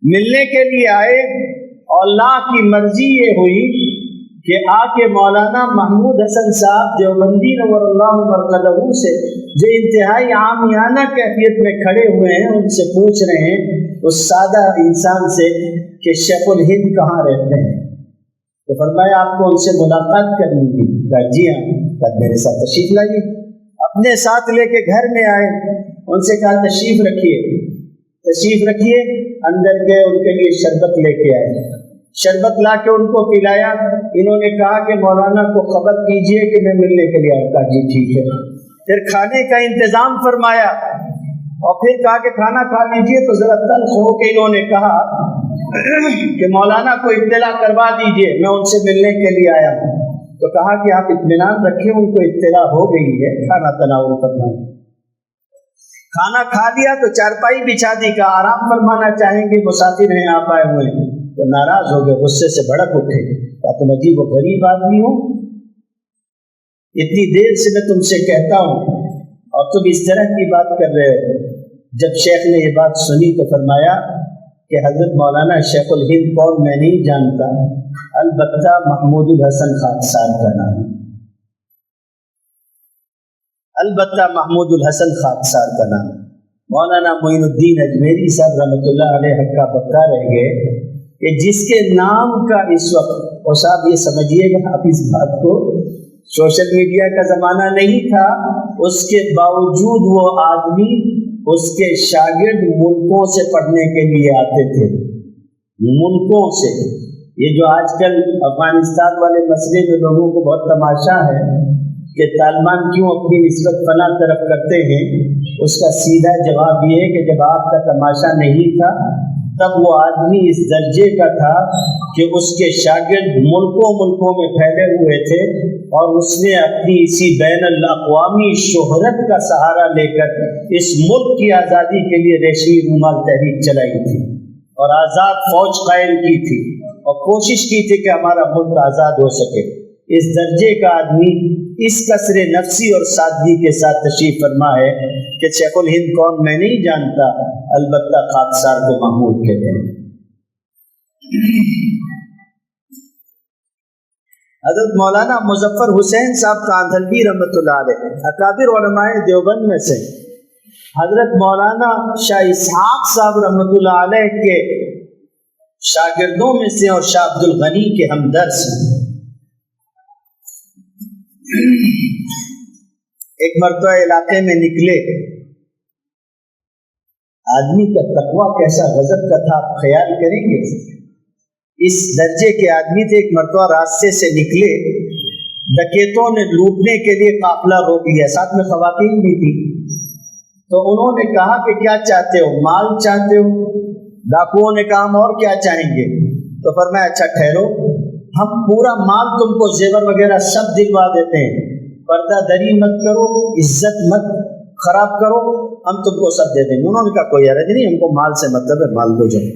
ملنے کے لیے آئے اور اللہ کی مرضی یہ ہوئی کہ آ کے مولانا محمود حسن صاحب دیوبندی نور اللہ مرقدہ سے جو انتہائی عامیانہ کیفیت میں کھڑے ہوئے ہیں ان سے پوچھ رہے ہیں اس سادہ انسان سے کہ شیخ الہند کہاں رہتے ہیں؟ تو فرمایا آپ کو ان سے ملاقات کرنی تھی۔ کہا جی ہاں۔ کہا میرے ساتھ تشریف لائیے۔ اپنے ساتھ لے کے گھر میں آئے، ان سے کہا تشریف رکھیے، تشریف رکھیے۔ اندر گئے، ان کے لیے شربت لے کے آئے، شربت لا کے ان کو پلایا۔ انہوں نے کہا کہ مولانا کو خبر کیجئے کہ میں ملنے کے لیے آؤں۔ کہا جی ٹھیک ہے۔ پھر کھانے کا انتظام فرمایا اور پھر کہا کہ کھانا کھا لیجئے۔ تو ذرا تلخ ہو کے انہوں نے کہا کہ مولانا کو اطلاع کروا دیجئے میں ان سے ملنے کے لیے آیا ہوں۔ تو کہا کہ آپ اطمینان رکھیں، ان کو اطلاع ہو گئی ہے، کھانا تناول کرنا ہے۔ کھانا کھا لیا تو چارپائی بچھا دی، کا آرام فرمانا چاہیں گے، مسافر ہیں آپ آئے ہوئے ہیں۔ تو ناراض ہو گئے، غصے سے بھڑک اٹھے، کہا تم عجیب و غریب آدمی ہو، اتنی دیر سے میں تم سے کہتا ہوں اور تم اس طرح کی بات کر رہے ہو۔ جب شیخ نے یہ بات سنی تو فرمایا کہ حضرت مولانا شیخ الہند کون میں نہیں جانتا، البتہ محمود الحسن خاکسار کا نام، البتہ محمود الحسن خاکسار کا نام۔ مولانا معین الدین اجمیری صاحب رحمۃ اللہ علیہ حقہ بقا رہ گئے کہ جس کے نام کا اس وقت، اور صاحب یہ سمجھیے گا آپ اس بات کو، سوشل میڈیا کا زمانہ نہیں تھا، اس کے باوجود وہ آدمی، اس کے شاگرد ملکوں سے پڑھنے کے لیے آتے تھے، ملکوں سے۔ یہ جو آج کل افغانستان والے مسئلے میں لوگوں کو بہت تماشا ہے کہ طالبان کیوں اپنی نسبت فلاں طرف کرتے ہیں، اس کا سیدھا جواب یہ ہے کہ جب آپ کا تماشا نہیں تھا تب وہ آدمی اس درجے کا تھا کہ اس کے شاگرد ملکوں میں پھیلے ہوئے تھے اور اس نے اپنی اسی بین الاقوامی شہرت کا سہارا لے کر اس ملک کی آزادی کے لیے ریشمی رومال تحریک چلائی تھی اور آزاد فوج قائم کی تھی اور کوشش کی تھی کہ ہمارا ملک آزاد ہو سکے۔ اس درجے کا آدمی اس کثر نفسی اور سادگی کے ساتھ تشریف فرما ہے کہ شیخ الہند کون میں نہیں جانتا، البتہ خاکسار کو محمود کہتے ہیں۔ حضرت مولانا مظفر حسین صاحب کاندھلوی رحمۃ اللہ علیہ اکابر علماء دیوبند میں سے، حضرت مولانا شاہ اسحاق صاحب رحمۃ اللہ علیہ کے شاگردوں میں سے اور شاہ عبد الغنی کے ہمدرس ہیں۔ ایک مرتبہ علاقے میں نکلے، آدمی کا تقویٰ کیسا غضب کا تھا آپ خیال کریں گے، اس درجے کے آدمی تھے۔ ایک مرتبہ راستے سے نکلے، ڈکیتوں نے لوٹنے کے لیے قافلہ روک لیا، ساتھ میں خواتین بھی تھی، تو انہوں نے کہا کہ کیا چاہتے ہو، مال چاہتے ہو؟ ڈاکوؤں نے کہا ہم اور کیا چاہیں گے؟ تو فرمایا اچھا ٹھہرو، ہم پورا مال تم کو زیور وغیرہ سب دلوا دیتے ہیں، پردہ دری مت کرو، عزت مت خراب کرو، ہم تم کو سب دے دیں گے۔ انہوں نے کہا کوئی حرج نہیں، ہم کو مال سے مطلب ہے، مال دو جاؤ۔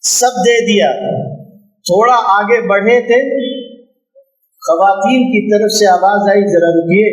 سب دے دیا۔ تھوڑا آگے بڑھے تھے، خواتین کی طرف سے آواز آئی ذرا رکیے،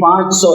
500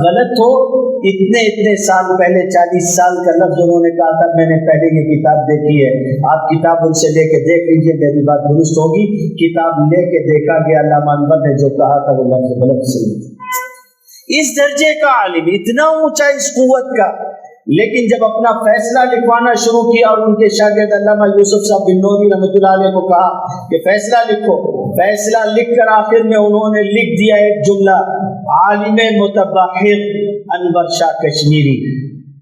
غلط ہو، اتنے سال پہلے 40 سال کا لفظ انہوں نے کہا تھا، میں نے پہلے یہ کتاب دیکھی ہے، آپ کتاب ان سے لے کے دیکھ لیجیے، میری بات درست ہوگی۔ کتاب لے کے دیکھا گیا، علامہ انور نے جو کہا تھا وہ لفظ غلط صحیح تھا۔ اس درجے کا عالم، اتنا اونچا اس قوت کا، لیکن جب اپنا فیصلہ لکھوانا شروع کیا اور ان کے شاگرد علامہ یوسف صاحب بنوری رحمۃ اللہ علیہ کو کہا کہ فیصلہ لکھو، فیصلہ لکھ کر آخر میں انہوں نے لکھ دیا ایک جملہ، عالم متبحر انور شاہ کشمیری،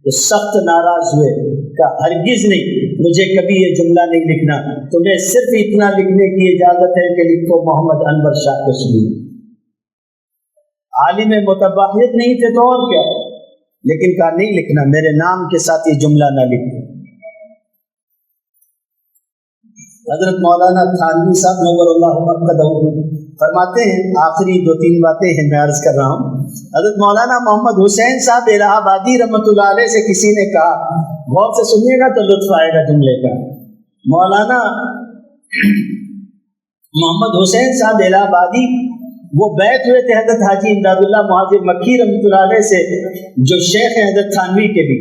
تو سخت ناراض ہوئے، کہا ہرگز نہیں، مجھے کبھی یہ جملہ نہیں لکھنا، تمہیں صرف اتنا لکھنے کی اجازت ہے کہ لکھو محمد انور شاہ کشمیری۔ عالم متبحر نہیں تھے تو اور کیا، لیکن کہا نہیں لکھنا، میرے نام کے ساتھ یہ جملہ نہ لکھو۔ حضرت مولانا تھانوی صاحب نور اللہ مرقدہ فرماتے ہیں، آخری 2-3 باتیں ہیں میں عرض کر رہا ہوں، حضرت مولانا محمد حسین صاحب الہ آبادی رحمۃ اللہ علیہ سے کسی نے کہا، غور سے سنیے گا تو لطف آئے گا جملے کا، مولانا محمد حسین صاحب الہ آبادی وہ بیعت ہوئے تھے حضرت حاجی امداد اللہ مہاجر مکی رحمۃ اللہ علیہ سے، جو شیخ ہیں حضرت تھانوی کے بھی۔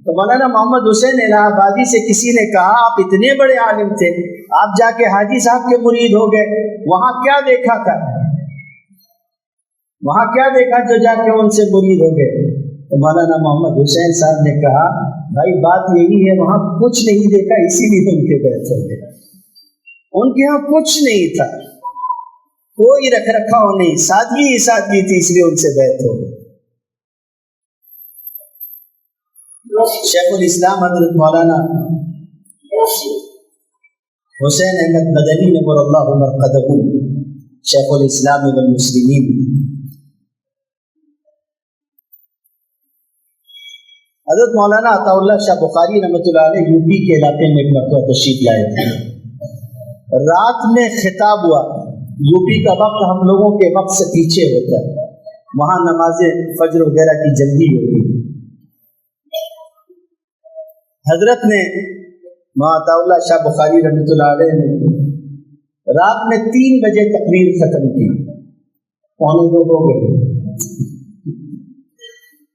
تو مولانا محمد حسین الہ آبادی سے کسی نے کہا، آپ اتنے بڑے عالم تھے، آپ جا کے حاجی صاحب کے مرید ہو گئے، وہاں کیا دیکھا تھا؟ وہاں کیا دیکھا جو جا کے ان سے مرید ہو گئے؟ تو مولانا محمد حسین صاحب نے کہا، بھائی بات یہی ہے، وہاں کچھ نہیں دیکھا، اسی لیے ان کے بیعت ہو گئے۔ ان کے یہاں کچھ نہیں تھا، کوئی رکھ رکھاؤ نہیں، سادگی ہی سادگی تھی، اس لیے ان سے بیعت ہو گئی۔ شیخ الاسلام حضرت مولانا حسین احمد مدنی نور اللہ مرقدہ، شیخ الاسلام والمسلمین، حضرت مولانا عطا اللہ شاہ بخاری رحمۃ اللہ علیہ یو پی کے علاقے میں ایک مرتبہ تشریف لائے تھے، رات میں خطاب ہوا، یو پی کا وقت ہم لوگوں کے وقت سے پیچھے ہوتا ہے، وہاں نماز فجر وغیرہ کی جلدی ہوتی ہے۔ حضرت نے عطا اللہ شاہ بخاری رحمۃ اللہ علیہ نے رات میں 3 بجے تقریر ختم کی، 1:45 ہو گئے،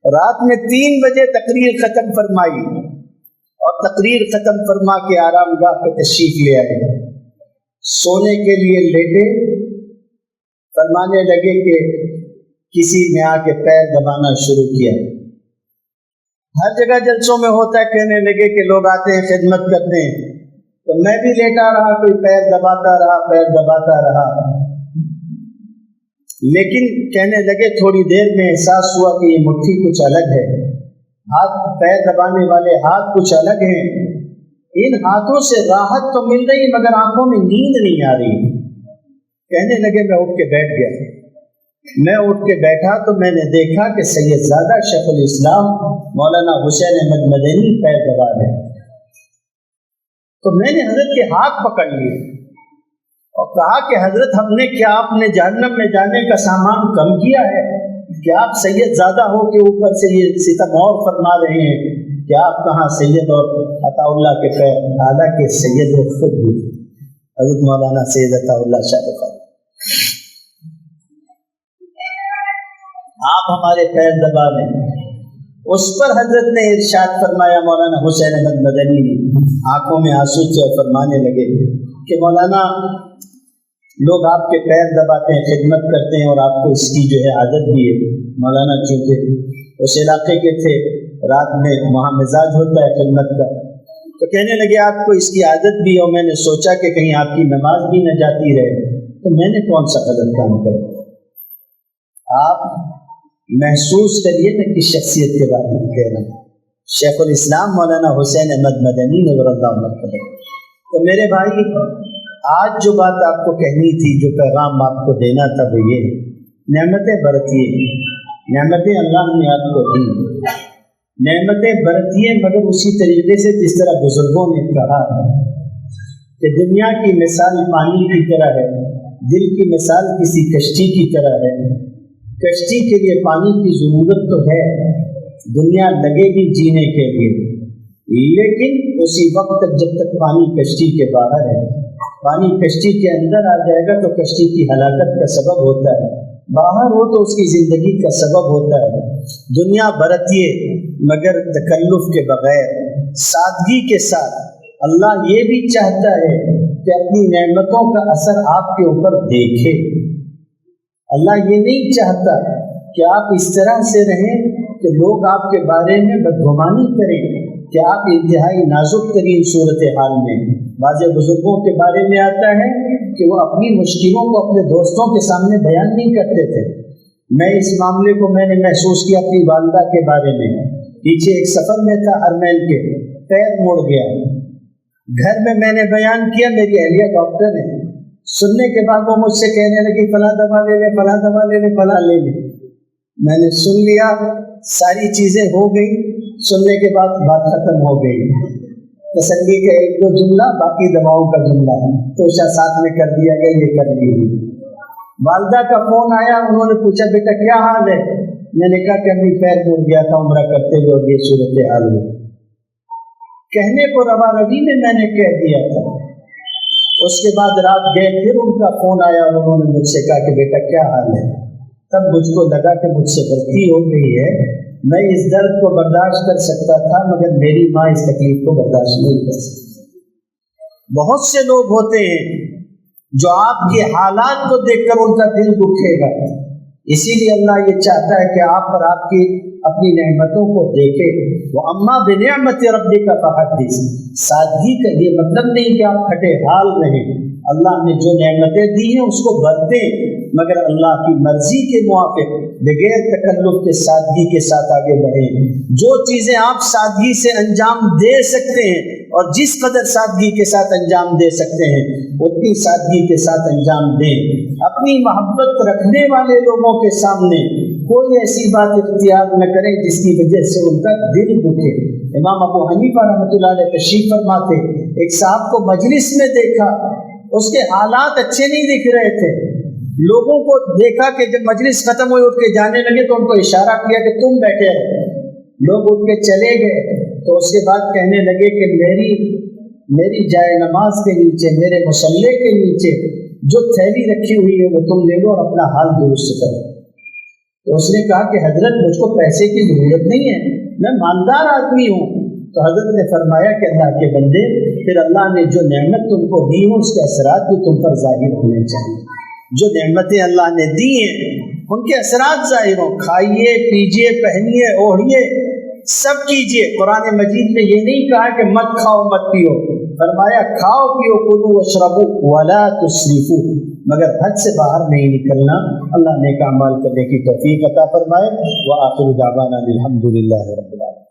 رات میں 3 بجے تقریر ختم فرمائی، اور تقریر ختم فرما کے آرام گاہ پہ تشریف لے آئے، سونے کے لیے لیٹے، فرمانے لگے کہ کسی نے آ کے پیر دبانا شروع کیا، ہر جگہ جلسوں میں ہوتا ہے، کہنے لگے کہ لوگ آتے ہیں خدمت کرتے ہیں، تو میں بھی لیٹا رہا، کوئی پیر دباتا رہا، پیر دباتا رہا، لیکن کہنے لگے تھوڑی دیر میں احساس ہوا کہ یہ مٹھی کچھ الگ ہے، ہاتھ پیر دبانے والے ہاتھ کچھ الگ ہیں، ان ہاتھوں سے راحت تو مل رہی مگر آنکھوں میں نیند نہیں آ رہی۔ کہنے لگے میں اٹھ کے بیٹھ گیا، میں اٹھ کے بیٹھا تو میں نے دیکھا کہ سید زادہ شیخ الاسلام مولانا حسین احمد مدنی پیر دبا رہے، تو میں نے حضرت کے ہاتھ پکڑ لیے اور کہا کہ حضرت ہم نے کیا آپ نے جہنم میں جانے کا سامان کم کیا ہے؟ کیا آپ سید زادہ ہو کے اوپر سے یہ ستم اور فرما رہے ہیں کہ آپ کہاں سید اور عطا اللہ کے پیر، حالانکہ سید وہ خود بھی حضرت مولانا سید عطا اللہ شاہ بخاری، آپ ہمارے پیر دبا دیں۔ اس پر حضرت نے ارشاد فرمایا، مولانا حسین احمد مدنی نے آنکھوں میں آنسو تھے اور فرمانے لگے کہ مولانا لوگ آپ کے پیر دباتے ہیں، خدمت کرتے ہیں، اور آپ کو اس کی جو ہے عادت بھی ہے۔ مولانا چونکہ اس علاقے کے تھے، رات میں وہاں مزاج ہوتا ہے خدمت کا، تو کہنے لگے آپ کو اس کی عادت بھی ہے، اور میں نے سوچا کہ کہیں آپ کی نماز بھی نہ جاتی رہے، تو میں نے کون سا غلط کام کرا۔ آپ محسوس کریے نا کہ شخصیت کے بارے میں کہہ رہا ہوں، شیخ الاسلام مولانا حسین احمد مدنی نور اللہ مرقدہ۔ تو میرے بھائی، آج جو بات آپ کو کہنی تھی، جو پیغام آپ کو دینا تھا، وہ یہ ہے، نعمتیں برتیے، نعمتیں اللہ نے آپ کو دی، نعمتیں برتیے، مگر اسی طریقے سے جس طرح بزرگوں نے کہا کہ دنیا کی مثال پانی کی طرح ہے، دل کی مثال کسی کشتی کی طرح ہے۔ کشتی کے لیے پانی کی ضرورت تو ہے، دنیا لگے گی جینے کے لیے، لیکن اسی وقت تک جب تک پانی کشتی کے باہر ہے، پانی کشتی کے اندر آ جائے گا تو کشتی کی ہلاکت کا سبب ہوتا ہے۔ باہر ہو تو اس کی زندگی کا سبب ہوتا ہے، دنیا برتیے مگر تکلف کے بغیر، سادگی کے ساتھ۔ اللہ یہ بھی چاہتا ہے کہ اپنی نعمتوں کا اثر آپ کے اوپر دیکھے۔ اللہ یہ نہیں چاہتا کہ آپ اس طرح سے رہیں کہ لوگ آپ کے بارے میں بدگمانی کریں، کہ آپ انتہائی نازک ترین صورتحال میں۔ بعض بزرگوں کے بارے میں آتا ہے کہ وہ اپنی مشکلوں کو اپنے دوستوں کے سامنے بیان نہیں کرتے تھے۔ میں اس معاملے کو میں نے محسوس کیا اپنی والدہ کے بارے میں۔ پیچھے ایک سفر میں تھا حرمین کے، پیر موڑ گیا، گھر میں نے بیان کیا، میری اہلیہ ڈاکٹر ہے، سننے کے بعد وہ مجھ سے کہنے لگی فلاں دوا لے لے، فلاں دوا لے لے، فلاں لے لے۔ میں نے سن لیا، ساری چیزیں ہو گئی، سننے کے بعد بات ختم ہو گئی۔ تسلی کا ایک دو جملہ، باقی دواؤں کا جملہ تو ساتھ میں کر دیا گیا، یہ کر لی۔ والدہ کا فون آیا، انہوں نے پوچھا بیٹا کیا حال ہے؟ میں نے کہا کہ امی پیر ٹوٹ گیا تھا عمرہ کرتے ہوئے اور یہ صورتحال ہے۔ کہنے کو روا روی میں نے کہہ دیا تھا۔ اس کے بعد رات گئے، پھر ان کا فون آیا اور انہوں نے مجھ سے کہا کہ بیٹا کیا حال ہے؟ تب مجھ کو لگا کہ مجھ سے غلطی ہو گئی ہے، میں اس درد کو برداشت کر سکتا تھا مگر میری ماں اس تکلیف کو برداشت نہیں کر سکتی۔ بہت سے لوگ ہوتے ہیں جو آپ کے حالات کو دیکھ کر ان کا دل دکھے گا، اسی لیے اللہ یہ چاہتا ہے کہ آپ پر آپ کی اپنی نعمتوں کو دیکھے۔ وَأَمَّا بِنِعْمَةِ رَبِّكَ فَحَدِّثْ۔ سادگی کا یہ مطلب نہیں کہ آپ پھٹے حال رہیں، اللہ نے جو نعمتیں دی ہیں اس کو برتیں مگر اللہ کی مرضی کے موافق، بغیر تکلف کے سادگی کے ساتھ آگے بڑھیں۔ جو چیزیں آپ سادگی سے انجام دے سکتے ہیں اور جس قدر سادگی کے ساتھ انجام دے سکتے ہیں اتنی سادگی کے ساتھ انجام دیں۔ اپنی محبت رکھنے والے لوگوں کے سامنے کوئی ایسی بات اختیار نہ کریں جس کی وجہ سے ان کا دل دکھے۔ امام ابو حنیفہ رحمۃ اللہ علیہ تشریف فرما تھے، ایک صاحب کو مجلس میں دیکھا، اس کے حالات اچھے نہیں دکھ رہے تھے، لوگوں کو دیکھا کہ جب مجلس ختم ہوئی اٹھ کے جانے لگے تو ان کو اشارہ کیا کہ تم بیٹھے رہے، لوگ اٹھ کے چلے گئے تو اس کے بعد کہنے لگے کہ میری جائے نماز کے نیچے، میرے مصلے کے نیچے جو تھیلی رکھی ہوئی ہے وہ تم لے لو اور اپنا حال درست کرو۔ تو اس نے کہا کہ حضرت مجھ کو پیسے کی ضرورت نہیں ہے، میں مالدار آدمی ہوں۔ تو حضرت نے فرمایا کہ اللہ کے بندے، پھر اللہ نے جو نعمت تم کو دی ہو اس کے اثرات بھی تم پر ظاہر ہونے چاہیے۔ جو نعمتیں اللہ نے دی ہیں ان کے اثرات ظاہر ہوں، کھائیے پیجیے پہنیے اوڑھیے سب کیجیے۔ قرآن مجید میں یہ نہیں کہا کہ مت کھاؤ مت پیو، فرمایا کھاؤ پیو کلوا واشربوا ولا تسرفوا، مگر حد سے باہر نہیں نکلنا۔ اللہ نیک اعمال کرنے کی توفیق عطا فرمائے۔ وآخر دعوانا الحمد للہ رب العالمین۔